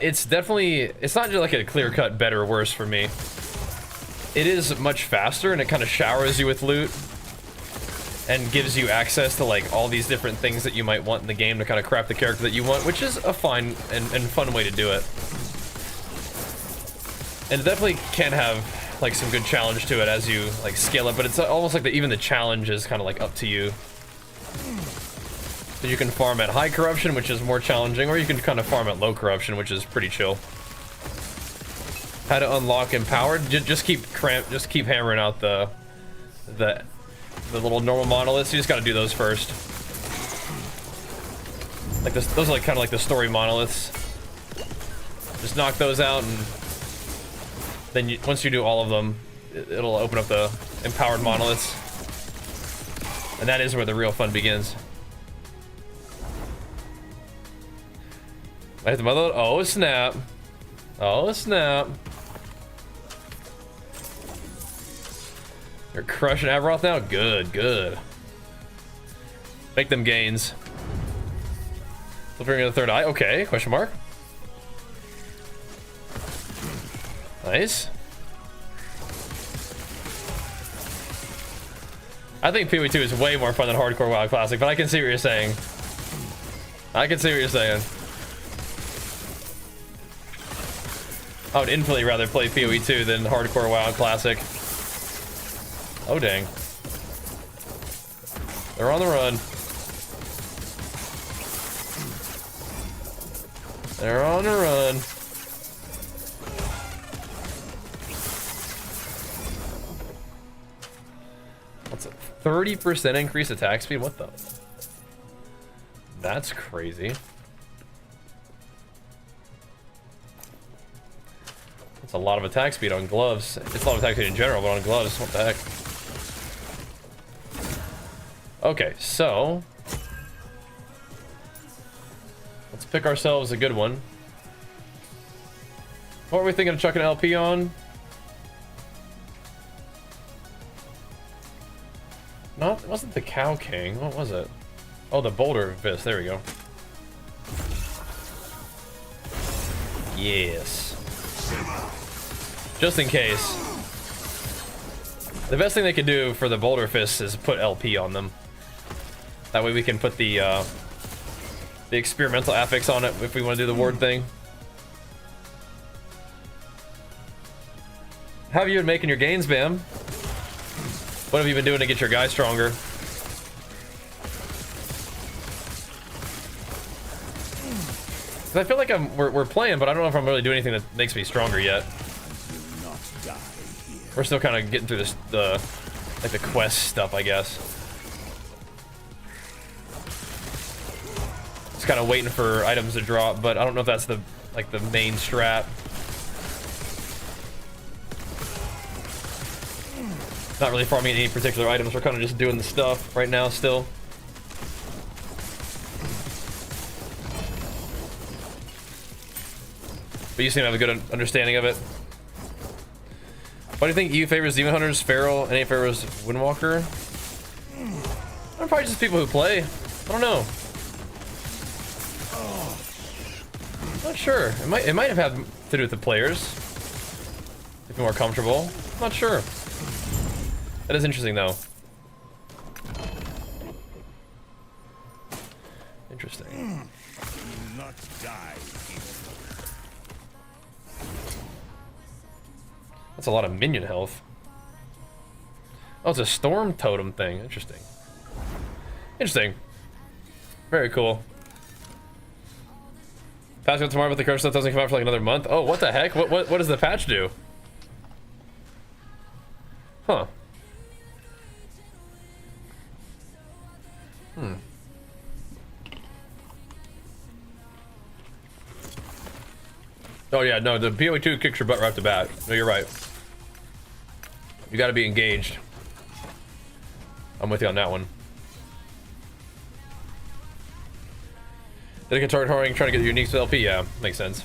It's definitely, it's not just like a clear-cut better or worse for me. It is much faster, and it kind of showers you with loot and gives you access to like all these different things that you might want in the game to kind of craft the character that you want, which is a fine and fun way to do it. And it definitely can have like some good challenge to it as you like scale it, but it's almost like even the challenge is kind of like up to you. So you can farm at high corruption, which is more challenging, or you can kind of farm at low corruption, which is pretty chill. How to unlock empowered? Just keep hammering out the little normal monoliths. You just got to do those first. Like this, those are like kind of like the story monoliths. Just knock those out, and then once you do all of them, it'll open up the empowered monoliths, and that is where the real fun begins. I hit the mother. Oh snap! Oh snap! You're crushing Aberoth now? Good, good. Make them gains. Flipping the third eye. Okay, question mark. Nice. I think PoE 2 is way more fun than Hardcore WoW Classic, but I can see what you're saying. I can see what you're saying. I would infinitely rather play PoE 2 than Hardcore WoW Classic. Oh dang. They're on the run. They're on the run. What's a 30% increase attack speed? What the? That's crazy. It's a lot of attack speed on gloves. It's a lot of attack speed in general, but on gloves, what the heck? Okay, so let's pick ourselves a good one. What were we thinking of chucking LP on? It wasn't the Cow King. What was it? Oh, the Boulder Fist. There we go. Yes. Just in case. The best thing they could do for the Boulder Fist is put LP on them. That way we can put the experimental affix on it if we want to do the ward thing. How have you been making your gains, Bam? What have you been doing to get your guy stronger? Cause I feel like we're playing, but I don't know if I'm really doing anything that makes me stronger yet. We're still kind of getting through this, the quest stuff, I guess. Just kind of waiting for items to drop, but I don't know if that's the main strat. Not really farming any particular items. We're kind of just doing the stuff right now still. But you seem to have a good understanding of it. Why do you think EU favors Demon Hunters, Feral, and A favors Windwalker? Probably just people who play. I don't know. Not sure. It might have had to do with the players. If you're more comfortable. Not sure. That is interesting though. Interesting. Not die. That's a lot of minion health. Oh, it's a storm totem thing. Interesting. Interesting. Very cool. Patch out tomorrow, but the curse stuff doesn't come out for like another month. Oh, what the heck? What does the patch do? Huh. Oh yeah, no, the PoE2 kicks your butt right off the bat. No, you're right. You gotta be engaged. I'm with you on that one. Dedicated target harming, trying to get the unique LP. Yeah, makes sense.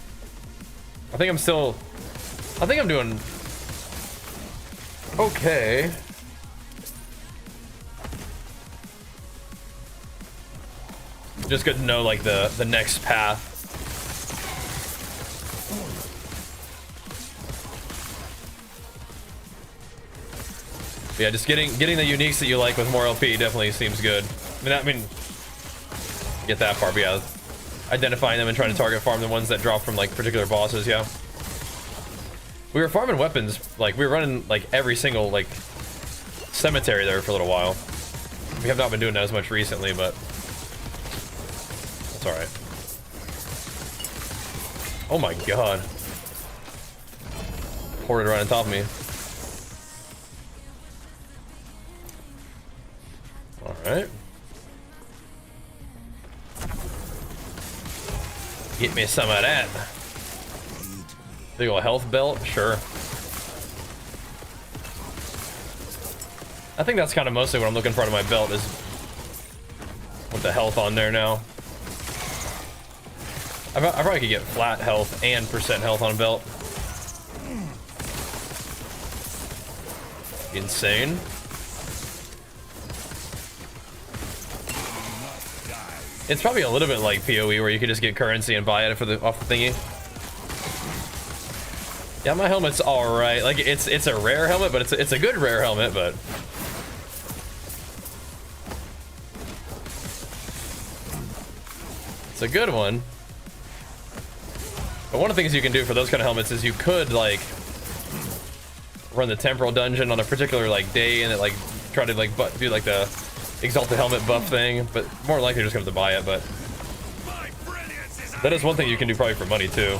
I think I'm doing okay. Just good to know like the next path. Yeah, just getting the uniques that you like with more LP definitely seems good. I mean, get that part, but yeah, identifying them and trying to target farm the ones that drop from like particular bosses. Yeah, we were farming weapons, like we were running like every single like cemetery there for a little while. We have not been doing that as much recently, but that's all right. Oh my god, poured it right on top of me. All right. Get me some of that. Big ol' health belt, sure. I think that's kind of mostly what I'm looking for out of my belt is with the health on there now. I probably could get flat health and percent health on a belt. Insane. It's probably a little bit like PoE where you could just get currency and buy it for off the thingy. Yeah, my helmet's all right. Like it's a rare helmet, but it's a good rare helmet, but it's a good one. But one of the things you can do for those kind of helmets is you could like run the temporal dungeon on a particular like day and it like try to like do like the exalted helmet buff thing, but more likely you're just gonna have to buy it. But that is one thing you can do probably for money too.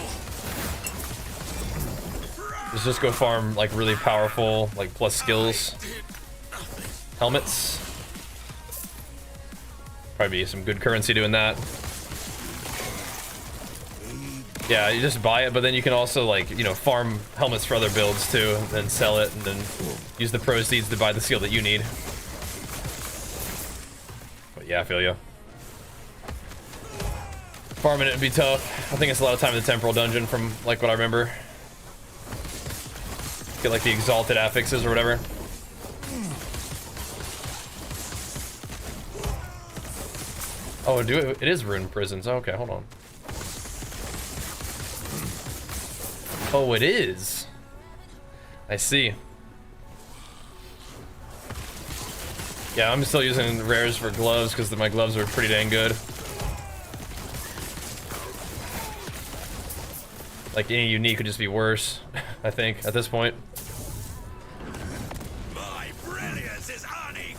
Is just go farm like really powerful like plus skills helmets. Probably be some good currency doing that. Yeah, you just buy it, but then you can also, like, you know, farm helmets for other builds too, and then sell it, and then use the proceeds to buy the skill that you need. But yeah, I feel you. Farming it would be tough. I think it's a lot of time in the temporal dungeon from, like, what I remember. Get, like, the exalted affixes or whatever. Oh, it is ruined prisons. Okay, hold on. Oh, it is. I see. Yeah, I'm still using rares for gloves because my gloves are pretty dang good. Like, any unique would just be worse, I think, at this point. My brilliance is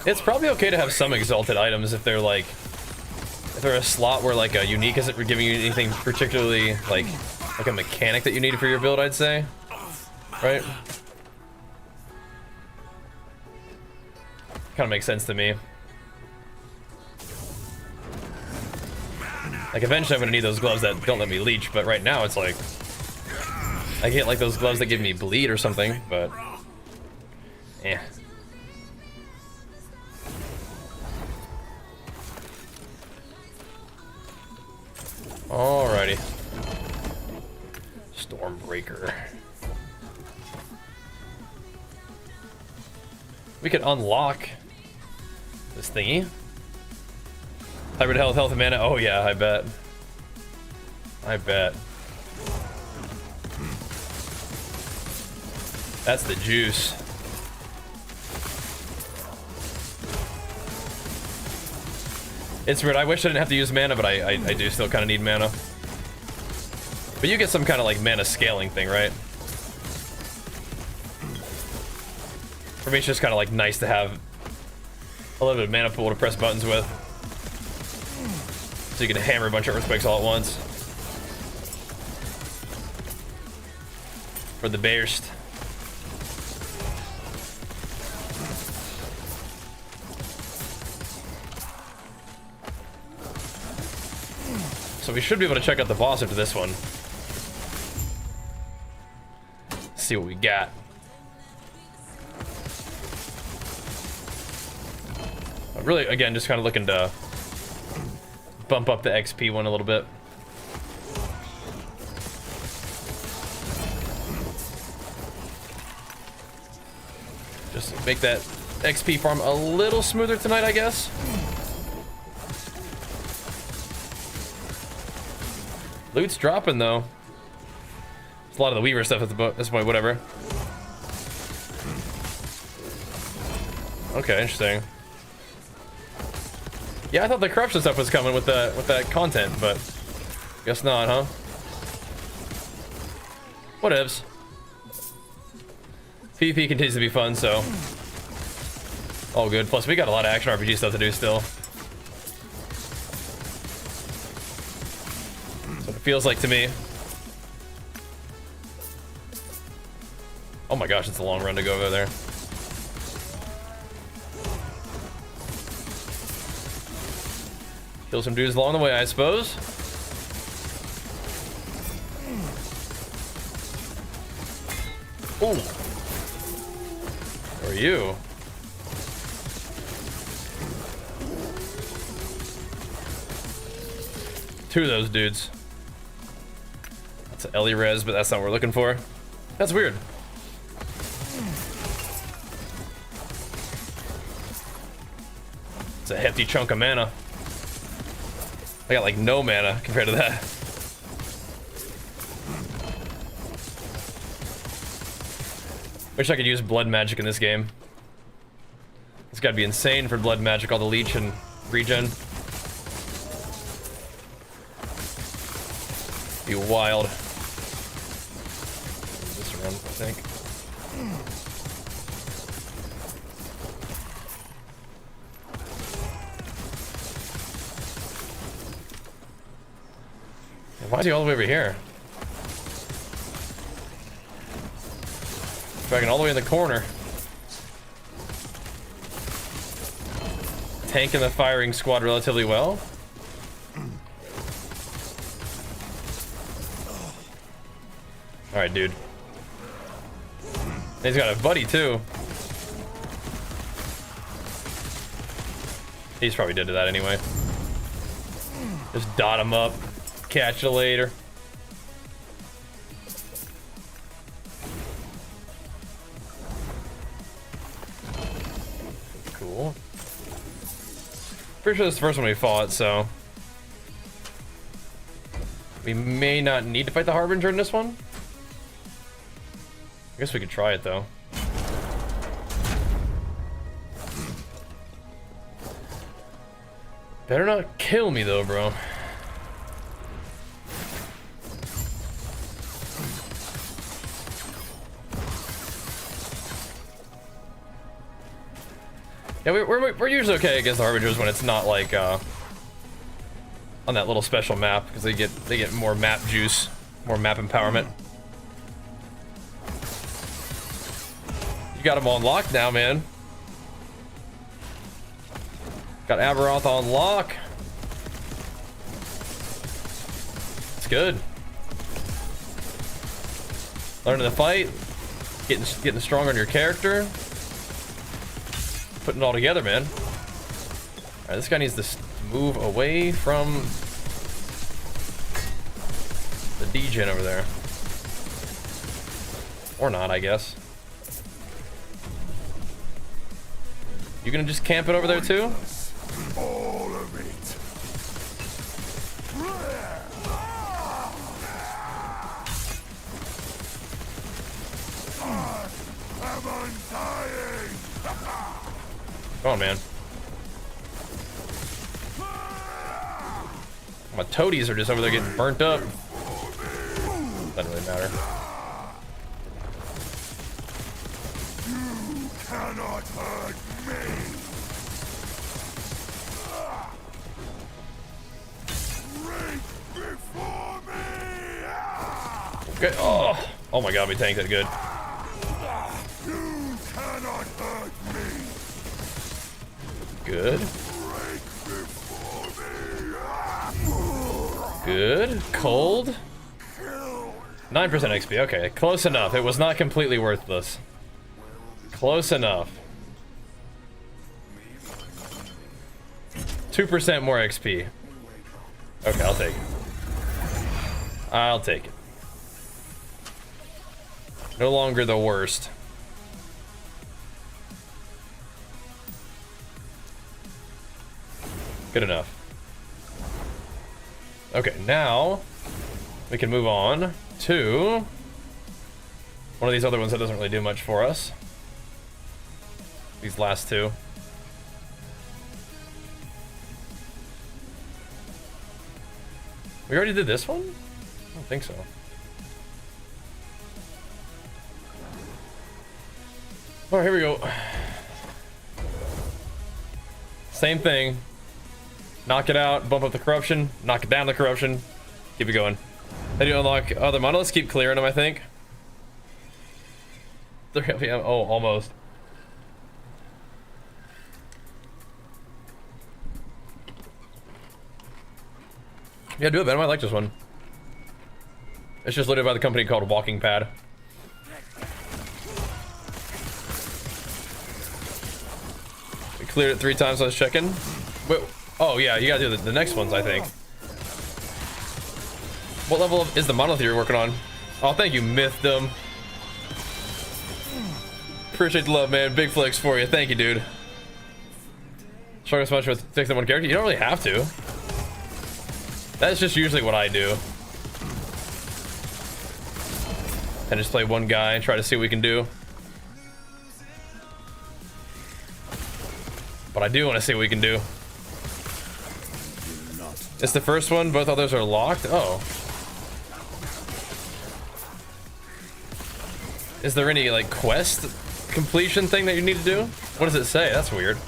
It's probably okay to have some exalted items if they're like, if they're a slot where like a unique isn't giving you anything particularly like a mechanic that you need for your build, I'd say. Right? Kind of makes sense to me. Like, eventually I'm gonna need those gloves that don't let me leech, but right now it's like I get like those gloves that give me bleed or something, but yeah. Alrighty. Stormbreaker. We could unlock this thingy. Hybrid health, health and mana. Oh yeah, I bet. I bet. That's the juice. It's weird. I wish I didn't have to use mana, but I do still kind of need mana. But you get some kind of like mana scaling thing, right? For me, it's just kind of like nice to have a little bit of mana pool to press buttons with. So you can hammer a bunch of earthquakes all at once. For the burst. So we should be able to check out the boss after this one. See what we got. But really, again, just kind of looking to bump up the XP one a little bit. Just make that XP farm a little smoother tonight, I guess. Loot's dropping though. It's a lot of the Weaver stuff at this point, whatever. Okay, interesting. Yeah, I thought the corruption stuff was coming with that content, but guess not, huh? Whatevs. PvP continues to be fun, so all good. Plus, we got a lot of action RPG stuff to do still. That's what it feels like to me. Oh my gosh, it's a long run to go over there. Kill some dudes along the way, I suppose. Ooh. Who are you? Two of those dudes. That's an Ellie res, but that's not what we're looking for. That's weird. It's a hefty chunk of mana. I got like no mana compared to that. Wish I could use blood magic in this game. It's gotta be insane for blood magic, all the leech and regen. Be wild. This run, I think. Why is he all the way over here? Dragging all the way in the corner. Tanking the firing squad relatively well. Alright, dude. He's got a buddy, too. He's probably dead to that anyway. Just dot him up. Catch you later. Cool. Pretty sure this is the first one we fought, so we may not need to fight the Harbinger in this one. I guess we could try it though. Better not kill me though, bro. Yeah, we're usually okay against the Harbingers when it's not like on that little special map, because they get more map juice, more map empowerment. You got them on lock now, man. Got Aberoth on lock. It's good. Learning the fight, getting stronger in your character. Putting it all together, man. Alright, this guy needs to move away from the degen over there. Or not, I guess. You gonna just camp it over there too? All of it. I'm undying. Come on, man. My toadies are just over there getting burnt up. Doesn't really matter. You cannot hurt me. Break before me. Okay. Oh my god, we tanked that good. You cannot hurt me. Good. Break before me. Good. Cold. 9% XP. Okay, close enough. It was not completely worthless. Close enough. 2% more XP. Okay, I'll take it. I'll take it. No longer the worst. Good enough. Okay, now we can move on to one of these other ones that doesn't really do much for us. These last two. We already did this one? I don't think so. All right, here we go. Same thing. Knock it out, bump up the corruption, knock it down the corruption, keep it going. How do you unlock other monoliths? Keep clearing them, I think. 3 LPM, oh, almost. Yeah, do it, man. I like this one. It's just looted by the company called Walking Pad. We cleared it 3 times, I was checking. Wait, oh yeah, you gotta do the next ones, I think. What level is the monolith you're working on? Oh, thank you, Mythdom. Appreciate the love, man. Big flex for you. Thank you, dude. Strongest much with 6 in 1 character? You don't really have to. That's just usually what I do. And just play one guy and try to see what we can do. But I do want to see what we can do. It's the first one. Both others are locked. Oh. Is there any like quest completion thing that you need to do? What does it say? That's weird.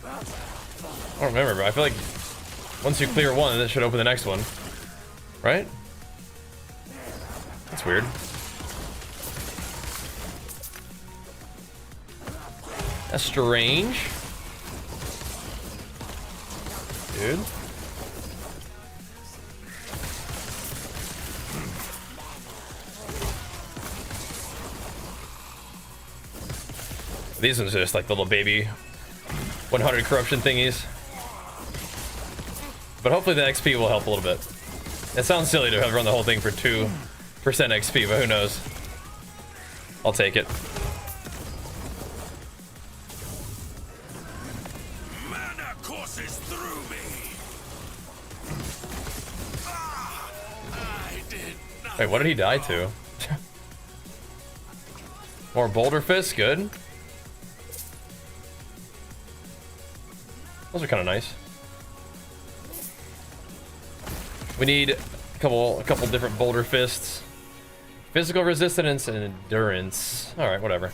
I don't remember, but I feel like once you clear one, then it should open the next one. Right? That's weird. That's strange. Dude. These ones are just like the little baby 100 corruption thingies. But hopefully the XP will help a little bit. It sounds silly to have run the whole thing for 2% XP, but who knows? I'll take it. Mana courses through me. I did not. Wait, what did he die to? More boulder fists, good. Those are kind of nice. We need a couple different boulder fists. Physical resistance and endurance. All right, whatever.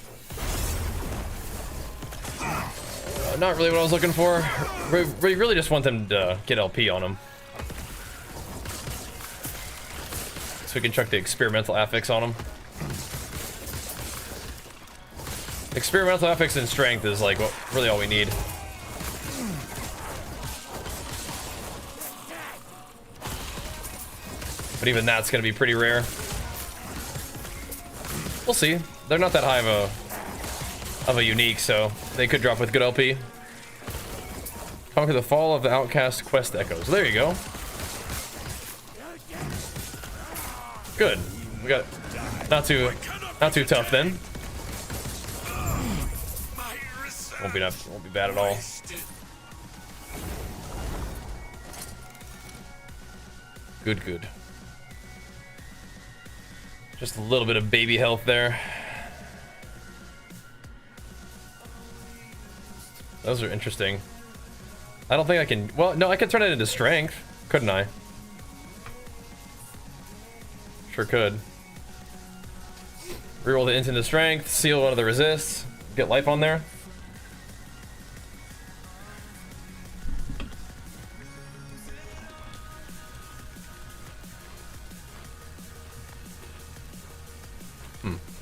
Not really what I was looking for. We really just want them to get LP on them, so we can chuck the experimental affix on them. Experimental affix and strength is like really all we need. But even that's gonna be pretty rare. We'll see. They're not that high of a unique, so they could drop with good LP. Conquer the fall of the outcast quest echoes. There you go. Good. We got not too tough then. Won't be bad at all. Good. Just a little bit of baby health there. Those are interesting. I don't think I can. Well, no, I could turn it into strength, couldn't I? Sure could. Reroll the int into strength, seal one of the resists, get life on there.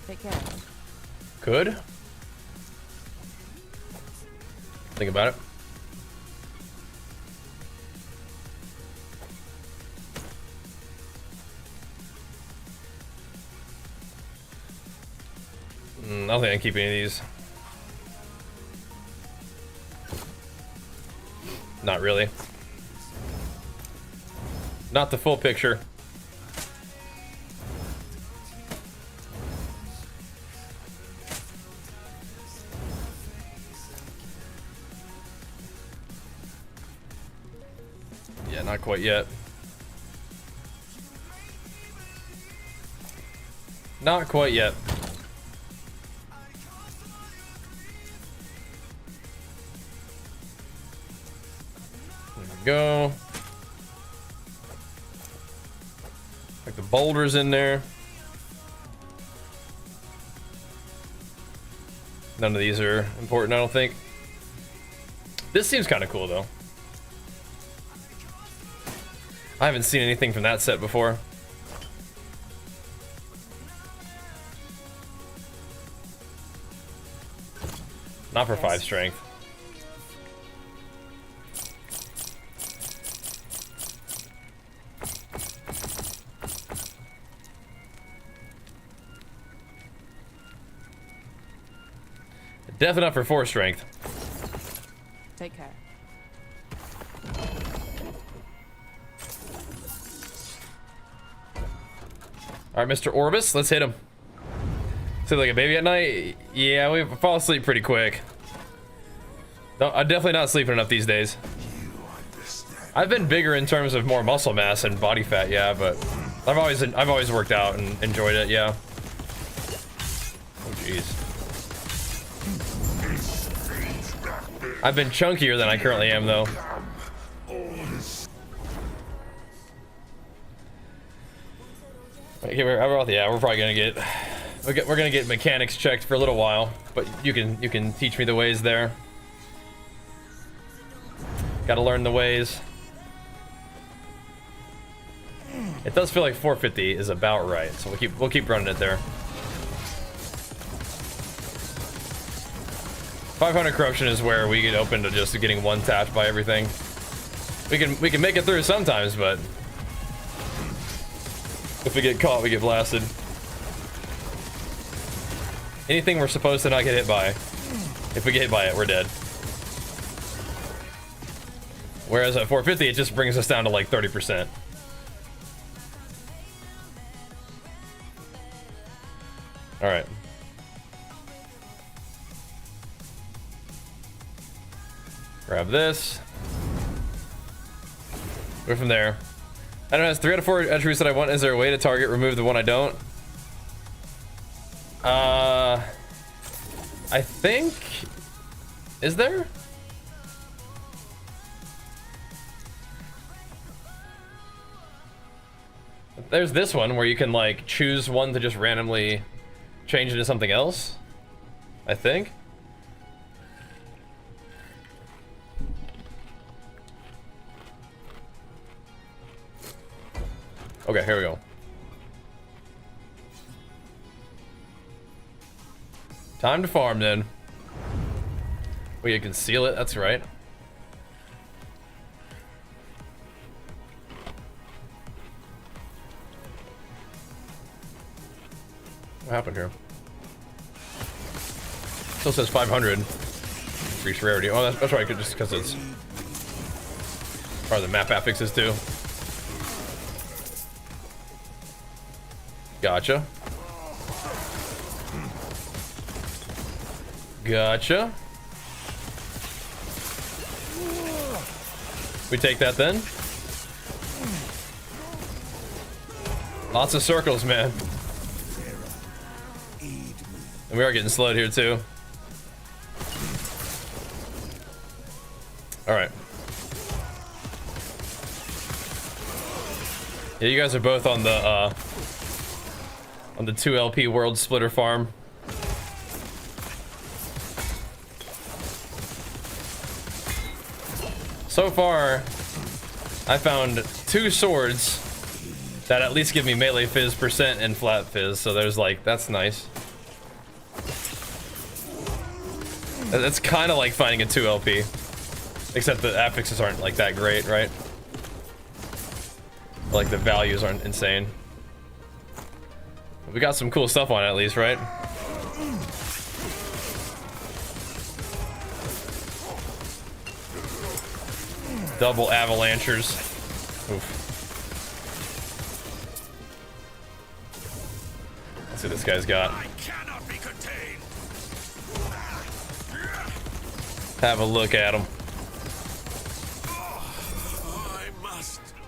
Take care. Could. Think about it. I don't think I can keep any of these. Not really. Not the full picture. Yeah, not quite yet. Not quite yet. There we go. Like the boulders in there. None of these are important, I don't think. This seems kind of cool though. I haven't seen anything from that set before. Not for 5 strength. Definitely not for 4 strength. Take care. All right, Mr. Orbis, let's hit him. Sleep like a baby at night? Yeah, we fall asleep pretty quick. No, I'm definitely not sleeping enough these days. I've been bigger in terms of more muscle mass and body fat, yeah, but I've always worked out and enjoyed it, yeah. Oh jeez. I've been chunkier than I currently am, though. Okay, we're probably gonna get we're gonna get mechanics checked for a little while, but you can teach me the ways there. Got to learn the ways. It does feel like 450 is about right, so we'll keep running it there. 500 corruption is where we get open to just getting one tapped by everything. We can make it through sometimes, but if we get caught, we get blasted. Anything we're supposed to not get hit by, If we get hit by it, we're dead. Whereas at 450, it just brings us down to like 30%. All right. Grab this. Go from there. I don't know, it has 3 out of 4 attributes that I want. Is there a way to target remove the one I don't? I think... Is there? There's this one where you can like choose one to just randomly change into something else, I think. Okay, here we go. Time to farm then. Well, you can seal it, that's right. What happened here? Still says 500. Increased rarity. Oh, that's right, just because it's part of the map affixes too. Gotcha. Gotcha. We take that then. Lots of circles, man. And we are getting slowed here too. All right. Yeah, you guys are both on the 2 LP world splitter farm. So far, I found 2 swords that at least give me melee fizz % and flat fizz. So there's like, that's nice. That's kind of like finding a 2 LP, except the affixes aren't like that great, right? Like the values aren't insane. We got some cool stuff on it at least, right? Double avalanchers. Oof. Let's see what this guy's got. Have a look at him.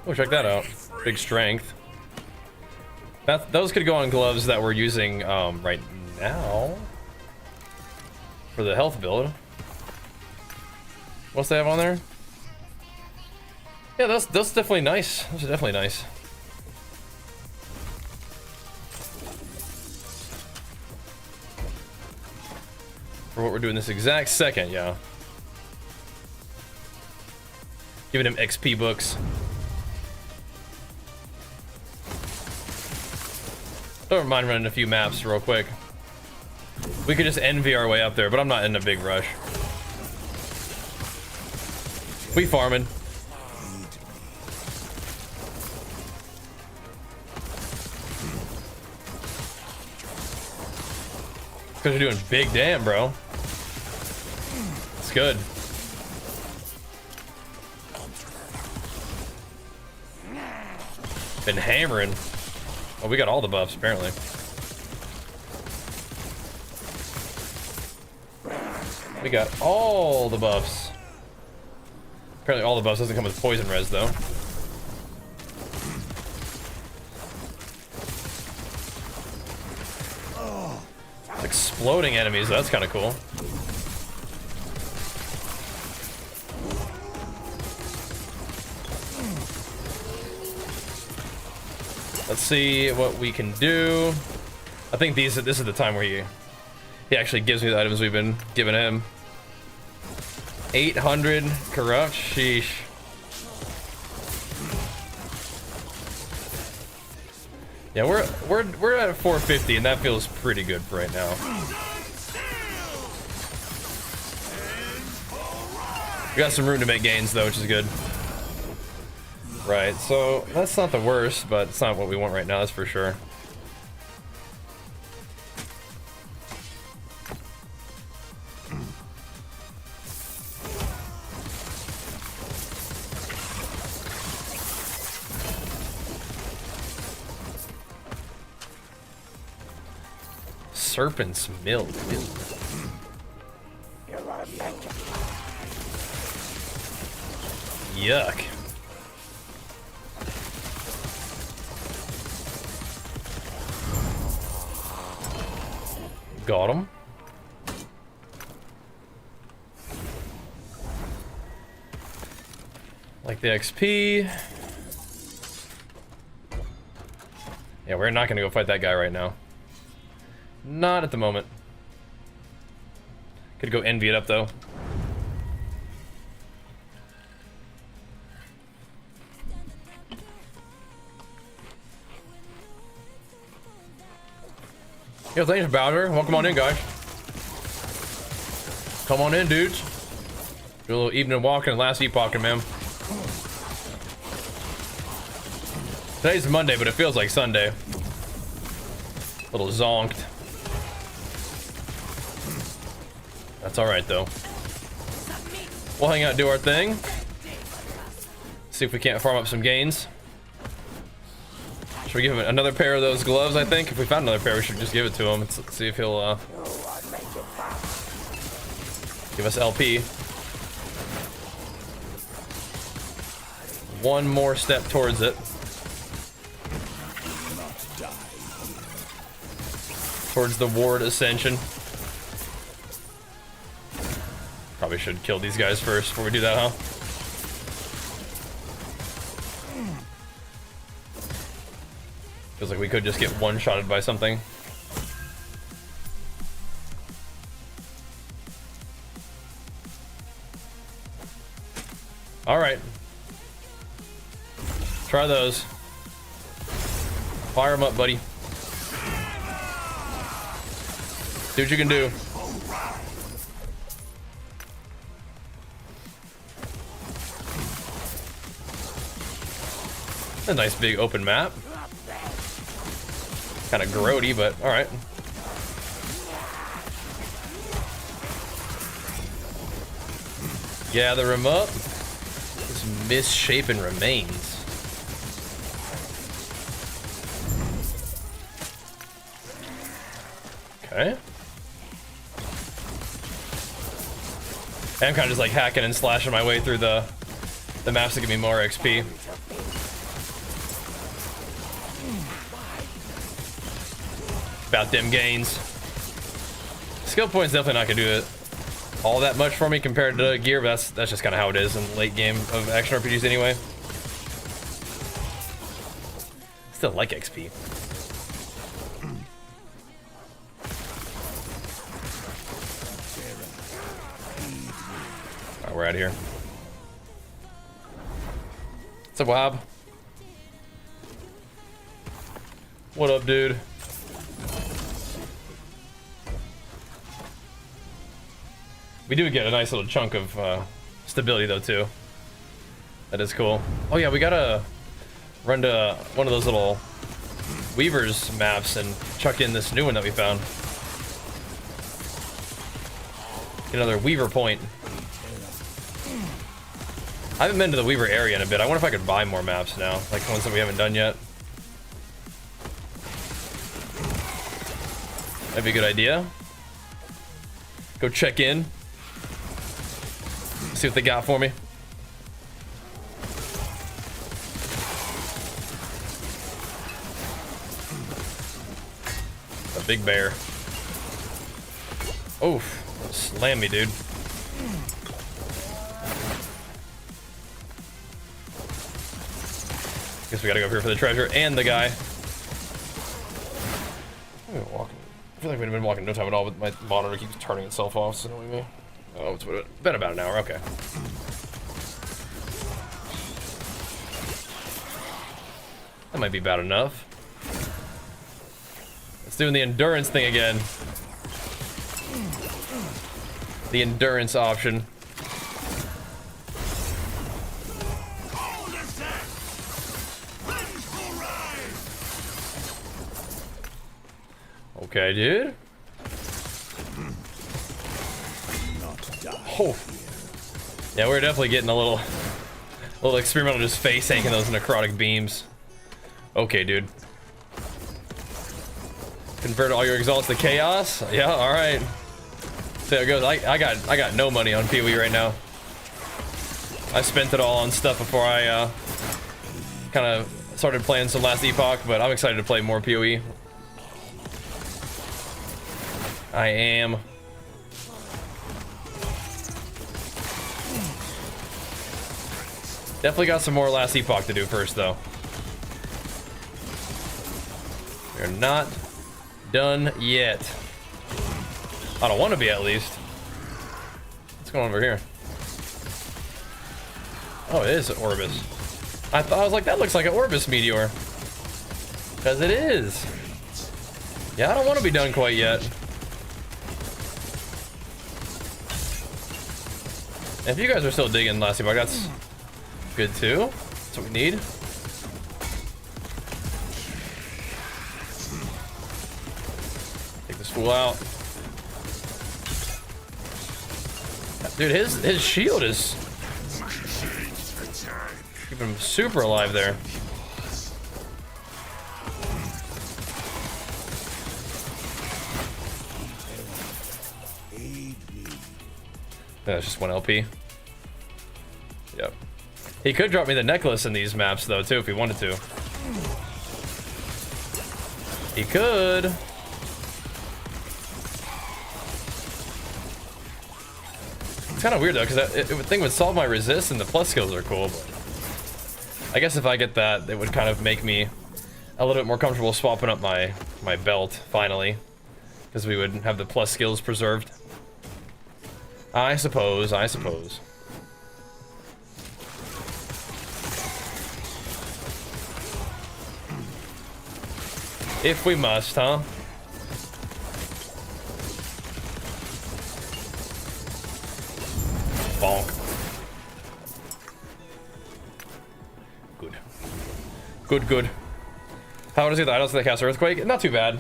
Oh, check that out. Big strength. Those could go on gloves that we're using right now for the health build. What's they have on there? Yeah, that's definitely nice. Those are definitely nice. For what we're doing this exact second, yeah. Giving him XP books. Don't mind running a few maps real quick. We could just envy our way up there, but I'm not in a big rush. We farming. Because you're doing big damn, bro. It's good. Been hammering. Oh, we got all the buffs, apparently. We got all the buffs. Apparently all the buffs doesn't come with poison res, though. Exploding enemies, that's kind of cool. Let's see what we can do. I think this is the time where he actually gives me the items we've been giving him. 800 corrupt, sheesh. Yeah, we're at 450, and that feels pretty good for right now. We got some room to make gains though, which is good. Right, so that's not the worst, but it's not what we want right now, that's for sure. Serpent's milk. Ew. Yuck. Got him. Like the XP. Yeah, we're not gonna go fight that guy right now. Not at the moment. Could go envy it up though. Yo, thanks, Bowser. Welcome on in, guys. Come on in, dudes. Do a little evening walking, last epoching, man. Today's Monday, but it feels like Sunday. A little zonked. That's alright, though. We'll hang out and do our thing. See if we can't farm up some gains. Should we give him another pair of those gloves, I think? If we found another pair, we should just give it to him. Let's see if he'll, give us LP. One more step towards it. Towards the ward ascension. Probably should kill these guys first before we do that, huh? Feels like we could just get one-shotted by something. Alright. Try those. Fire them up, buddy. See what you can do. A nice big open map. Kind of grody, but all right. Gather him up. This misshapen remains. Okay. I'm kind of just like hacking and slashing my way through the maps to give me more XP. About them gains. Skill points definitely not gonna do it all that much for me compared to gear, but that's just kind of how it is in late game of action RPGs anyway. Still like XP. Alright, we're out of here. What's up, Wab? What up, dude? We do get a nice little chunk of stability though too. That is cool. Oh yeah, we gotta run to one of those little Weavers maps and chuck in this new one that we found. Get another Weaver point. I haven't been to the Weaver area in a bit. I wonder if I could buy more maps now, like ones that we haven't done yet. That'd be a good idea. Go check in. See what they got for me. A big bear. Oh, slam me, dude. Guess we gotta go up here for the treasure and the guy. I feel like we've been walking no time at all, but my monitor keeps turning itself off, so annoying me. Oh, it's been about an hour, okay. That might be about enough. Let's do the endurance thing again. The endurance option. Okay, dude. Oh. Yeah, we're definitely getting a little experimental just face tanking those necrotic beams. Okay, dude. Convert all your exalts to chaos. Yeah, all right. So it goes. I got no money on PoE right now. I spent it all on stuff before I kind of started playing some last Epoch, but I'm excited to play more PoE. I am. Definitely got some more last Epoch to do first, though. We're not done yet. I don't want to be, at least. What's going on over here? Oh, it is Orbis. I was like, that looks like an Orbis meteor. Because it is. Yeah, I don't want to be done quite yet. If you guys are still digging last Epoch, that's good too. That's what we need. Take this fool out. Dude, his shield is keeping him super alive there. Yeah, it's just 1 LP. Yep. He could drop me the necklace in these maps though too if he wanted to. He could. It's kind of weird though because the thing would solve my resist and the plus skills are cool. But I guess if I get that, it would kind of make me a little bit more comfortable swapping up my belt finally, because we would have the plus skills preserved. I suppose. If we must, huh? Bonk. Good. How does it? I don't see the cast Earthquake. Not too bad.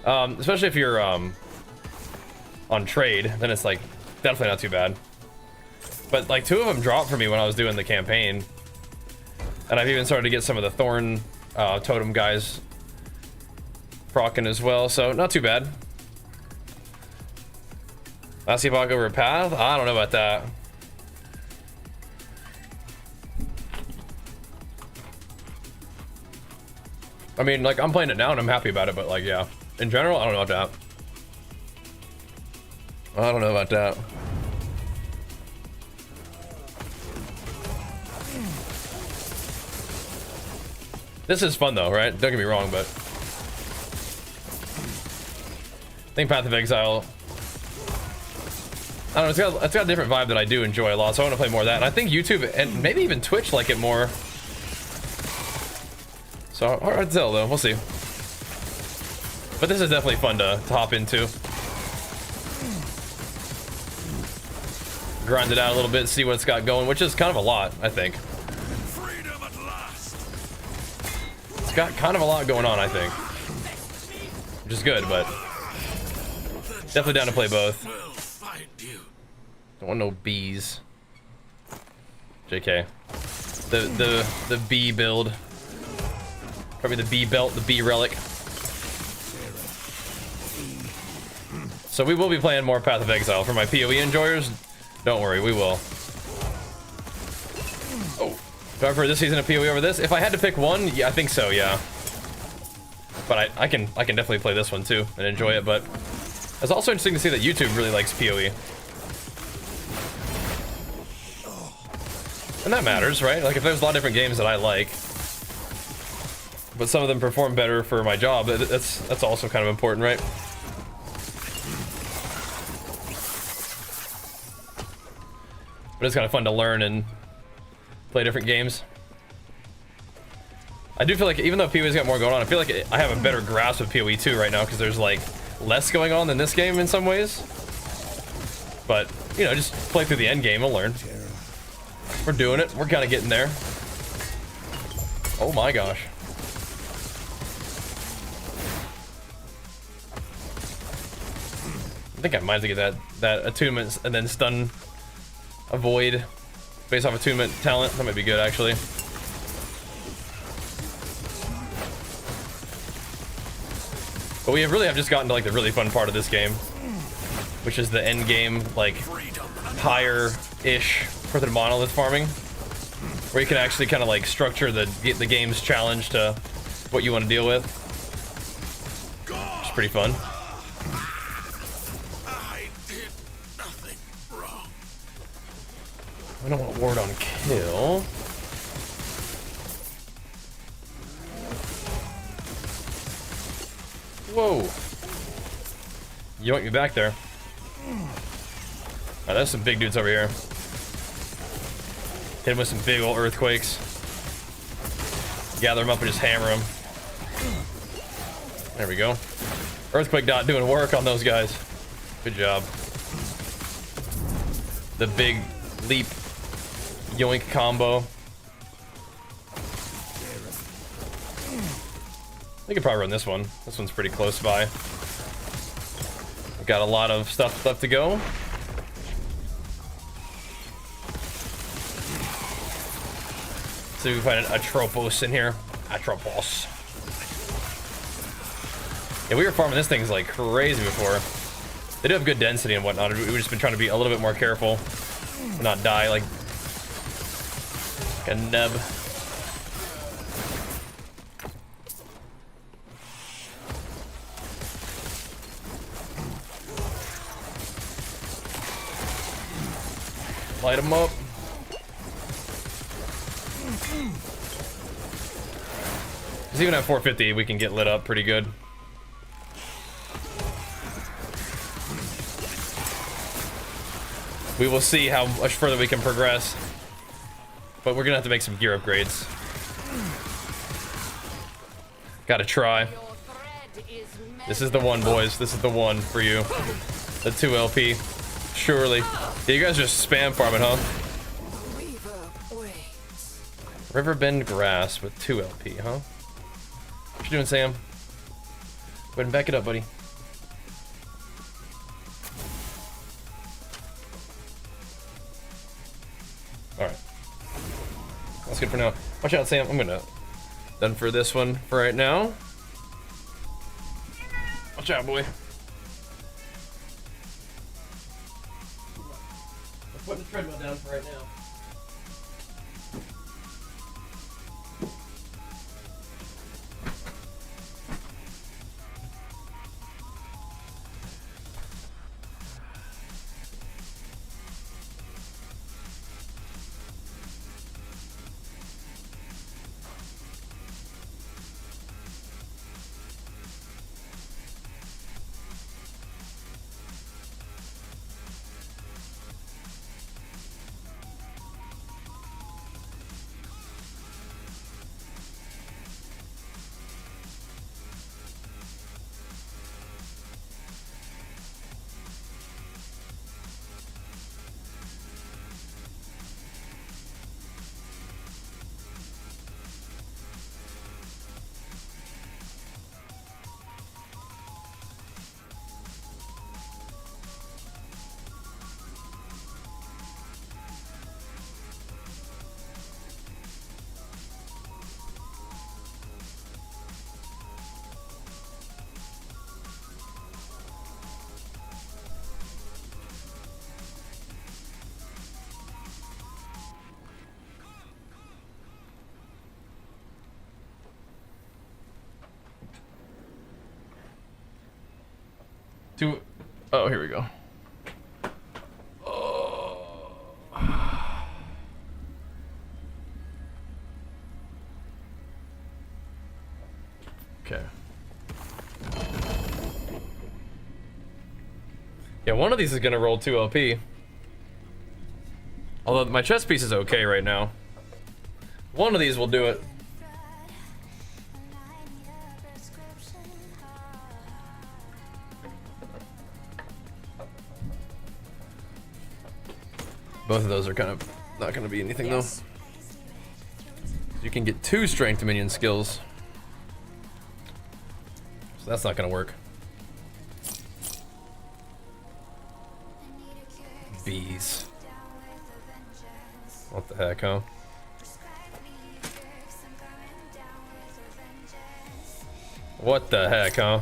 Especially if you're on trade, then it's like definitely not too bad. But like 2 of them dropped for me when I was doing the campaign, and I've even started to get some of the Thorn totem guys procking as well, so not too bad. Last Epoch over Path? I don't know about that. I mean, like, I'm playing it now and I'm happy about it, but like, yeah. In general, I don't know about that. I don't know about that. This is fun though, right? Don't get me wrong, but I think Path of Exile, I don't know, it's got a different vibe that I do enjoy a lot, so I want to play more of that. And I think YouTube and maybe even Twitch like it more. So hard to tell though, we'll see. But this is definitely fun to hop into. Grind it out a little bit, see what it's got going, which is kind of a lot, I think. Freedom at last. It's got kind of a lot going on, I think. Which is good, but definitely down to play both. Don't want no bees. JK. The bee build. Probably the bee belt, the bee relic. So we will be playing more Path of Exile. For my PoE enjoyers, don't worry, we will. Oh, do I prefer this season of PoE over this? If I had to pick one, yeah, I think so, yeah. But I can definitely play this one too and enjoy it. But it's also interesting to see that YouTube really likes PoE. And that matters, right? Like if there's a lot of different games that I like, but some of them perform better for my job, that's also kind of important, right? But it's kind of fun to learn and play different games. I do feel like even though PoE's got more going on, I feel like I have a better grasp of PoE 2 right now because there's like less going on than this game in some ways. But, you know, just play through the end game and learn. We're doing it. We're kind of getting there. Oh my gosh. I think I might have to get that attunement and then stun avoid based off attunement talent. That might be good actually. But we really have just gotten to like the really fun part of this game, which is the end game, like higher-ish for the monolith farming, where you can actually kind of like structure the game's challenge to what you want to deal with. It's pretty fun. I did nothing wrong. I don't want ward on kill. Whoa. Yoink me back there. Oh, there's some big dudes over here. Hit him with some big old earthquakes. Gather them up and just hammer them. There we go. Earthquake dot doing work on those guys. Good job. The big leap yoink combo. We could probably run this one. This one's pretty close by. We've got a lot of stuff left to go. See if we find an Atropos in here. Atropos. Yeah, we were farming this thing's like crazy before. They do have good density and whatnot. We've just been trying to be a little bit more careful to not die like a nub. Light them up. Because even at 450, we can get lit up pretty good. We will see how much further we can progress. But we're gonna have to make some gear upgrades. Gotta try. This is the one, boys. This is the one for you. The 2 LP. Surely. Yeah, you guys just spam farming, huh? Riverbend grass with 2 LP, huh? What you doing, Sam? Go ahead and back it up, buddy. Alright. That's good for now. Watch out, Sam. I'm gonna done for this one for right now. Watch out, boy. I'm putting the treadmill down for right now. Oh, here we go. Oh. Okay. Yeah, one of these is gonna roll 2 LP. Although my chest piece is okay right now. One of these will do it. Both of those are kind of not going to be anything though. You can get 2 strength minion skills. So that's not going to work. Bees. What the heck, huh? What the heck, huh?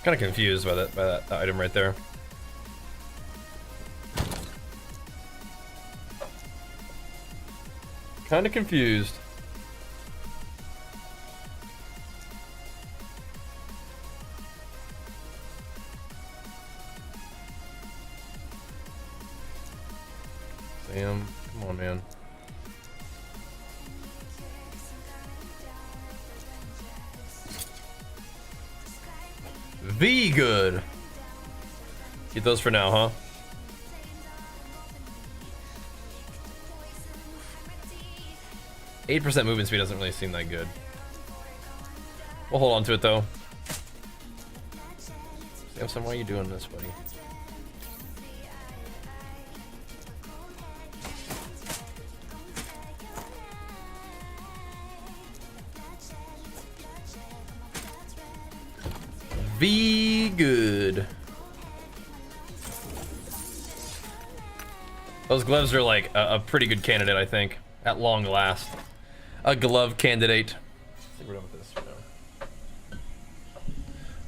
Kind of confused by that item right there. Kind of confused. Sam, come on, man. V good. Keep those for now, huh? %8 movement speed doesn't really seem that good. We'll hold on to it though. Samson, why are you doing this, buddy? V good. Those gloves are like a pretty good candidate, I think, at long last. A glove candidate. I think we're done with this.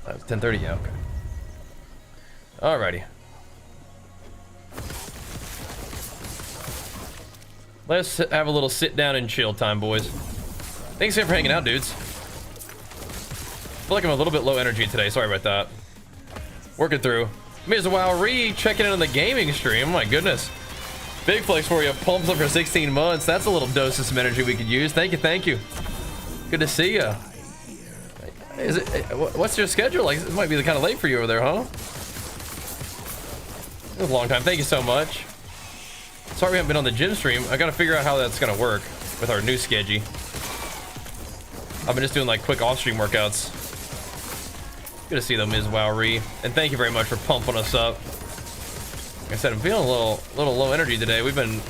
No. 10:30. Yeah. Okay. Alrighty. Let's have a little sit down and chill time, boys. Thanks again for hanging out, dudes. I feel like I'm a little bit low energy today. Sorry about that. Working through. Ms. Wowree checking in on the gaming stream. My goodness. Big flex for you. Pumps up for 16 months. That's a little dose of some energy we could use. Thank you. Thank you. Good to see you. Is it? What's your schedule like? It might be kind of late for you over there, huh? It was a long time. Thank you so much. Sorry we haven't been on the gym stream. I gotta figure out how that's gonna work with our new schedule. I've been just doing like quick off-stream workouts. Good to see though, Ms. Wowree, and thank you very much for pumping us up. Like I said, I'm feeling a little low energy today. We've been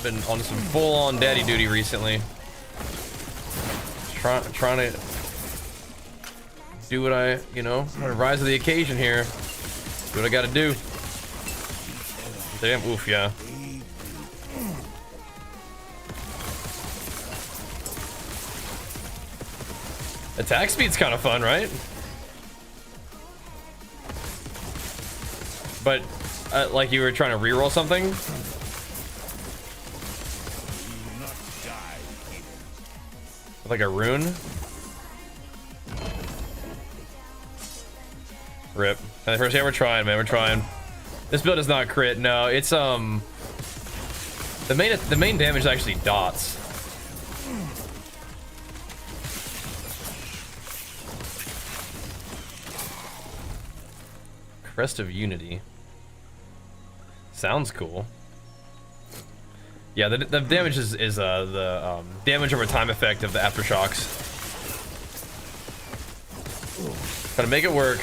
on some full-on daddy duty recently. Trying to do what I, you know, rise to the occasion here. Do what I gotta do. Damn, oof, yeah. Attack speed's kind of fun, right? But like you were trying to reroll something. Like a rune. Rip. And first, yeah, we're trying, man. We're trying. This build is not crit. No, it's the main damage is actually dots. Crest of Unity. Sounds cool. Yeah, the damage is the damage over time effect of the aftershocks. Gotta make it work.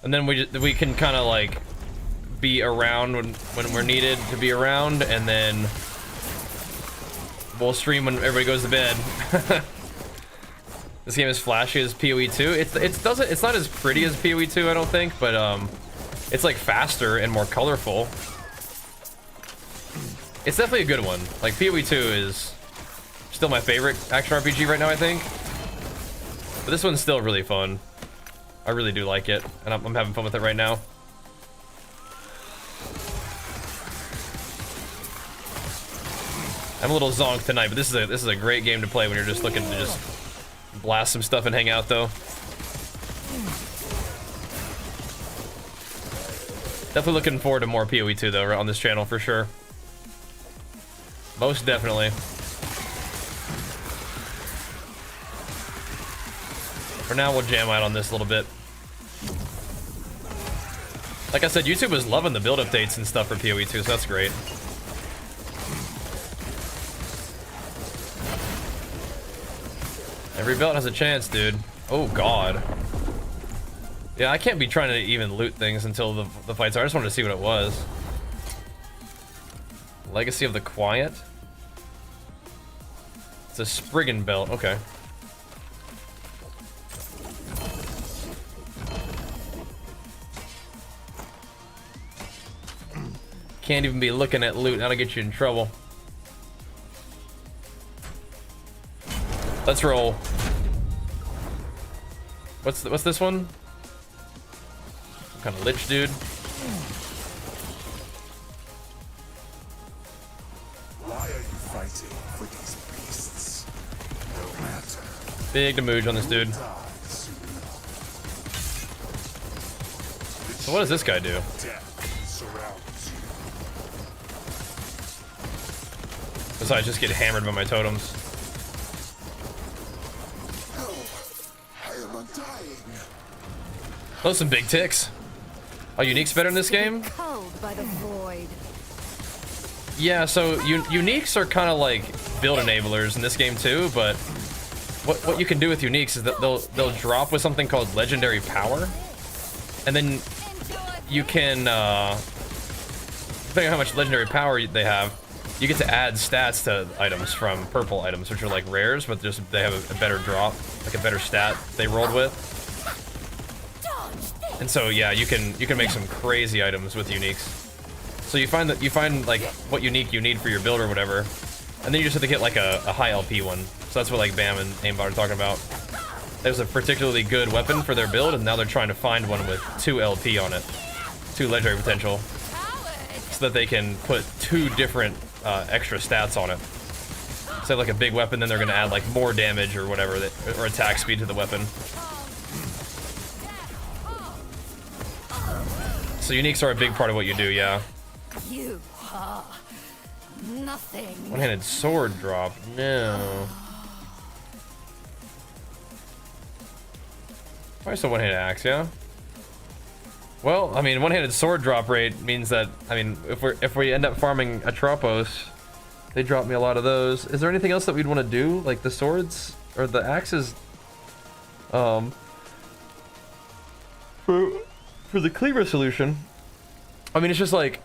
And then we can kind of like be around when we're needed to be around, and then we'll stream when everybody goes to bed. This game is flashy as PoE 2. It's not as pretty as PoE 2, I don't think, but it's like faster and more colorful. It's definitely a good one. Like PoE 2 is still my favorite action RPG right now, I think. But this one's still really fun. I really do like it, and I'm having fun with it right now. I'm a little zonked tonight, but this is a great game to play when you're just looking to just blast some stuff and hang out, though. Definitely looking forward to more PoE 2 though on this channel for sure. Most definitely. For now, we'll jam out on this a little bit. Like I said, YouTube was loving the build updates and stuff for PoE 2, so that's great. Every belt has a chance, dude. Oh, God. Yeah, I can't be trying to even loot things until the fights are. I just wanted to see what it was. Legacy of the Quiet. It's a Spriggan belt. Okay. Can't even be looking at loot. That'll get you in trouble. Let's roll. What's this one? Some kind of lich dude. Why are you fighting for these beasts? No matter. Big damage on this dude. So what does this guy do? Death surrounds you. Besides just get hammered by my totems. I am undying. Those some big ticks. Are uniques better in this game? Culled by the void. Yeah, so uniques are kind of like build enablers in this game too, but what you can do with uniques is that they'll drop with something called legendary power, and then you can depending on how much legendary power they have, you get to add stats to items from purple items, which are like rares, but just they have a better drop, like a better stat they rolled with. And so yeah, you can make some crazy items with uniques. So you find like what unique you need for your build or whatever, and then you just have to get like a high LP one. So that's what like Bam and Aimbot are talking about. There's a particularly good weapon for their build, and now they're trying to find one with 2 LP on it, 2 legendary potential, so that they can put 2 different extra stats on it. Say like a big weapon, then they're gonna add like more damage or whatever, or attack speed to the weapon. So uniques are a big part of what you do, yeah. You are nothing. One-handed sword drop, no. Why still one-handed axe, yeah? Well, I mean, one-handed sword drop rate means that, I mean, if we end up farming Atropos, they drop me a lot of those. Is there anything else that we'd want to do, like the swords or the axes? For the cleaver solution, I mean, it's just like,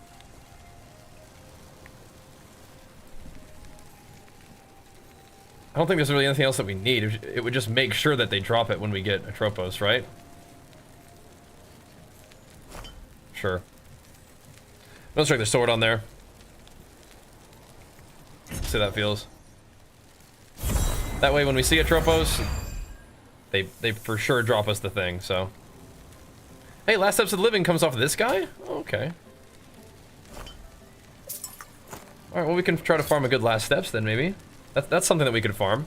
I don't think there's really anything else that we need. It would just make sure that they drop it when we get Atropos, right? Sure. Let's check the sword on there. See how that feels. That way when we see Atropos, they for sure drop us the thing, so. Hey, Last Steps of the Living comes off of this guy? Oh, okay. Alright, well we can try to farm a good Last Steps then, maybe. That's something that we could farm.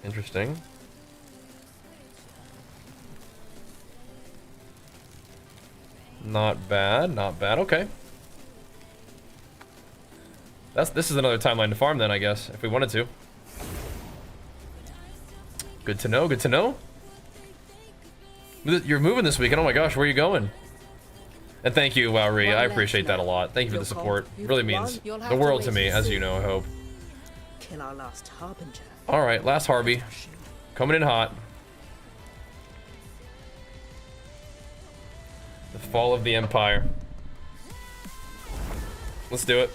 Interesting. Not bad, not bad. Okay. This is another timeline to farm then, I guess, if we wanted to. Good to know, good to know. You're moving this weekend, oh my gosh, where are you going? And thank you, Wowry, I appreciate that a lot. Thank you for the support. It really means the world to me, as you know, I hope. Kill our last Harbinger. Alright, last Harby. Coming in hot. The fall of the Empire. Let's do it.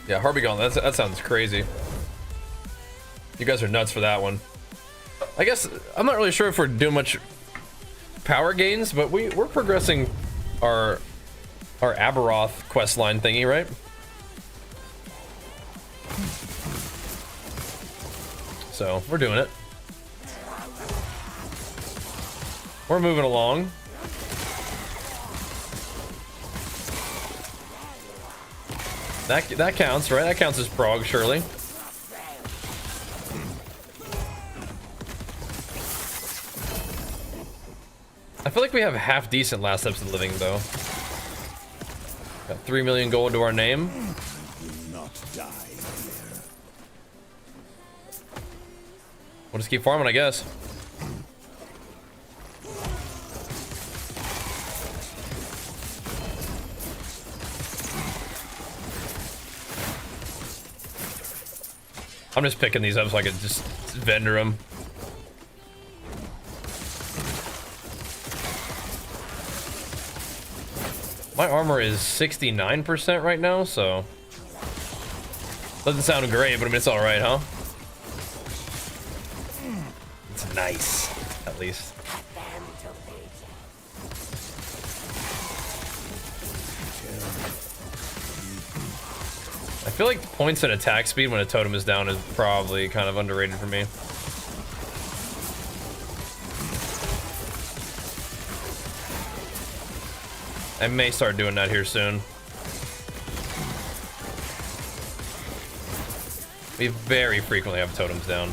Yeah, Harbinger, that sounds crazy. You guys are nuts for that one. I guess, I'm not really sure if we're doing much power gains, but we're progressing our Aberoth questline thingy, right? So, we're doing it. We're moving along. That counts, right? That counts as prog, surely. I feel like we have half decent Last Steps of the Living, though. Got 3 million gold to our name. Not die here. We'll just keep farming, I guess. I'm just picking these up so I can just vendor them. My armor is 69% right now, so doesn't sound great, but I mean it's all right, huh? Nice. At least. I feel like points and attack speed when a totem is down is probably kind of underrated for me. I may start doing that here soon. We very frequently have totems down.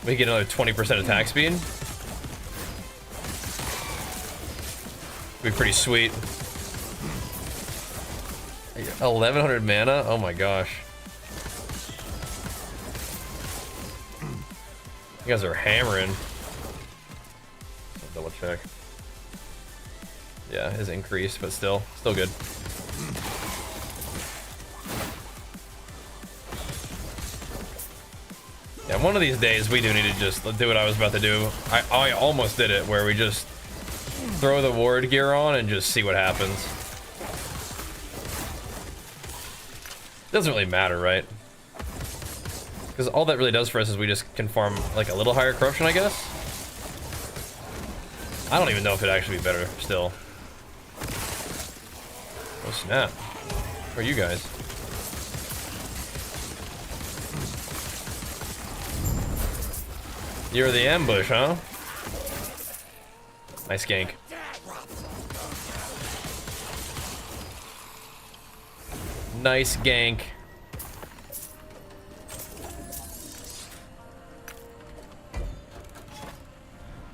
We get another 20% attack speed. Be pretty sweet. 1100 mana? Oh my gosh. You guys are hammering. Double check. Yeah, is increased, but still good. Yeah, one of these days we do need to just do what I was about to do. I almost did it, where we just throw the ward gear on and just see what happens. Doesn't really matter, right? Because all that really does for us is we just can farm like a little higher corruption, I guess. I don't even know if it'd actually be better still. Oh snap. Where are you guys? You're the ambush, huh? Nice gank. Nice gank.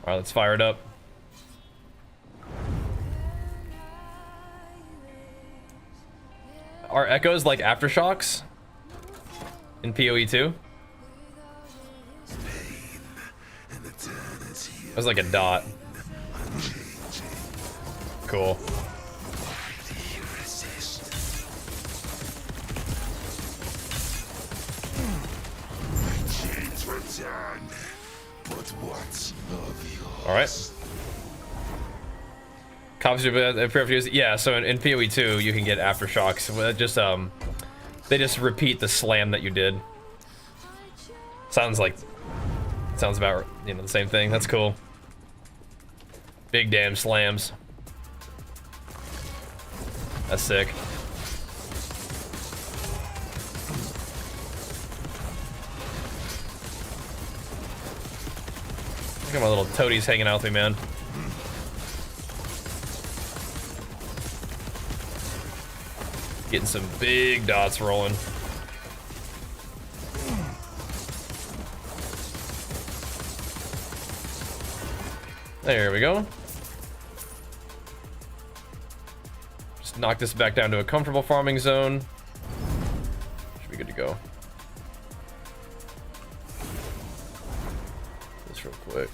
Alright, let's fire it up. Are echoes like aftershocks in PoE 2? It was like a dot. Cool. All right. Cops yeah. So in PoE 2, you can get aftershocks. Just they just repeat the slam that you did. Sounds about the same thing. That's cool. Big damn slams. That's sick. Look at my little toadies hanging out with me, man. Getting some big dots rolling. There we go. Just knock this back down to a comfortable farming zone. Should be good to go. This real quick.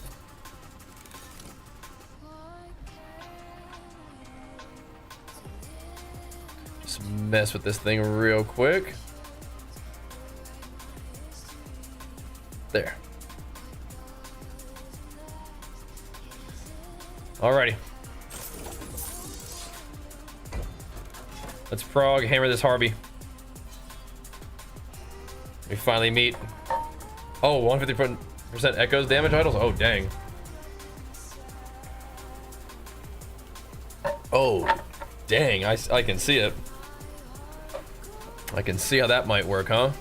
Just mess with this thing real quick. There. Alrighty. Let's prog hammer this Harby. We finally meet. Oh, 150% echoes damage idols? Oh, dang. Oh, dang. I can see it. I can see how that might work, huh?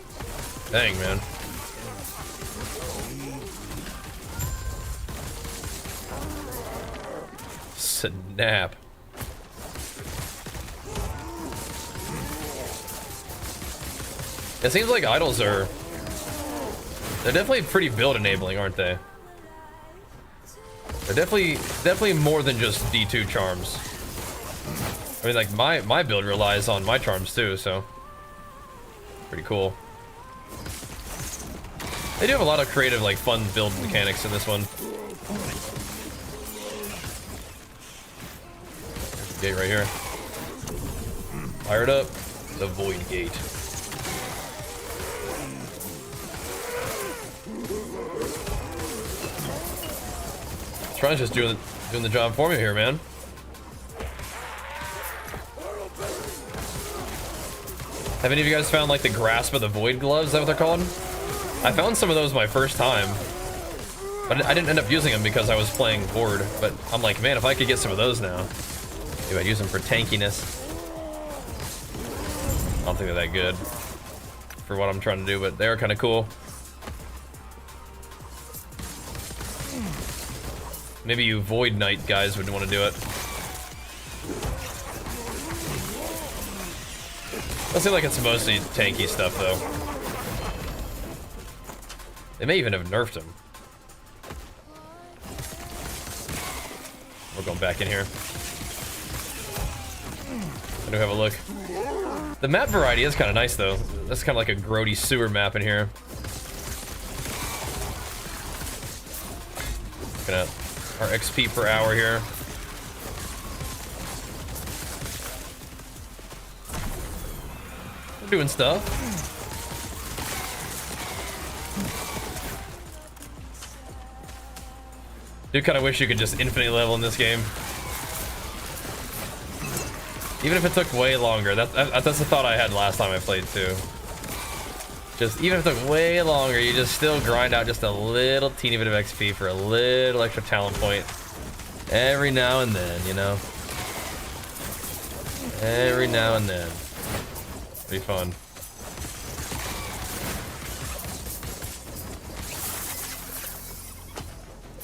Dang, man. Snap. It seems like idols are... They're definitely pretty build enabling, aren't they? They're definitely more than just D2 charms. I mean, like, my build relies on my charms too, so... Pretty cool. They do have a lot of creative, like, fun build mechanics in this one. Gate right here. Fire it up. The void gate. Tron's just doing the job for me here, man. Have any of you guys found like the grasp of the void gloves? Is that what they're called? I found some of those my first time, but I didn't end up using them because I was playing bored. But I'm like, man, if I could get some of those now, maybe I'd use them for tankiness. I don't think they're that good for what I'm trying to do, but they are kind of cool. Maybe you Void Knight guys would want to do it. I feel like it's mostly tanky stuff, though. They may even have nerfed him. We're going back in here. I do have a look. The map variety is kind of nice, though. That's kind of like a grody sewer map in here. Looking at our XP per hour here. We're doing stuff. Do kind of wish you could just infinitely level in this game. Even if it took way longer. That's the thought I had last time I played too. Just even if it took way longer, you just still grind out just a little teeny bit of XP for a little extra talent point. Every now and then, you know? Every now and then. It'd be fun.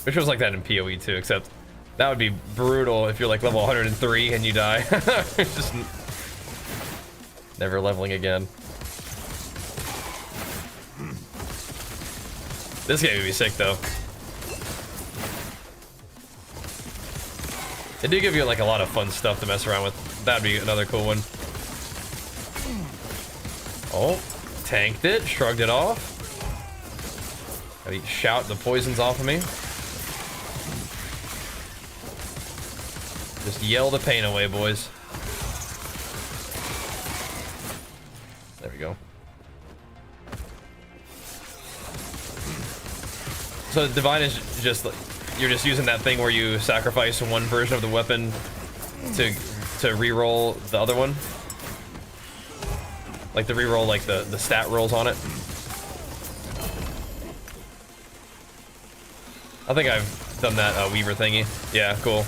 Wish it was like that in PoE too, except that would be brutal if you're like level 103 and you die. Just never leveling again. This game would be sick though. They do give you like a lot of fun stuff to mess around with. That'd be another cool one. Oh, tanked it, shrugged it off. Gotta shout the poisons off of me. Just yell the pain away, boys. There we go. So Divine is just like, you're just using that thing where you sacrifice one version of the weapon to re-roll the other one. Like the re-roll, like the stat rolls on it. I think I've done that Weaver thingy. Yeah, cool.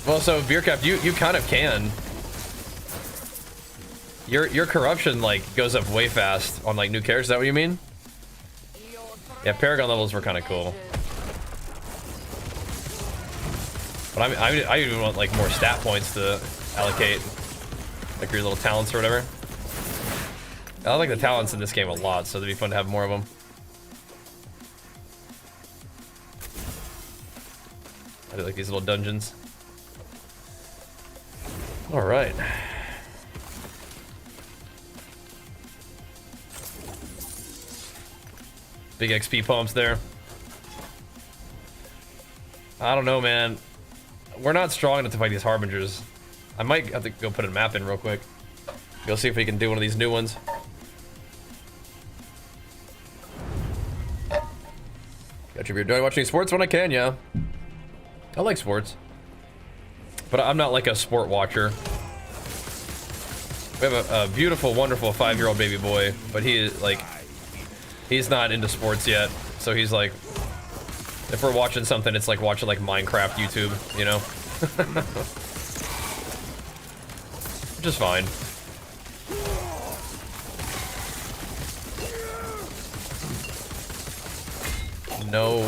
Well, so Beercap, you kind of can. Your corruption like goes up way fast on like new characters. Is that what you mean? Yeah, Paragon levels were kind of cool. But I even want like more stat points to allocate, like your little talents or whatever. I like the talents in this game a lot, so it'd be fun to have more of them. I do like these little dungeons. All right. Big XP pumps there. I don't know, man. We're not strong enough to fight these Harbingers. I might have to go put a map in real quick. Go see if we can do one of these new ones. Got you enjoy watching sports when I can, yeah. I like sports. But I'm not like a sport watcher. We have a beautiful, wonderful 5-year-old baby boy, but he is like, he's not into sports yet. So he's like, if we're watching something, it's like watching like Minecraft YouTube, you know? Which is fine. No,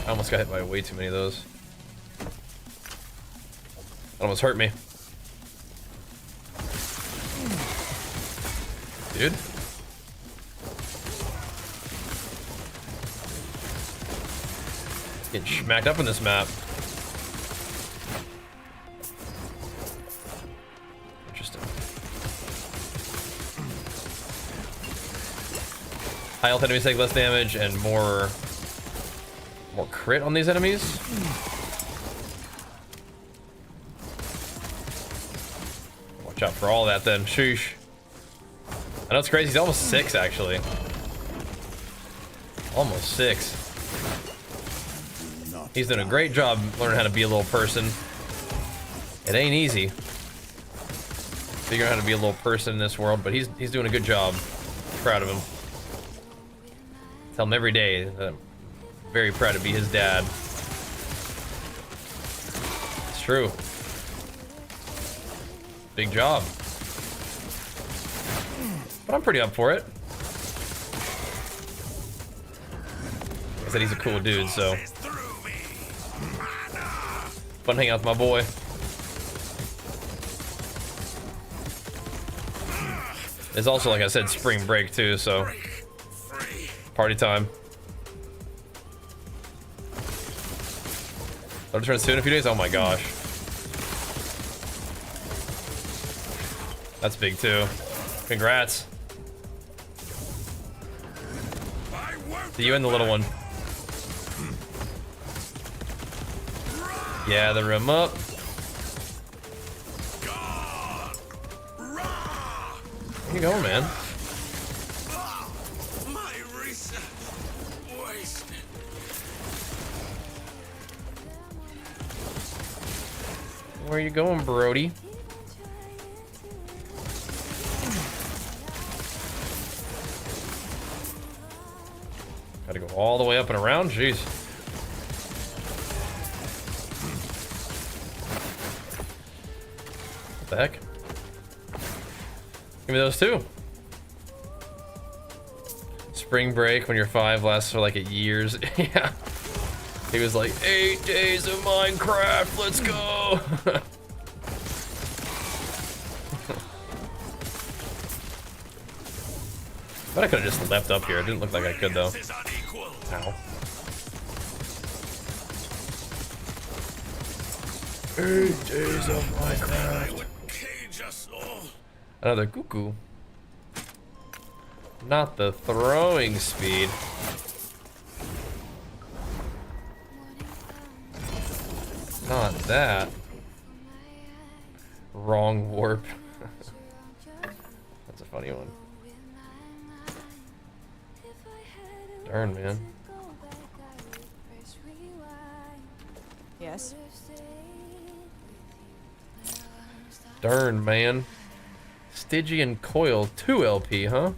I almost got hit by way too many of those. That almost hurt me. Dude. Getting smacked up in this map. Interesting. High health enemies take less damage and more crit on these enemies. Watch out for all that then. Sheesh. I know it's crazy. He's almost 6 actually. Almost 6. He's doing a great job learning how to be a little person. It ain't easy. Figuring out how to be a little person in this world, but he's doing a good job. Proud of him. Tell him every day that I'm very proud to be his dad. It's true. Big job. But I'm pretty up for it. I said he's a cool dude, so fun hanging out with my boy. It's also, like I said, spring break too, so party time. I'll return soon in a few days. Oh my gosh, that's big too. Congrats. See you and the little one. Yeah, the room up. Where you going, man? Where you going, Brody? Gotta go all the way up and around? Jeez. What the heck? Give me those too. Spring break when you're 5 lasts for like years. Yeah. He was like, 8 days of Minecraft, let's go. But I could have just leapt up here. It didn't look like I could though. Ow. 8 days of Minecraft. Another cuckoo. Not the throwing speed. Not that. Wrong warp. That's a funny one. Darn, man. Yes. Darn, man. Stygian Coil 2 LP, huh?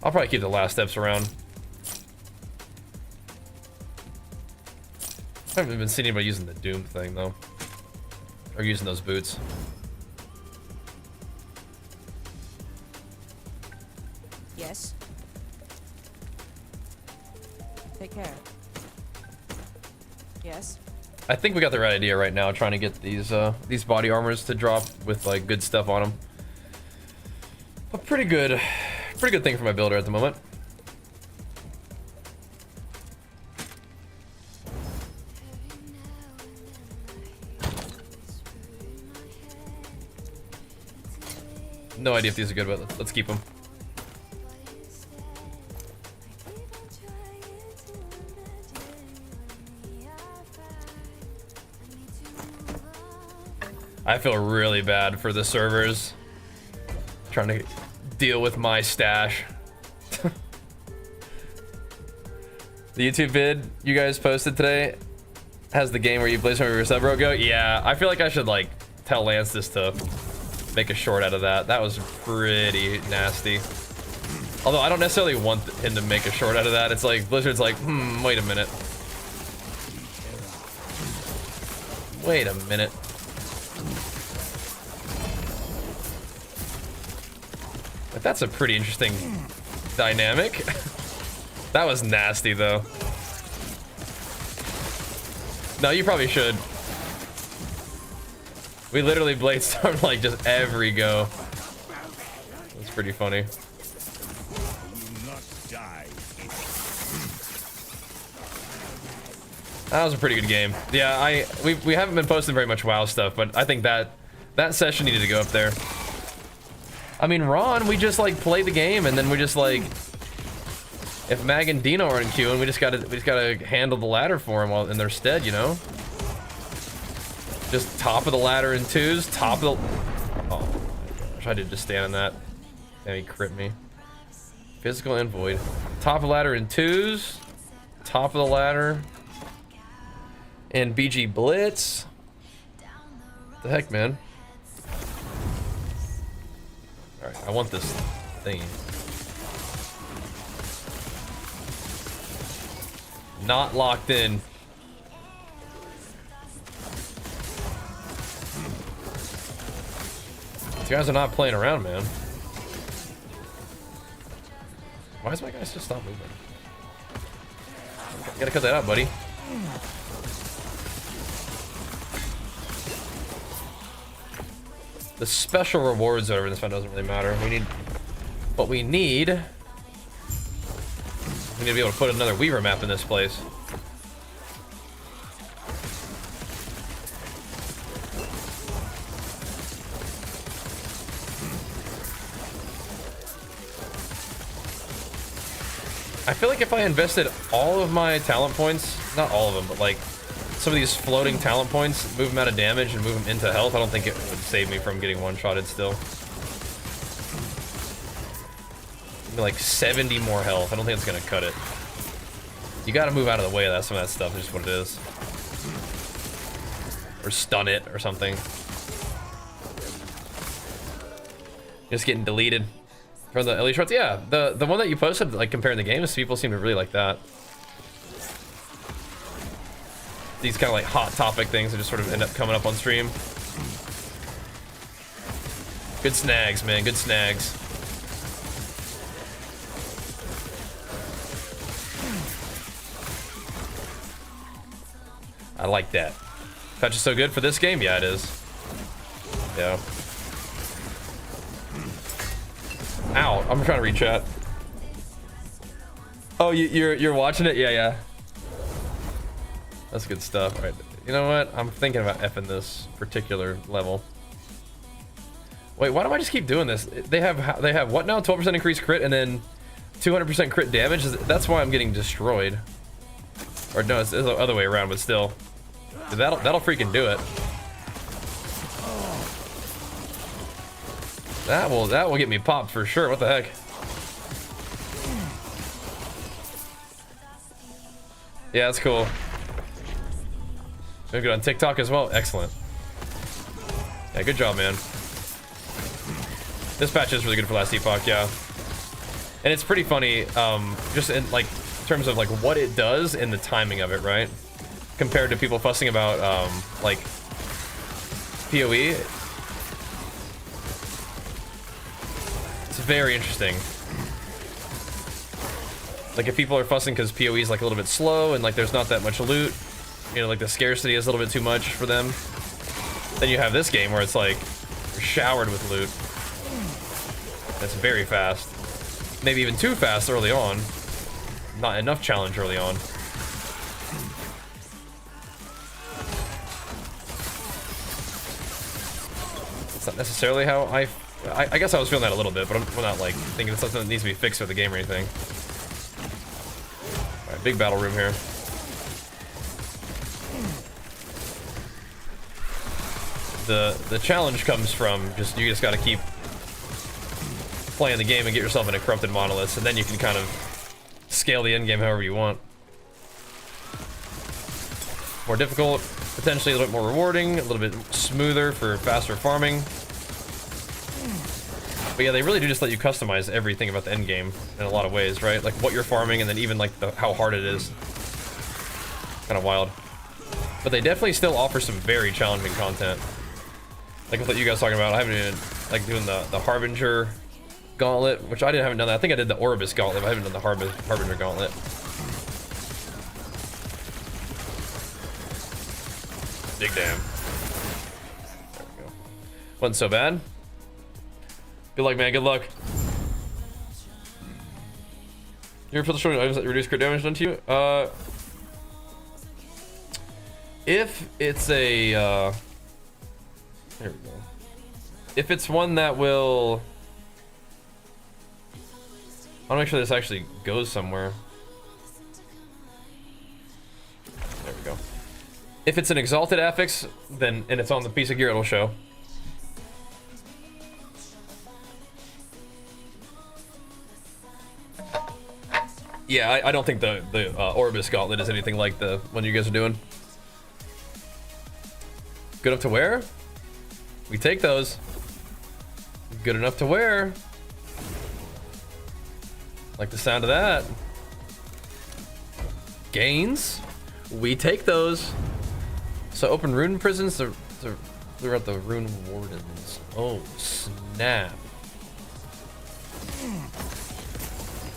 I'll probably keep the last steps around. I haven't been seeing anybody using the Doom thing, though. Or using those boots. Yes. Take care. Yes. I think we got the right idea right now, trying to get these body armors to drop with like good stuff on them. A pretty good thing for my builder at the moment. No idea if these are good, but let's keep them. I feel really bad for the servers trying to deal with my stash. The YouTube vid you guys posted today has the game where you play some of your sub go. Yeah, I feel like I should like tell Lance this to make a short out of that. That was pretty nasty. Although I don't necessarily want him to make a short out of that. It's like Blizzard's like, wait a minute. Wait a minute. But that's a pretty interesting dynamic. That was nasty though. No, you probably should. We literally bladestormed like just every go. That's pretty funny. That was a pretty good game. Yeah, we haven't been posting very much WoW stuff, but I think that session needed to go up there. I mean, Ron, we just like play the game, and then we just like, if Mag and Dino are in queuing, we just gotta handle the ladder for them while in their stead, you know. Just top of the ladder in twos, top of the. Oh my gosh, I did just stand on that. Damn, he crit me. Physical and void. Top of ladder in twos, top of the ladder. And BG Blitz. The heck, man. Alright, I want this thing. Not locked in. These guys are not playing around, man. Why is my guy still stop moving? You gotta cut that out, buddy. The special rewards over this one doesn't really matter. We need what we need. We need to be able to put another Weaver map in this place. I feel like if I invested all of my talent points, not all of them, but like some of these floating talent points, move them out of damage and move them into health, I don't think it would save me from getting one-shotted still. Maybe like 70 more health. I don't think it's gonna cut it. You gotta move out of the way of that, some of that stuff, is just what it is. Or stun it or something. Just getting deleted. From the elite shorts, yeah, the one that you posted, like comparing the games, people seem to really like that. These kind of like hot topic things that just sort of end up coming up on stream. Good snags, man, good snags. I like that. Touch is so good for this game, yeah, it is. Yeah. Ow, I'm trying to read chat. Oh, you're watching it? Yeah, yeah. That's good stuff. All right. You know what? I'm thinking about effing this particular level. Wait, why do I just keep doing this? They have what now? 12% increased crit and then 200% crit damage. That's why I'm getting destroyed. Or no, it's the other way around, but still. That'll freaking do it. That will get me popped for sure. What the heck? Yeah, that's cool. You're good on TikTok as well. Excellent. Yeah, good job, man. This patch is really good for last Epoch, yeah. And it's pretty funny, just in like terms of like what it does and the timing of it, right? Compared to people fussing about like PoE. It's very interesting. Like if people are fussing because PoE is like a little bit slow and like there's not that much loot, you know, like the scarcity is a little bit too much for them. Then you have this game where it's like you're showered with loot. That's very fast. Maybe even too fast early on. Not enough challenge early on. It's not necessarily how I guess I was feeling that a little bit, but I'm not like thinking it's something that needs to be fixed with the game or anything. All right, big battle room here. The challenge comes from you just got to keep playing the game and get yourself into corrupted monoliths, and then you can kind of scale the end game however you want. More difficult, potentially a little bit more rewarding, a little bit smoother for faster farming. But yeah, they really do just let you customize everything about the end game in a lot of ways, right? Like what you're farming, and then even like how hard it is. Kind of wild. But they definitely still offer some very challenging content. Like with what you guys talking about, I haven't even like doing the Harbinger gauntlet, which haven't done that. I think I did the Orbis gauntlet, but I haven't done the Harbinger gauntlet. Dig damn. There we go. Wasn't so bad. Good luck, man. Good luck. You ever feel the showing items that reduce crit damage done to you? If it's a here we go. If it's one that will, I want to make sure this actually goes somewhere. There we go. If it's an exalted affix, then and it's on the piece of gear, it'll show. Yeah, I don't think the Orbis Gauntlet is anything like the one you guys are doing. Good enough to wear? We take those. Good enough to wear. Like the sound of that. Gains? We take those. So open rune prisons to clear out the rune wardens. Oh, snap.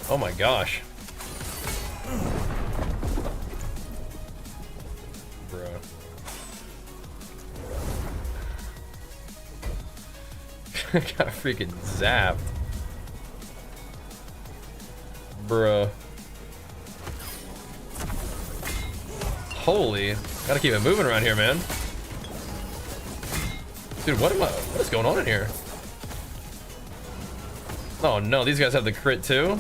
Oh my gosh. Bruh. Got freaking zapped. Bruh. Holy. Gotta keep it moving around here, man. Dude, what is going on in here? Oh no, these guys have the crit too?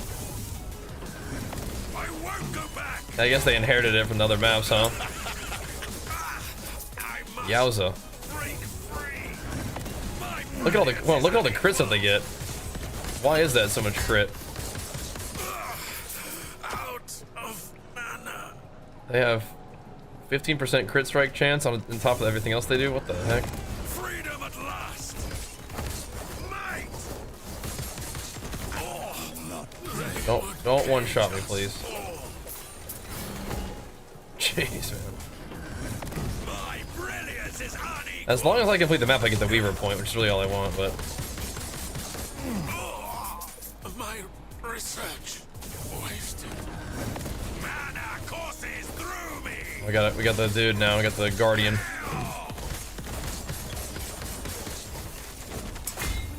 I won't go back. I guess they inherited it from the other maps, huh? Yowza. Break free. Look at all the look at all the crits that they get. Why is that so much crit? Out of mana. They have 15% crit strike chance on top of everything else they do. What the heck? Freedom at last. Might. Don't one shot me, please. Jeez, man. My brilliance is unequal. As long as I complete the map, I get the Weaver point, which is really all I want. But My research wasted. Mana courses through me. we got the dude now. We got the Guardian.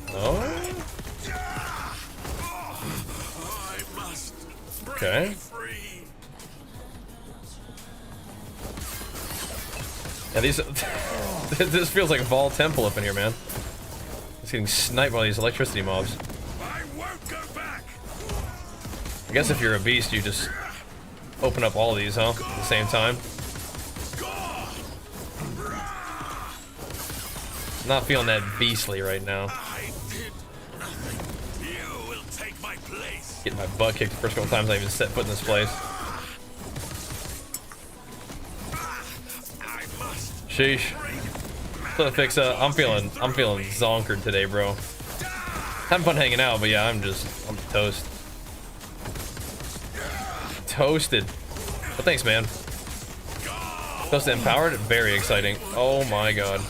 Oh. I must break Okay. free. Yeah, these. This feels like Vol Temple up in here, man. Just getting sniped by these electricity mobs. I won't go back. I guess if you're a beast, you just open up all these, huh? At the same time. Not feeling that beastly right now. I did nothing. You will take my place. Getting my butt kicked the first couple times I even set foot in this place. I must Sheesh. So fix I'm feeling zonkered today, bro. Having fun hanging out, but yeah, I'm toast. Toasted. But thanks, man. Toasted empowered, very exciting. Oh my god.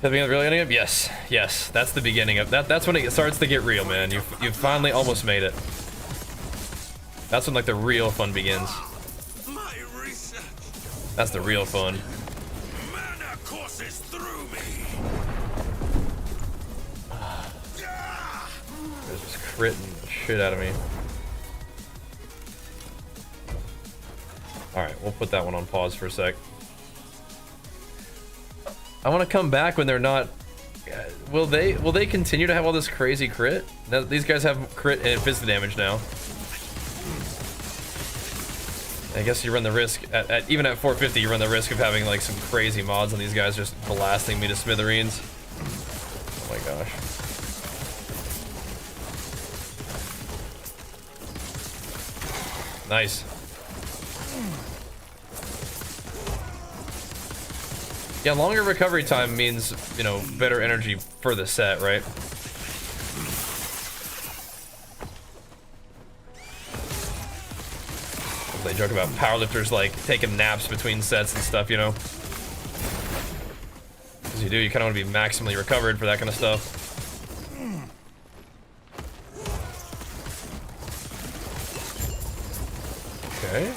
The beginning of the real endgame? Yes, yes. That's the beginning of that. That's when it starts to get real, man. You finally almost made it. That's when like the real fun begins. my research. That's the real fun. Mana courses through me. There's just critting the shit out of me. Alright, we'll put that one on pause for a sec. I want to come back when they're not... Will they continue to have all this crazy crit? Now, these guys have crit and physical damage now. I guess you run the risk, even at 450, you run the risk of having like some crazy mods on these guys just blasting me to smithereens. Oh my gosh. Nice. Yeah, longer recovery time means, you know, better energy for the set, right? They joke about powerlifters like taking naps between sets and stuff, you know? As you do, you kind of want to be maximally recovered for that kind of stuff. Okay.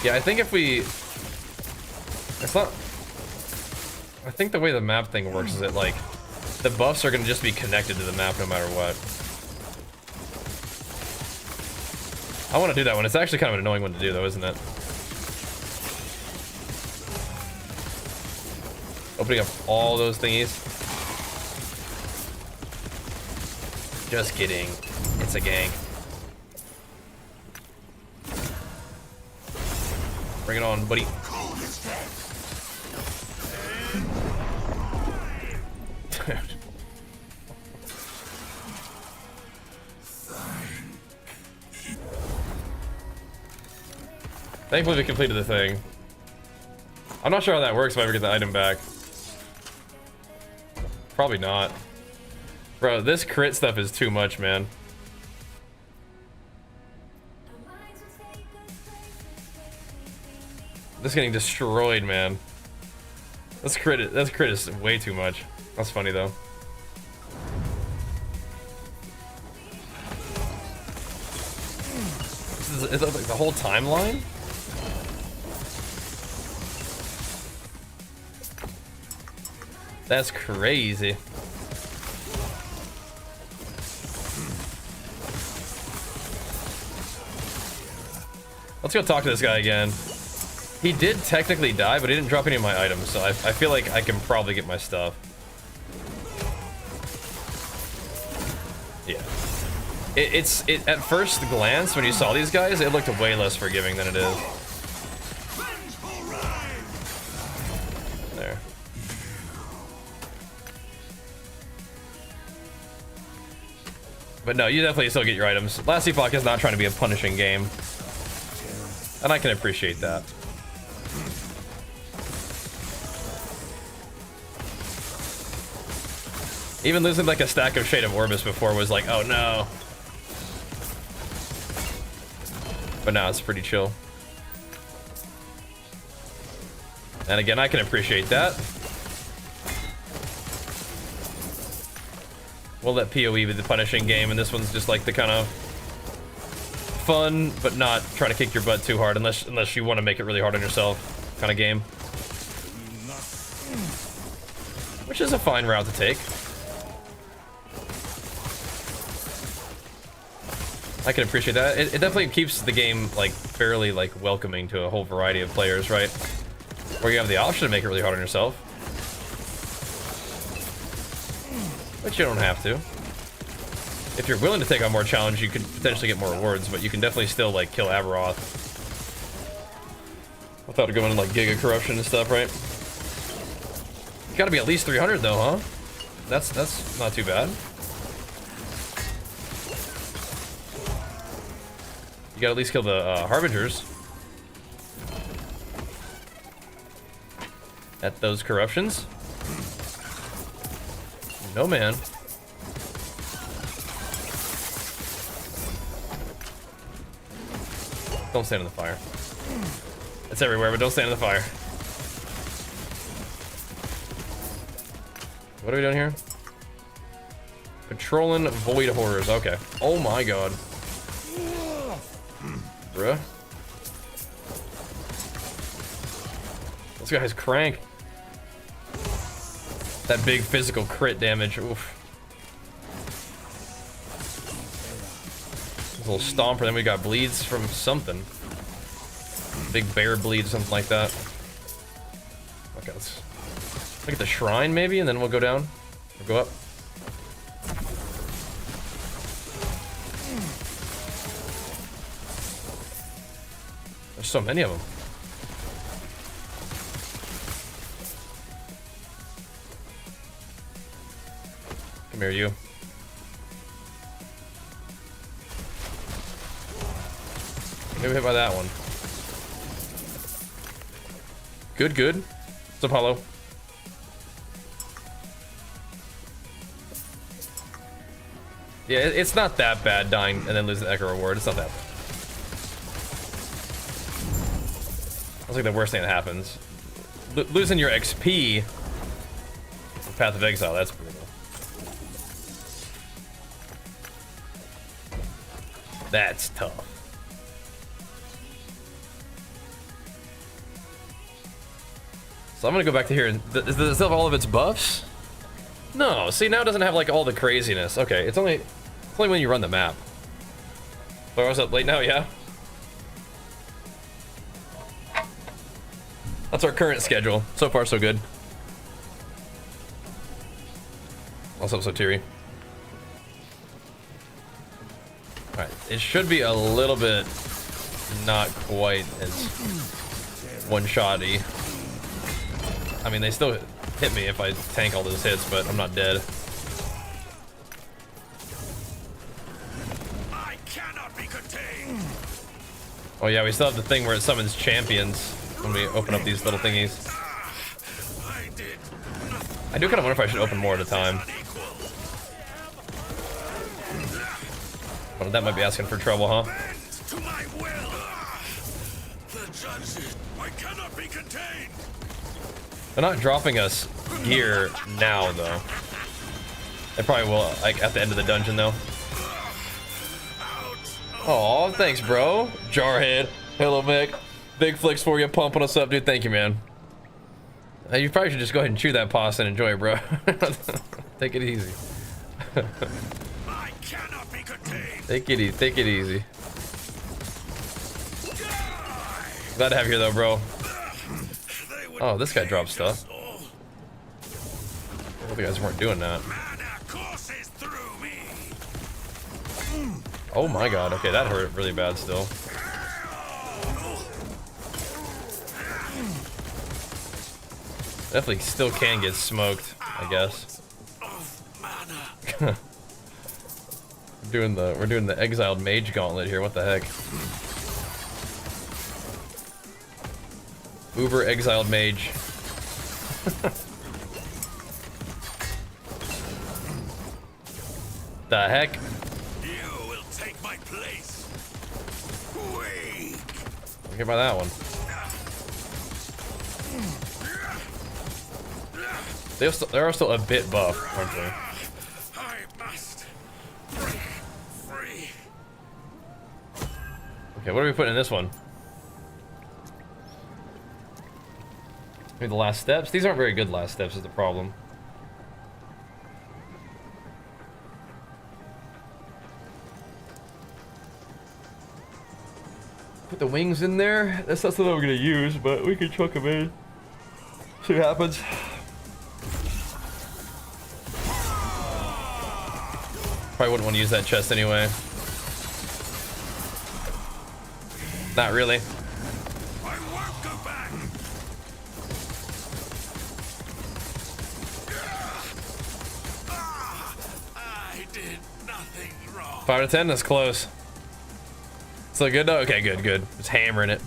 Yeah, I think if we... It's not... I think the way the map thing works is that, like, the buffs are going to just be connected to the map no matter what. I want to do that one. It's actually kind of an annoying one to do, though, isn't it? Opening up all those thingies. Just kidding. It's a gank. Bring it on, buddy. Thankfully we completed the thing. I'm not sure how that works if I ever get the item back. Probably not. Bro, this crit stuff is too much, man. This is getting destroyed, man. This crit is way too much. That's funny though. Is that like the whole timeline? That's crazy. Let's go talk to this guy again. He did technically die, but he didn't drop any of my items, so I feel like I can probably get my stuff. Yeah. It at first glance, when you saw these guys, it looked way less forgiving than it is. There. But no, you definitely still get your items. Last Epoch is not trying to be a punishing game. And I can appreciate that. Even losing like a stack of Shade of Orbis before was like, oh no. But now it's pretty chill. And again, I can appreciate that. We'll let PoE be the punishing game, and this one's just like the kind of fun, but not trying to kick your butt too hard, unless you want to make it really hard on yourself kind of game. Which is a fine route to take. I can appreciate that. It definitely keeps the game like fairly like welcoming to a whole variety of players, right? Where you have the option to make it really hard on yourself. But you don't have to. If you're willing to take on more challenge, you could potentially get more rewards, but you can definitely still like kill Aberoth without going into like Giga Corruption and stuff, right? You gotta be at least 300 though, huh? That's not too bad. You gotta at least kill the Harbingers at those corruptions. No, man. Don't stand in the fire. It's everywhere, but don't stand in the fire. What are we doing here? Patrolling Void Horrors. Okay. Oh my god. Bruh. This guy's crank. That big physical crit damage. Oof. A little stomper, then we got bleeds from something. Big bear bleed, something like that. Okay, let's look at the shrine maybe, and then we'll go down. Or go up. There's so many of them. Come here, you. Maybe hit by that one. Good, good. What's up, Hollow? Yeah, it's not that bad dying and then losing the Echo Reward. It's not that bad. That's like the worst thing that happens. Losing your XP for Path of Exile, that's brutal. That's tough. So I'm gonna go back to here. Does it still have all of its buffs? No, see, now it doesn't have like all the craziness. Okay, it's only when you run the map. So I was up late now, yeah? That's our current schedule. So far, so good. What's up, Sotiri? Alright, it should be a little bit not quite as one-shotty. I mean, they still hit me if I tank all those hits, but I'm not dead. I cannot be contained. Oh yeah, we still have the thing where it summons champions when we open up these little thingies. I do kind of wonder if I should open more at a time. Well, that might be asking for trouble, huh? To my will. The judges, I cannot be contained. They're not dropping us gear now, though. They probably will, like, at the end of the dungeon, though. Oh, thanks, bro. Jarhead. Hello, Mick. Big flicks for you, pumping us up, dude. Thank you, man. You probably should just go ahead and chew that pasta and enjoy it, bro. Take it easy. I cannot be contained. Take it easy. Take it easy. Glad to have you here, though, bro. Oh, this guy dropped stuff. I hope you guys weren't doing that. Oh my god. Okay, that hurt really bad still. Definitely still can get smoked, I guess. We're doing the exiled mage gauntlet here. What the heck? Uber exiled mage. The heck? You will take my place. Weak. Okay, by that one. They are still a bit buff, aren't they? I must break free. Okay, what are we putting in this one? Maybe the last steps? These aren't very good last steps is the problem. Put the wings in there. That's not something we're gonna use, but we can chuck them in. See what happens. Probably wouldn't want to use that chest anyway. Not really. I won't go back. I did nothing wrong. 5 out of 10, that's close. Still good though? Okay, good, good. Just hammering it.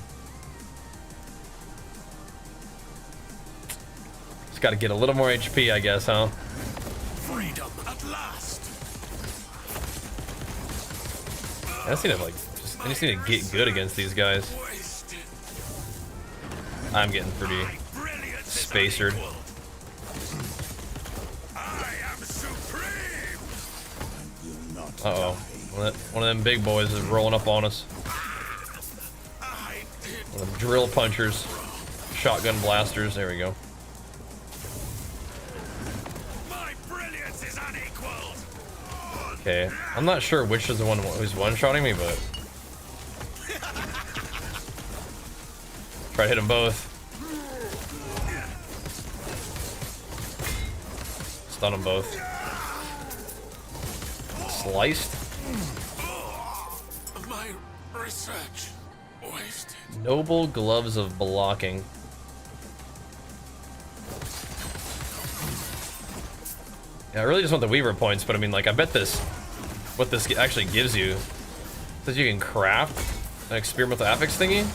Just gotta get a little more HP, I guess, huh? Freedom at last. I just need to I just need to get good against these guys. Wasted. I'm getting pretty spacered. I am supreme. Uh-oh. One of them big boys is rolling up on us. I did. One of them drill punchers. Shotgun blasters. There we go. My brilliance is unequaled. Okay. I'm not sure which is the one who's one-shotting me, but... Try to hit them both. Stun them both. Sliced. My research wasted. Noble gloves of blocking. Yeah, I really just want the Weaver points, but I mean, like, I bet what this actually gives you, says you can craft an experimental affix thingy.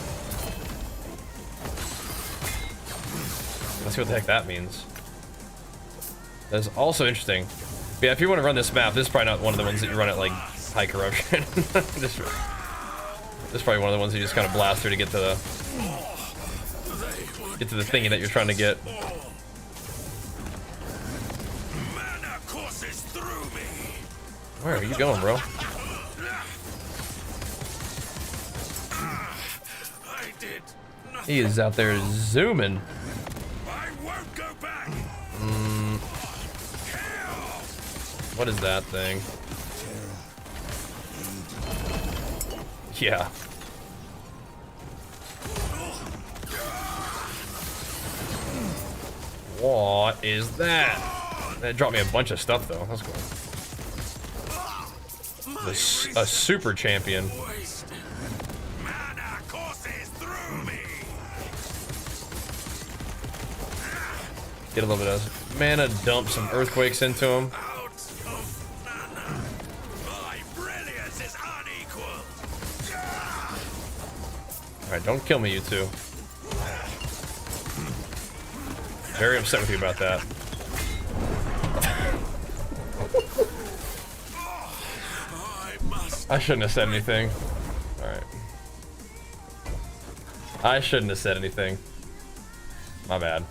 Let's see what the heck that means. That's also interesting. But yeah, if you want to run this map, this is probably not one of the ones that you run at like high corruption. this is probably one of the ones you just kind of blast through to get to the thingy that you're trying to get. Mana courses through me. Where are you going, bro? I did nothing. He is out there zooming. I won't go back. What is that thing? Yeah. What is that? That dropped me a bunch of stuff though. That's cool. A super champion. Wasted. Mana courses through me. Get a little bit of mana, dump some earthquakes into him. Out of mana. My brilliance is unequal. Alright, don't kill me, you two. Very upset with you about that. I shouldn't have said anything. Alright. I shouldn't have said anything. My bad.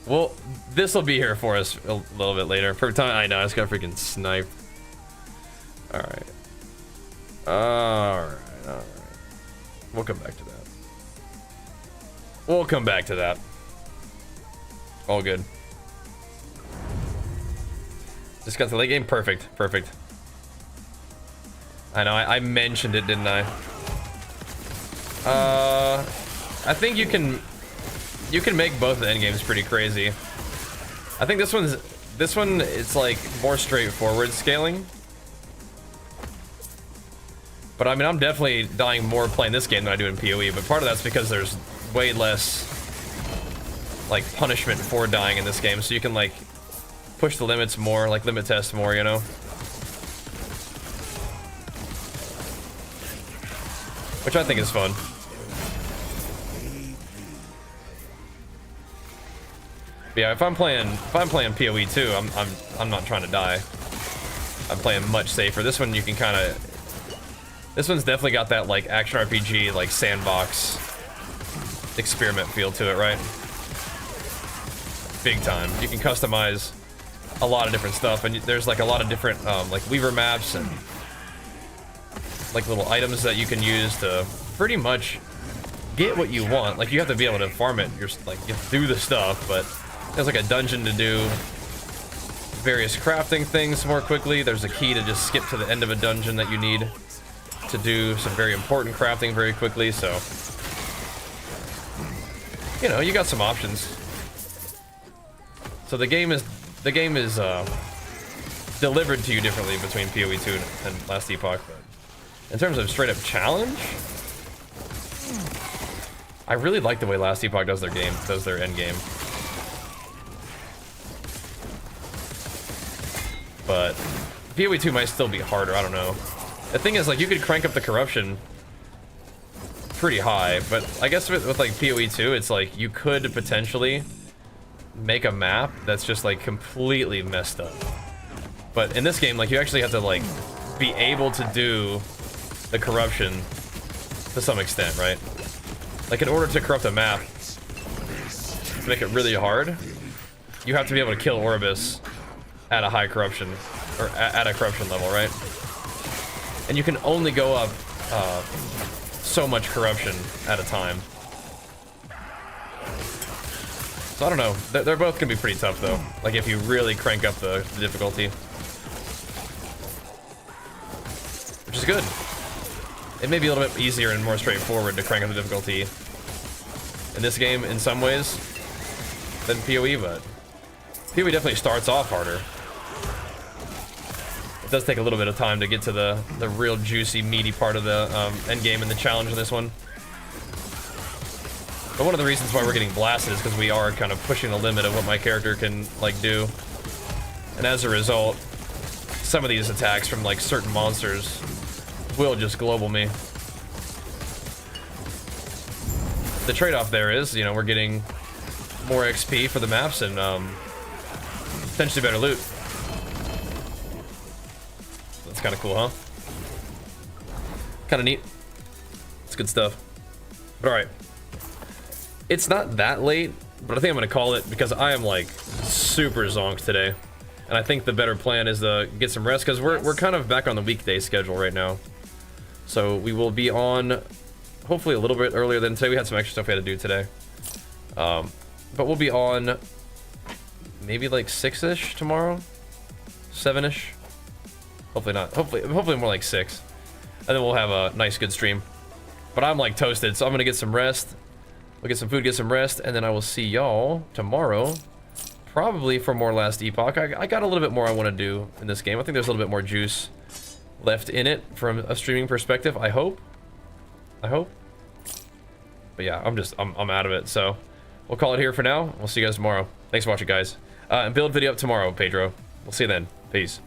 Well, this will be here for us a little bit later. For time, I know, I just got freaking sniped. Alright. Alright. We'll come back to that. We'll come back to that. All good. Just got the late game. Perfect. Perfect. I know, I mentioned it, didn't I? I think you can make both the end games pretty crazy. I think this one it's like more straightforward scaling. But I mean, I'm definitely dying more playing this game than I do in PoE, but part of that's because there's way less like punishment for dying in this game, so you can like push the limits more, like limit test more, you know? Which I think is fun. But yeah, if I'm playing PoE 2, I'm not trying to die. I'm playing much safer. This one you can kind of. This one's definitely got that like action RPG, like sandbox experiment feel to it, right? Big time. You can customize a lot of different stuff, and there's like a lot of different like weaver maps and like little items that you can use to pretty much get what you want. Like you have to be able to farm it. You're like you have to do the stuff, but there's like a dungeon to do various crafting things more quickly. There's a key to just skip to the end of a dungeon that you need to do some very important crafting very quickly. So you know, you got some options. So the game is delivered to you differently between PoE 2 and Last Epoch. But in terms of straight up challenge, I really like the way Last Epoch does their end game. But PoE 2 might still be harder, I don't know. The thing is, like, you could crank up the corruption pretty high, but I guess with like PoE 2, it's like you could potentially make a map that's just like completely messed up. But in this game, like, you actually have to like be able to do the corruption to some extent, right? Like, in order to corrupt a map, to make it really hard, you have to be able to kill Orbis at a high corruption, or at a corruption level, right? And you can only go up so much corruption at a time. So I don't know. They're both gonna be pretty tough though. Like if you really crank up the difficulty, which is good. It may be a little bit easier and more straightforward to crank up the difficulty in this game in some ways than PoE, but PoE definitely starts off harder. It does take a little bit of time to get to the real juicy, meaty part of the end game and the challenge in this one. But one of the reasons why we're getting blasted is because we are kind of pushing the limit of what my character can like do. And as a result, some of these attacks from like certain monsters will just global me. The trade-off there is, you know, we're getting more XP for the maps and potentially better loot. That's kind of cool, huh? Kind of neat. It's good stuff. But all right. It's not that late, but I think I'm gonna call it because I am like super zonked today, and I think the better plan is to get some rest because we're kind of back on the weekday schedule right now. So we will be on hopefully a little bit earlier than today. We had some extra stuff we had to do today, but we'll be on maybe like 6-ish tomorrow, 7-ish. Hopefully not. Hopefully more like 6, and then we'll have a nice good stream. But I'm like toasted, so I'm gonna get some rest. We'll get some food, get some rest, and then I will see y'all tomorrow, probably for more Last Epoch. I got a little bit more I want to do in this game. I think there's a little bit more juice left in it from a streaming perspective. I hope. But yeah, I'm out of it. So we'll call it here for now. We'll see you guys tomorrow. Thanks for watching, guys. And build video up tomorrow, Pedro. We'll see you then. Peace.